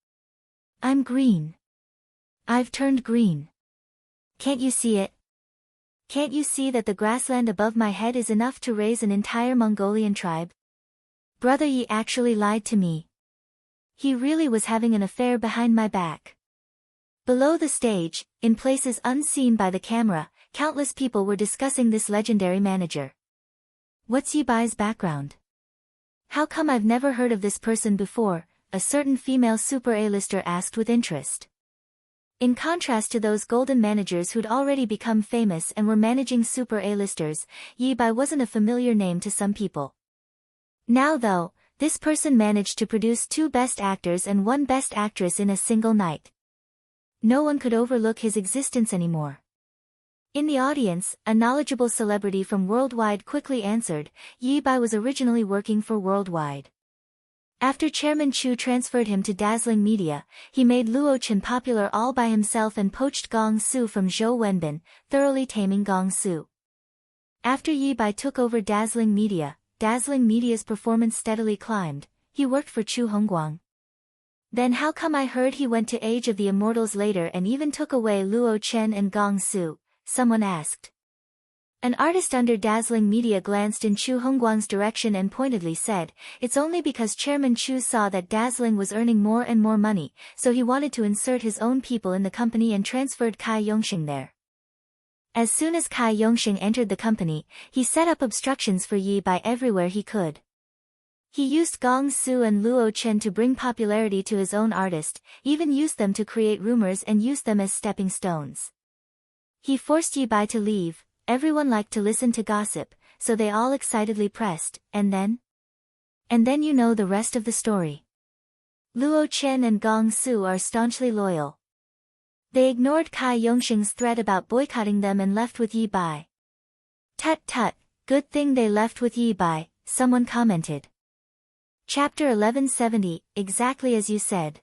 "I'm green. I've turned green. Can't you see it? Can't you see that the grassland above my head is enough to raise an entire Mongolian tribe? Brother Yi actually lied to me. He really was having an affair behind my back." Below the stage, in places unseen by the camera, countless people were discussing this legendary manager. "What's Yi Bai's background? How come I've never heard of this person before?" a certain female super A-lister asked with interest. In contrast to those golden managers who'd already become famous and were managing super A-listers, Yi Bai wasn't a familiar name to some people. Now though, this person managed to produce 2 best actors and 1 best actress in a single night. No one could overlook his existence anymore. In the audience, a knowledgeable celebrity from Worldwide quickly answered, Yi Bai was originally working for Worldwide. After Chairman Chu transferred him to Dazzling Media, he made Luo Chen popular all by himself and poached Gong Su from Zhou Wenbin, thoroughly taming Gong Su. After Yi Bai took over Dazzling Media's performance steadily climbed. He worked for Chu Hongguang. Then how come I heard he went to Age of the Immortals later and even took away Luo Chen and Gong Su? Someone asked. An artist under Dazzling Media glanced in Chu Hongguang's direction and pointedly said, "It's only because Chairman Chu saw that Dazzling was earning more and more money, so he wanted to insert his own people in the company and transferred Kai Yongxing there." As soon as Kai Yongxing entered the company, he set up obstructions for Yi Bai everywhere he could. He used Gong Su and Luo Chen to bring popularity to his own artist, even used them to create rumors and used them as stepping stones. He forced Yi Bai to leave. Everyone liked to listen to gossip, so they all excitedly pressed, and then you know the rest of the story. Luo Chen and Gong Su are staunchly loyal. They ignored Kai Yongxing's threat about boycotting them and left with Yi Bai. "Tut tut, good thing they left with Yi Bai," someone commented. Chapter 1170, exactly as you said.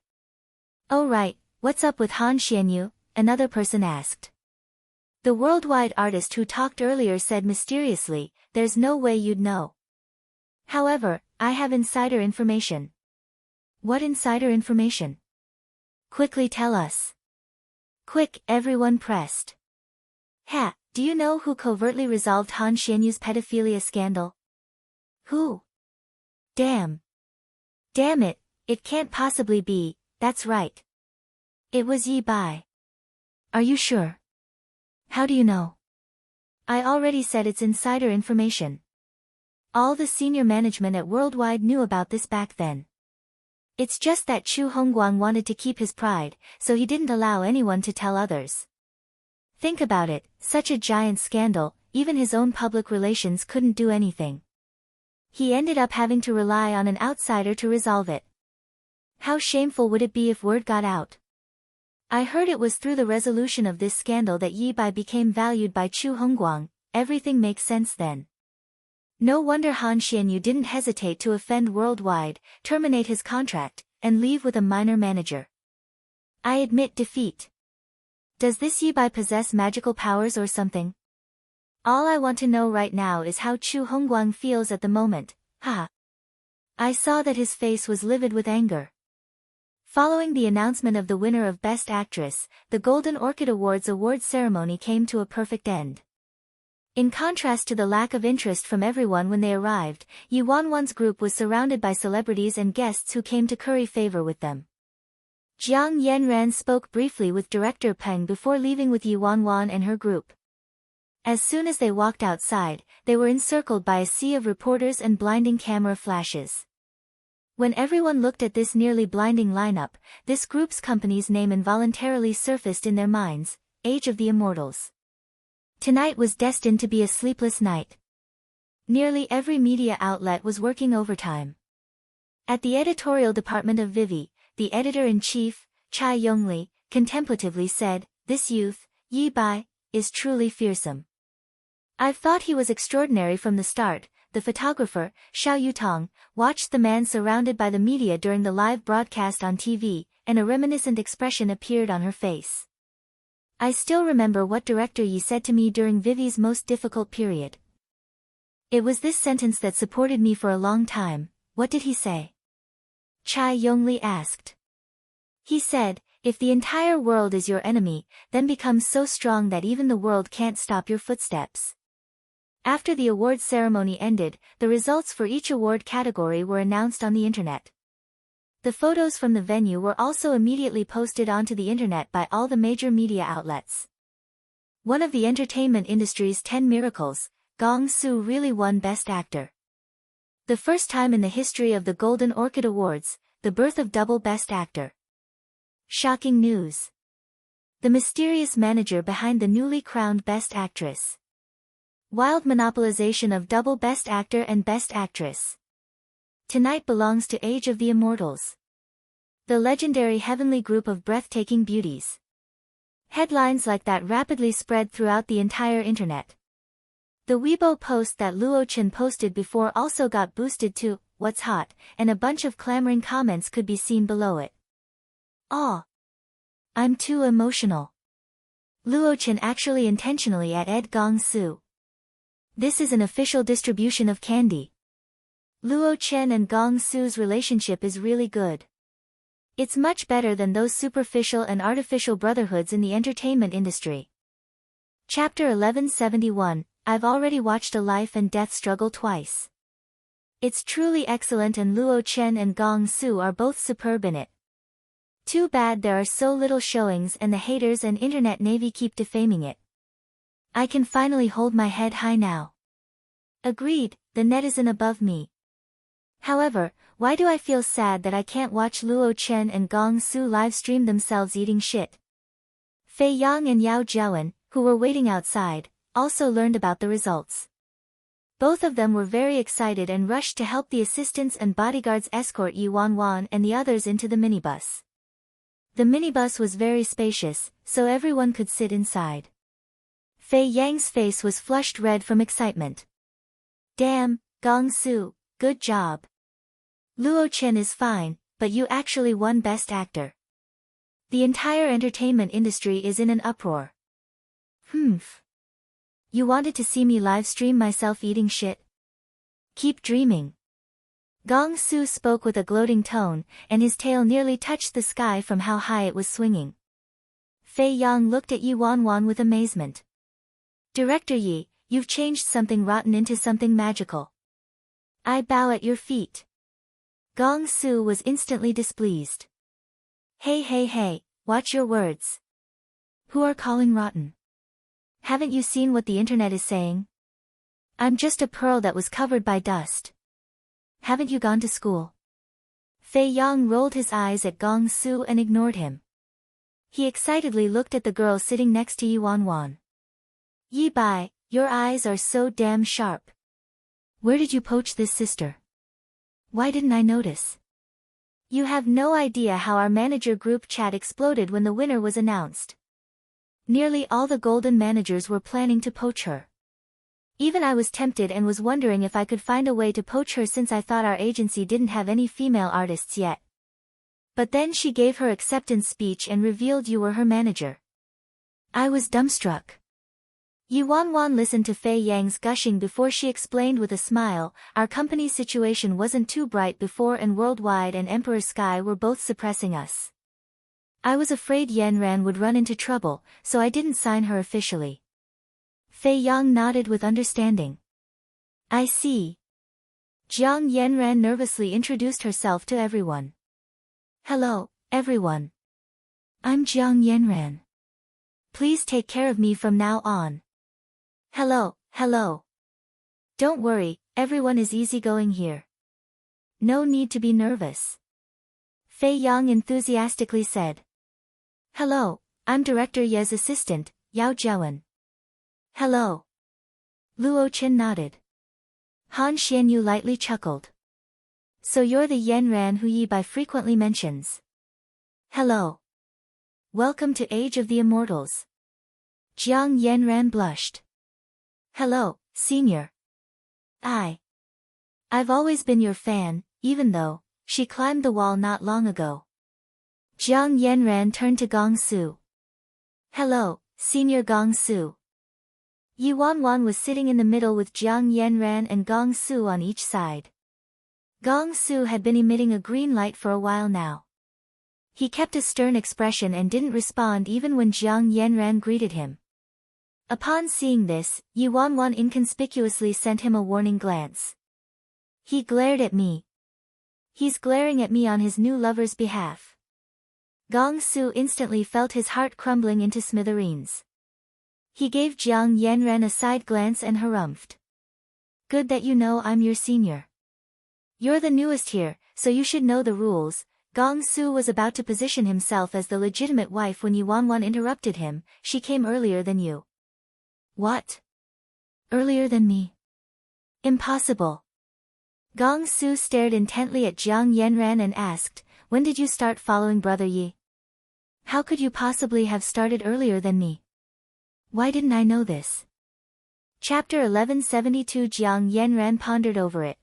"Oh right, what's up with Han Xianyu?" another person asked. The Worldwide artist who talked earlier said mysteriously, "There's no way you'd know. However, I have insider information." "What insider information? Quickly tell us." "Quick," everyone pressed. "Ha, do you know who covertly resolved Han Xianyu's pedophilia scandal?" "Who?" Damn it, it can't possibly be." "That's right. It was Yi Bai." "Are you sure? How do you know?" "I already said it's insider information. All the senior management at Worldwide knew about this back then. It's just that Chu Hongguang wanted to keep his pride, so he didn't allow anyone to tell others. Think about it, such a giant scandal, even his own public relations couldn't do anything. He ended up having to rely on an outsider to resolve it. How shameful would it be if word got out? I heard it was through the resolution of this scandal that Yi Bai became valued by Chu Hongguang. Everything makes sense then. No wonder Han Xianyu didn't hesitate to offend Worldwide, terminate his contract, and leave with a minor manager. I admit defeat. Does this Yi Bai possess magical powers or something? All I want to know right now is how Chu Hongguang feels at the moment. Haha. I saw that his face was livid with anger. Following the announcement of the winner of Best Actress, the Golden Orchid Awards award ceremony came to a perfect end. In contrast to the lack of interest from everyone when they arrived, Yi Wanwan's group was surrounded by celebrities and guests who came to curry favor with them. Jiang Yanran spoke briefly with director Peng before leaving with Yi Wanwan and her group. As soon as they walked outside, they were encircled by a sea of reporters and blinding camera flashes. When everyone looked at this nearly blinding lineup, this group's company's name involuntarily surfaced in their minds, Age of the Immortals. Tonight was destined to be a sleepless night. Nearly every media outlet was working overtime. At the editorial department of Vivi, the editor-in-chief, Chai Yongli, contemplatively said, "This youth, Yi Bai, is truly fearsome. I've thought he was extraordinary from the start." The photographer, Xiao Yutong, watched the man surrounded by the media during the live broadcast on TV, and a reminiscent expression appeared on her face. "I still remember what Director Yi said to me during Vivi's most difficult period. It was this sentence that supported me for a long time." "What did he say?" Chai Yongli asked. "He said, if the entire world is your enemy, then become so strong that even the world can't stop your footsteps." After the awards ceremony ended, the results for each award category were announced on the internet. The photos from the venue were also immediately posted onto the internet by all the major media outlets. One of the entertainment industry's 10 miracles, Gong Su really won Best Actor. The first time in the history of the Golden Orchid Awards, the birth of double Best Actor. Shocking news. The mysterious manager behind the newly crowned Best Actress. Wild monopolization of double Best Actor and Best Actress. Tonight belongs to Age of the Immortals. The legendary heavenly group of breathtaking beauties. Headlines like that rapidly spread throughout the entire internet. The Weibo post that Luo Chen posted before also got boosted to "What's hot," and a bunch of clamoring comments could be seen below it. "Aw. I'm too emotional. Luo Chen actually intentionally at Gong Su. This is an official distribution of candy. Luo Chen and Gong Su's relationship is really good. It's much better than those superficial and artificial brotherhoods in the entertainment industry." Chapter 1171, I've already watched a life and death struggle twice. It's truly excellent and Luo Chen and Gong Su are both superb in it. Too bad there are so little showings and the haters and internet navy keep defaming it. I can finally hold my head high now. Agreed, the netizen above me. However, why do I feel sad that I can't watch Luo Chen and Gong Su livestream themselves eating shit? Fei Yang and Yao Jiawen, who were waiting outside, also learned about the results. Both of them were very excited and rushed to help the assistants and bodyguards escort Yi Wanwan and the others into the minibus. The minibus was very spacious, so everyone could sit inside. Fei Yang's face was flushed red from excitement. "Damn, Gong Su, good job. Luo Chen is fine, but you actually won Best Actor. The entire entertainment industry is in an uproar." "Humph. You wanted to see me livestream myself eating shit? Keep dreaming." Gong Su spoke with a gloating tone, and his tail nearly touched the sky from how high it was swinging. Fei Yang looked at Yi Wanwan with amazement. "Director Yi, you've changed something rotten into something magical. I bow at your feet." Gong Su was instantly displeased. Hey, watch your words. Who are calling rotten? Haven't you seen what the internet is saying? I'm just a pearl that was covered by dust. Haven't you gone to school?" Fei Yang rolled his eyes at Gong Su and ignored him. He excitedly looked at the girl sitting next to Yi Wanwan. "Yi Bai, your eyes are so damn sharp. Where did you poach this sister? Why didn't I notice?" You have no idea how our manager group chat exploded when the winner was announced. Nearly all the golden managers were planning to poach her. Even I was tempted and was wondering if I could find a way to poach her since I thought our agency didn't have any female artists yet. But then she gave her acceptance speech and revealed you were her manager. I was dumbstruck. Yi Wanwan listened to Fei Yang's gushing before she explained with a smile, "Our company's situation wasn't too bright before and Worldwide and Emperor Sky were both suppressing us. I was afraid Yanran would run into trouble, so I didn't sign her officially." Fei Yang nodded with understanding. "I see." Jiang Yanran nervously introduced herself to everyone. "Hello, everyone. I'm Jiang Yanran. Please take care of me from now on." Hello. Don't worry, everyone is easygoing here. No need to be nervous." Fei Yang enthusiastically said. "Hello, I'm Director Ye's assistant, Yao Jiawen. Hello. Luo Chen nodded. Han Xianyu lightly chuckled. So you're the Yanran who Yi Bai frequently mentions. Hello. Welcome to Age of the Immortals. Jiang Yanran blushed. Hello, senior. I've always been your fan, even though she climbed the wall not long ago. Jiang Yanran turned to Gong Su. Hello, senior Gong Su. Yi Wanwan was sitting in the middle with Jiang Yanran and Gong Su on each side. Gong Su had been emitting a green light for a while now. He kept a stern expression and didn't respond even when Jiang Yanran greeted him. Upon seeing this, Yi Wanwan inconspicuously sent him a warning glance. He glared at me. He's glaring at me on his new lover's behalf. Gong Su instantly felt his heart crumbling into smithereens. He gave Jiang Yanran a side glance and harumphed. Good that you know I'm your senior. You're the newest here, so you should know the rules. Gong Su was about to position himself as the legitimate wife when Yi Wanwan interrupted him. She came earlier than you. What? Earlier than me? Impossible. Gong Su stared intently at Jiang Yanran and asked, when did you start following Brother Yi? How could you possibly have started earlier than me? Why didn't I know this? Chapter 1172. Jiang Yanran pondered over it.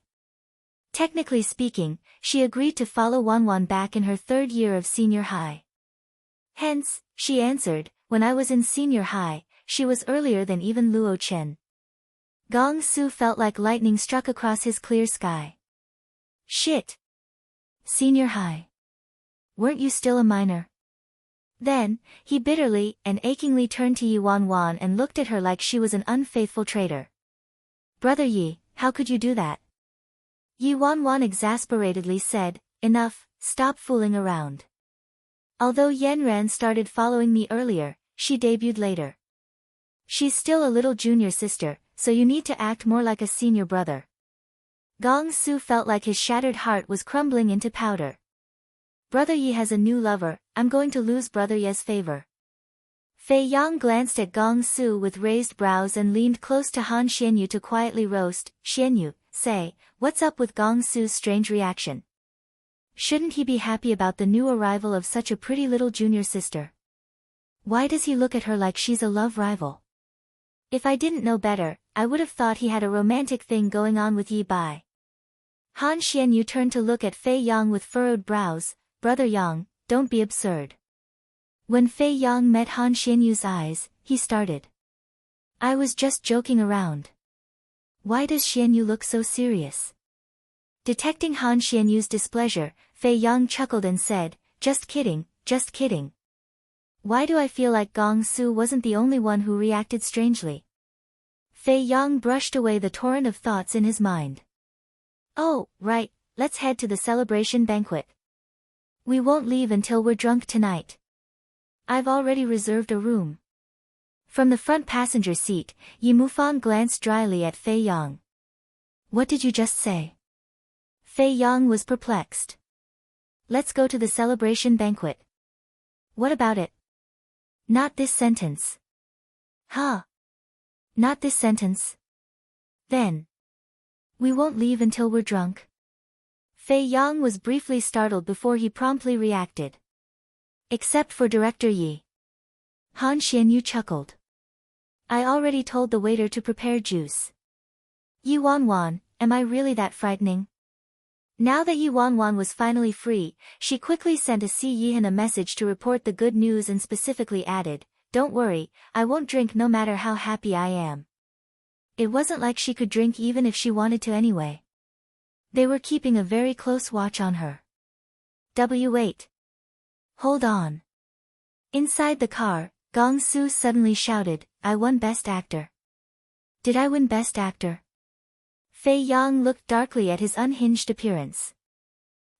Technically speaking, she agreed to follow Wanwan back in her 3rd year of senior high. Hence, she answered, when I was in senior high, she was earlier than even Luo Chen. Gong Su felt like lightning struck across his clear sky. Shit. Senior high. Weren't you still a minor? Then, he bitterly and achingly turned to Yi Wanwan and looked at her like she was an unfaithful traitor. Brother Yi, how could you do that? Yi Wanwan exasperatedly said, enough, stop fooling around. Although Yanran started following me earlier, she debuted later. She's still a little junior sister, so you need to act more like a senior brother. Gong Su felt like his shattered heart was crumbling into powder. Brother Yi has a new lover, I'm going to lose Brother Yi's favor. Fei Yang glanced at Gong Su with raised brows and leaned close to Han Xianyu to quietly roast. Xianyu, say, what's up with Gong Su's strange reaction? Shouldn't he be happy about the new arrival of such a pretty little junior sister? Why does he look at her like she's a love rival? If I didn't know better, I would have thought he had a romantic thing going on with Yi Bai. Han Xianyu turned to look at Fei Yang with furrowed brows. Brother Yang, don't be absurd. When Fei Yang met Han Xianyu's eyes, he started. I was just joking around. Why does Xianyu look so serious? Detecting Han Xianyu's displeasure, Fei Yang chuckled and said, just kidding, just kidding. Why do I feel like Gong Su wasn't the only one who reacted strangely? Fei Yang brushed away the torrent of thoughts in his mind. Oh, right, let's head to the celebration banquet. We won't leave until we're drunk tonight. I've already reserved a room. From the front passenger seat, Yi Mufang glanced dryly at Fei Yang. What did you just say? Fei Yang was perplexed. Let's go to the celebration banquet. What about it? Not this sentence. Huh? Not this sentence. Then. We won't leave until we're drunk. Fei Yang was briefly startled before he promptly reacted. Except for Director Yi. Han Xianyu chuckled. I already told the waiter to prepare juice. Yi Wanwan, am I really that frightening? Now that Yi Wanwan was finally free, she quickly sent a Si Yihan a message to report the good news and specifically added, don't worry, I won't drink no matter how happy I am. It wasn't like she could drink even if she wanted to anyway. They were keeping a very close watch on her. W8. Hold on. Inside the car, Gong Su suddenly shouted, I won Best Actor. Did I win Best Actor? Fei Yang looked darkly at his unhinged appearance.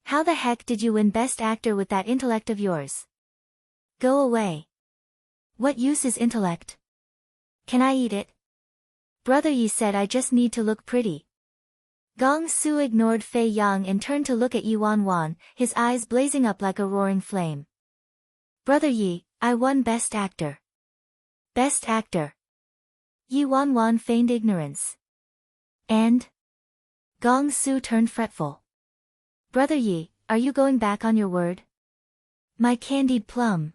How the heck did you win Best Actor with that intellect of yours? Go away. What use is intellect? Can I eat it? Brother Yi said I just need to look pretty. Gong Su ignored Fei Yang and turned to look at Yi Wanwan, his eyes blazing up like a roaring flame. Brother Yi, I won Best Actor. Best Actor. Yi Wanwan feigned ignorance. And? Gong Su turned fretful. Brother Yi, are you going back on your word? My candied plum.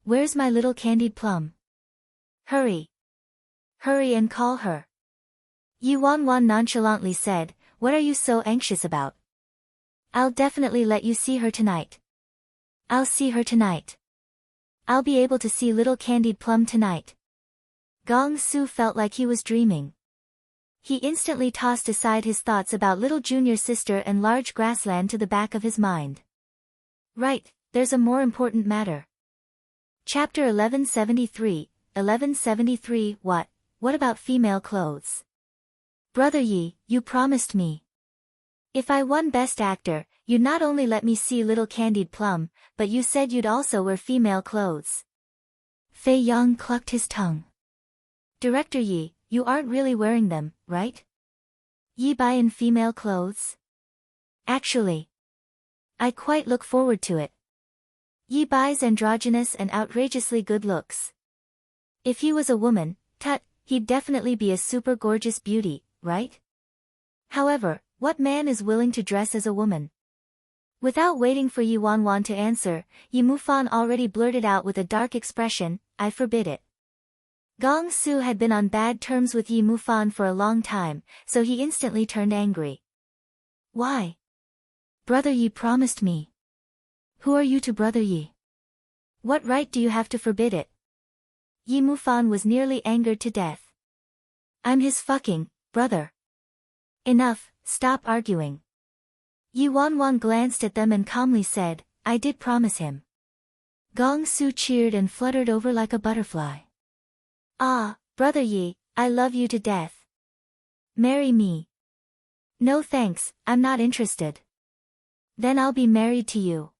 Where's my little candied plum? Hurry. Hurry and call her. Yi Wanwan nonchalantly said, what are you so anxious about? I'll definitely let you see her tonight. I'll see her tonight. I'll be able to see little candied plum tonight. Gong Su felt like he was dreaming. He instantly tossed aside his thoughts about little junior sister and large grassland to the back of his mind. Right, there's a more important matter. Chapter 1173, What about female clothes? Brother Yi, you promised me. If I won Best Actor, you'd not only let me see little candied plum, but you said you'd also wear female clothes. Fei Yang clucked his tongue. Director Yi, you aren't really wearing them, right? Yi Bai in female clothes? Actually, I quite look forward to it. Yi Bai's androgynous and outrageously good looks. If he was a woman, he'd definitely be a super gorgeous beauty, right? However, what man is willing to dress as a woman? Without waiting for Yi Wanwan to answer, Yi Mufan already blurted out with a dark expression, I forbid it. Gong Su had been on bad terms with Yi Mufan for a long time, so he instantly turned angry. Why? Brother Yi promised me. Who are you to Brother Yi? What right do you have to forbid it? Yi Mufan was nearly angered to death. I'm his fucking brother. Enough, stop arguing. Yi Wanwan glanced at them and calmly said, I did promise him. Gong Su cheered and fluttered over like a butterfly. Ah, Brother Yi, I love you to death. Marry me. No thanks, I'm not interested. Then I'll be married to you.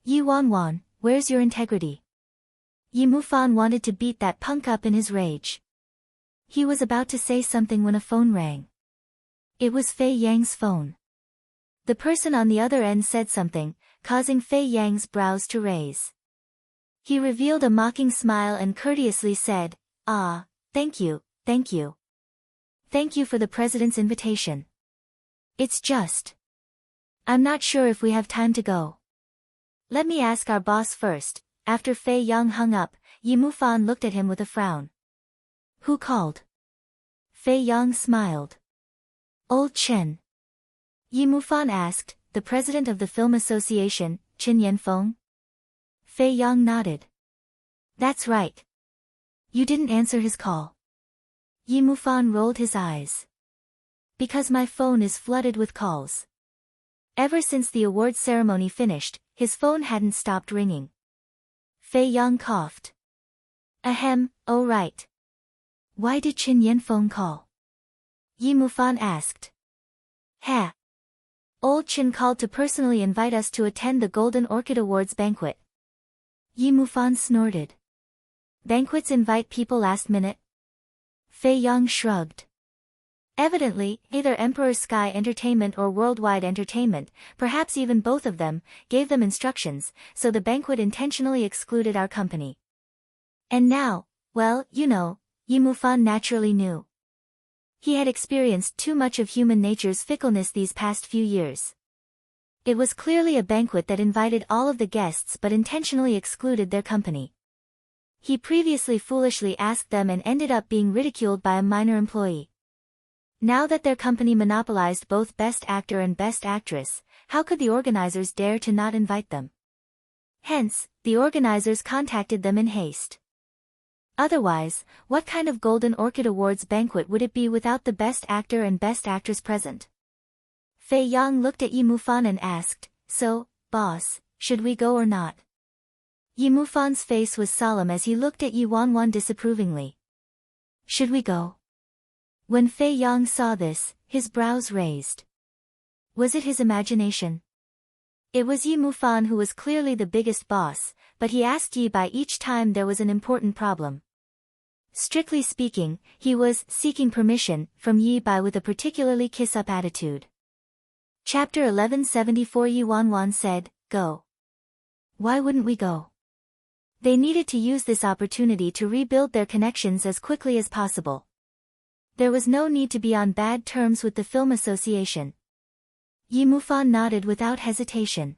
Yi Wanwan, where's your integrity? Yi Mufan wanted to beat that punk up in his rage. He was about to say something when a phone rang. It was Fei Yang's phone. The person on the other end said something, causing Fei Yang's brows to raise. He revealed a mocking smile and courteously said, Ah, thank you, thank you. Thank you for the president's invitation. It's just, I'm not sure if we have time to go. Let me ask our boss first. After Fei Yang hung up, Yi Mufan looked at him with a frown. Who called? Fei Yang smiled. Old Chen. Yi Mufan asked, the president of the film association, Chen Yanfeng? Fei Yang nodded. That's right. You didn't answer his call. Yi Mufan rolled his eyes. Because my phone is flooded with calls. Ever since the awards ceremony finished, his phone hadn't stopped ringing. Fei Yang coughed. Ahem, oh right. Why did Chen Yanfeng call? Yi Mufan asked. Ha. Old Chen called to personally invite us to attend the Golden Orchid Awards banquet. Yi Mufan snorted. Banquets invite people last minute? Fei Yang shrugged. Evidently, either Emperor Sky Entertainment or Worldwide Entertainment, perhaps even both of them, gave them instructions, so the banquet intentionally excluded our company. And now, well, you know, Yi Mufan naturally knew. He had experienced too much of human nature's fickleness these past few years. It was clearly a banquet that invited all of the guests but intentionally excluded their company. He previously foolishly asked them and ended up being ridiculed by a minor employee. Now that their company monopolized both Best Actor and Best Actress, how could the organizers dare to not invite them? Hence, the organizers contacted them in haste. Otherwise, what kind of Golden Orchid Awards banquet would it be without the Best Actor and Best Actress present? Fei Yang looked at Yi Mufan and asked, So, boss, should we go or not? Yi Mufan's face was solemn as he looked at Yi Wanwan disapprovingly. Should we go? When Fei Yang saw this, his brows raised. Was it his imagination? It was Yi Mufan who was clearly the biggest boss, but he asked Yi Bai each time there was an important problem. Strictly speaking, he was seeking permission from Yi Bai with a particularly kiss-up attitude. Chapter 1174 Yi Wanwan said, Go. Why wouldn't we go? They needed to use this opportunity to rebuild their connections as quickly as possible. There was no need to be on bad terms with the film association. Yi Mufan nodded without hesitation.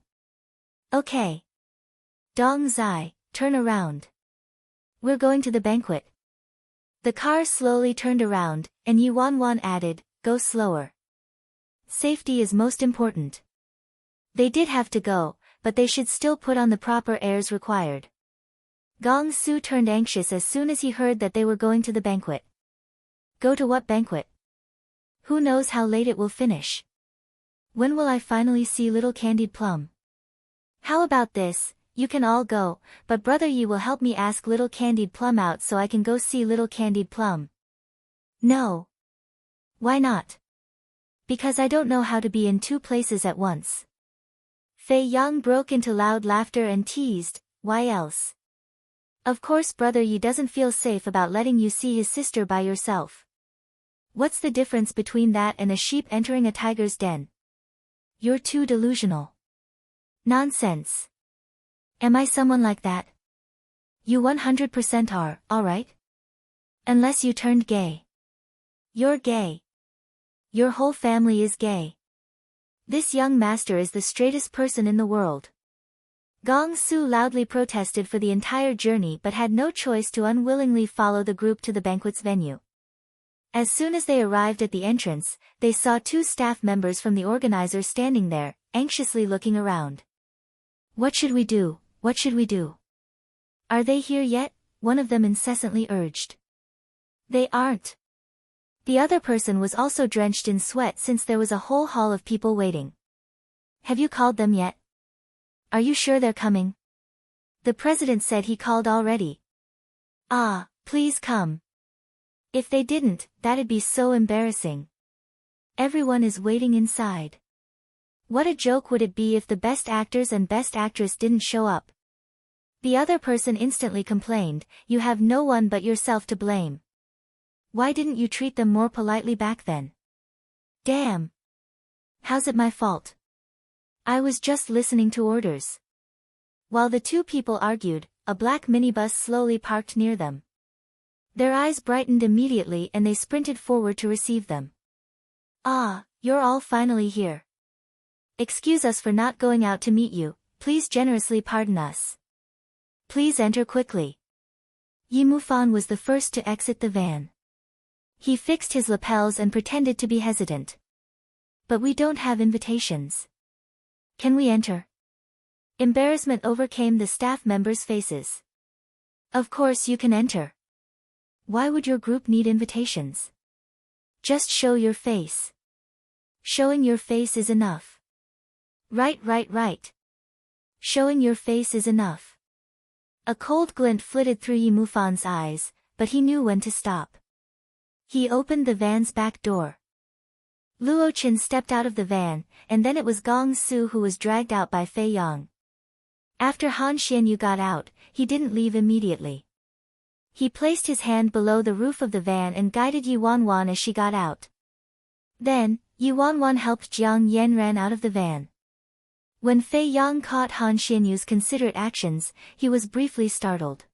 Okay. Dong Zai, turn around. We're going to the banquet. The car slowly turned around, and Yi Wanwan added, go slower. Safety is most important. They did have to go, but they should still put on the proper airs required. Gong Su turned anxious as soon as he heard that they were going to the banquet. Go to what banquet? Who knows how late it will finish? When will I finally see little Candied Plum? How about this, you can all go, but Brother Yi will help me ask little Candied Plum out so I can go see little Candied Plum. No. Why not? Because I don't know how to be in two places at once. Fei Yang broke into loud laughter and teased, why else? Of course Brother Yi doesn't feel safe about letting you see his sister by yourself. What's the difference between that and a sheep entering a tiger's den? You're too delusional. Nonsense. Am I someone like that? You 100% are, alright? Unless you turned gay. You're gay. Your whole family is gay. This young master is the straightest person in the world. Gong Su loudly protested for the entire journey but had no choice to unwillingly follow the group to the banquet's venue. As soon as they arrived at the entrance, they saw two staff members from the organizer standing there, anxiously looking around. What should we do? What should we do? Are they here yet? One of them incessantly urged. They aren't. The other person was also drenched in sweat since there was a whole hall of people waiting. Have you called them yet? Are you sure they're coming? The president said he called already. Ah, please come. If they didn't, that'd be so embarrassing. Everyone is waiting inside. What a joke would it be if the best actors and best actress didn't show up? The other person instantly complained, you have no one but yourself to blame. Why didn't you treat them more politely back then? Damn. How's it my fault? I was just listening to orders. While the two people argued, a black minibus slowly parked near them. Their eyes brightened immediately and they sprinted forward to receive them. Ah, you're all finally here. Excuse us for not going out to meet you, please generously pardon us. Please enter quickly. Yi Mufan was the first to exit the van. He fixed his lapels and pretended to be hesitant. But we don't have invitations. Can we enter? Embarrassment overcame the staff members' faces. Of course you can enter. Why would your group need invitations? Just show your face. Showing your face is enough. Right. Showing your face is enough. A cold glint flitted through Yi Mufan's eyes, but he knew when to stop. He opened the van's back door. Luo Qin stepped out of the van, and then it was Gong Su who was dragged out by Fei Yang. After Han Xianyu got out, he didn't leave immediately. He placed his hand below the roof of the van and guided Yi Wanwan as she got out. Then, Yi Wanwan helped Jiang Yanran out of the van. When Fei Yang caught Han Xianyu's considerate actions, he was briefly startled.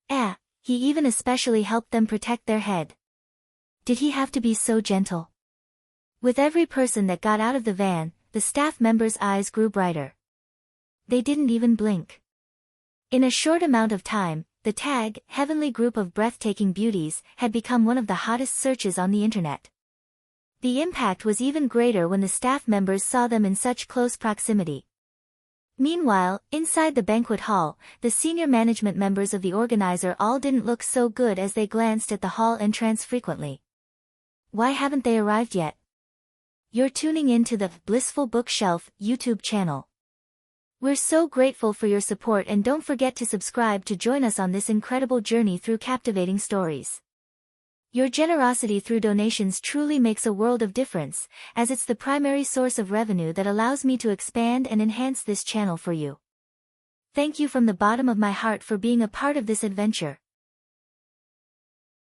He even especially helped them protect their head. Did he have to be so gentle? With every person that got out of the van, the staff members' eyes grew brighter. They didn't even blink. In a short amount of time, the tag, Heavenly Group of Breathtaking Beauties, had become one of the hottest searches on the internet. The impact was even greater when the staff members saw them in such close proximity. Meanwhile, inside the banquet hall, the senior management members of the organizer all didn't look so good as they glanced at the hall entrance frequently. Why haven't they arrived yet? You're tuning in to the Blissful Bookshelf YouTube channel. We're so grateful for your support and don't forget to subscribe to join us on this incredible journey through captivating stories. Your generosity through donations truly makes a world of difference, as it's the primary source of revenue that allows me to expand and enhance this channel for you. Thank you from the bottom of my heart for being a part of this adventure.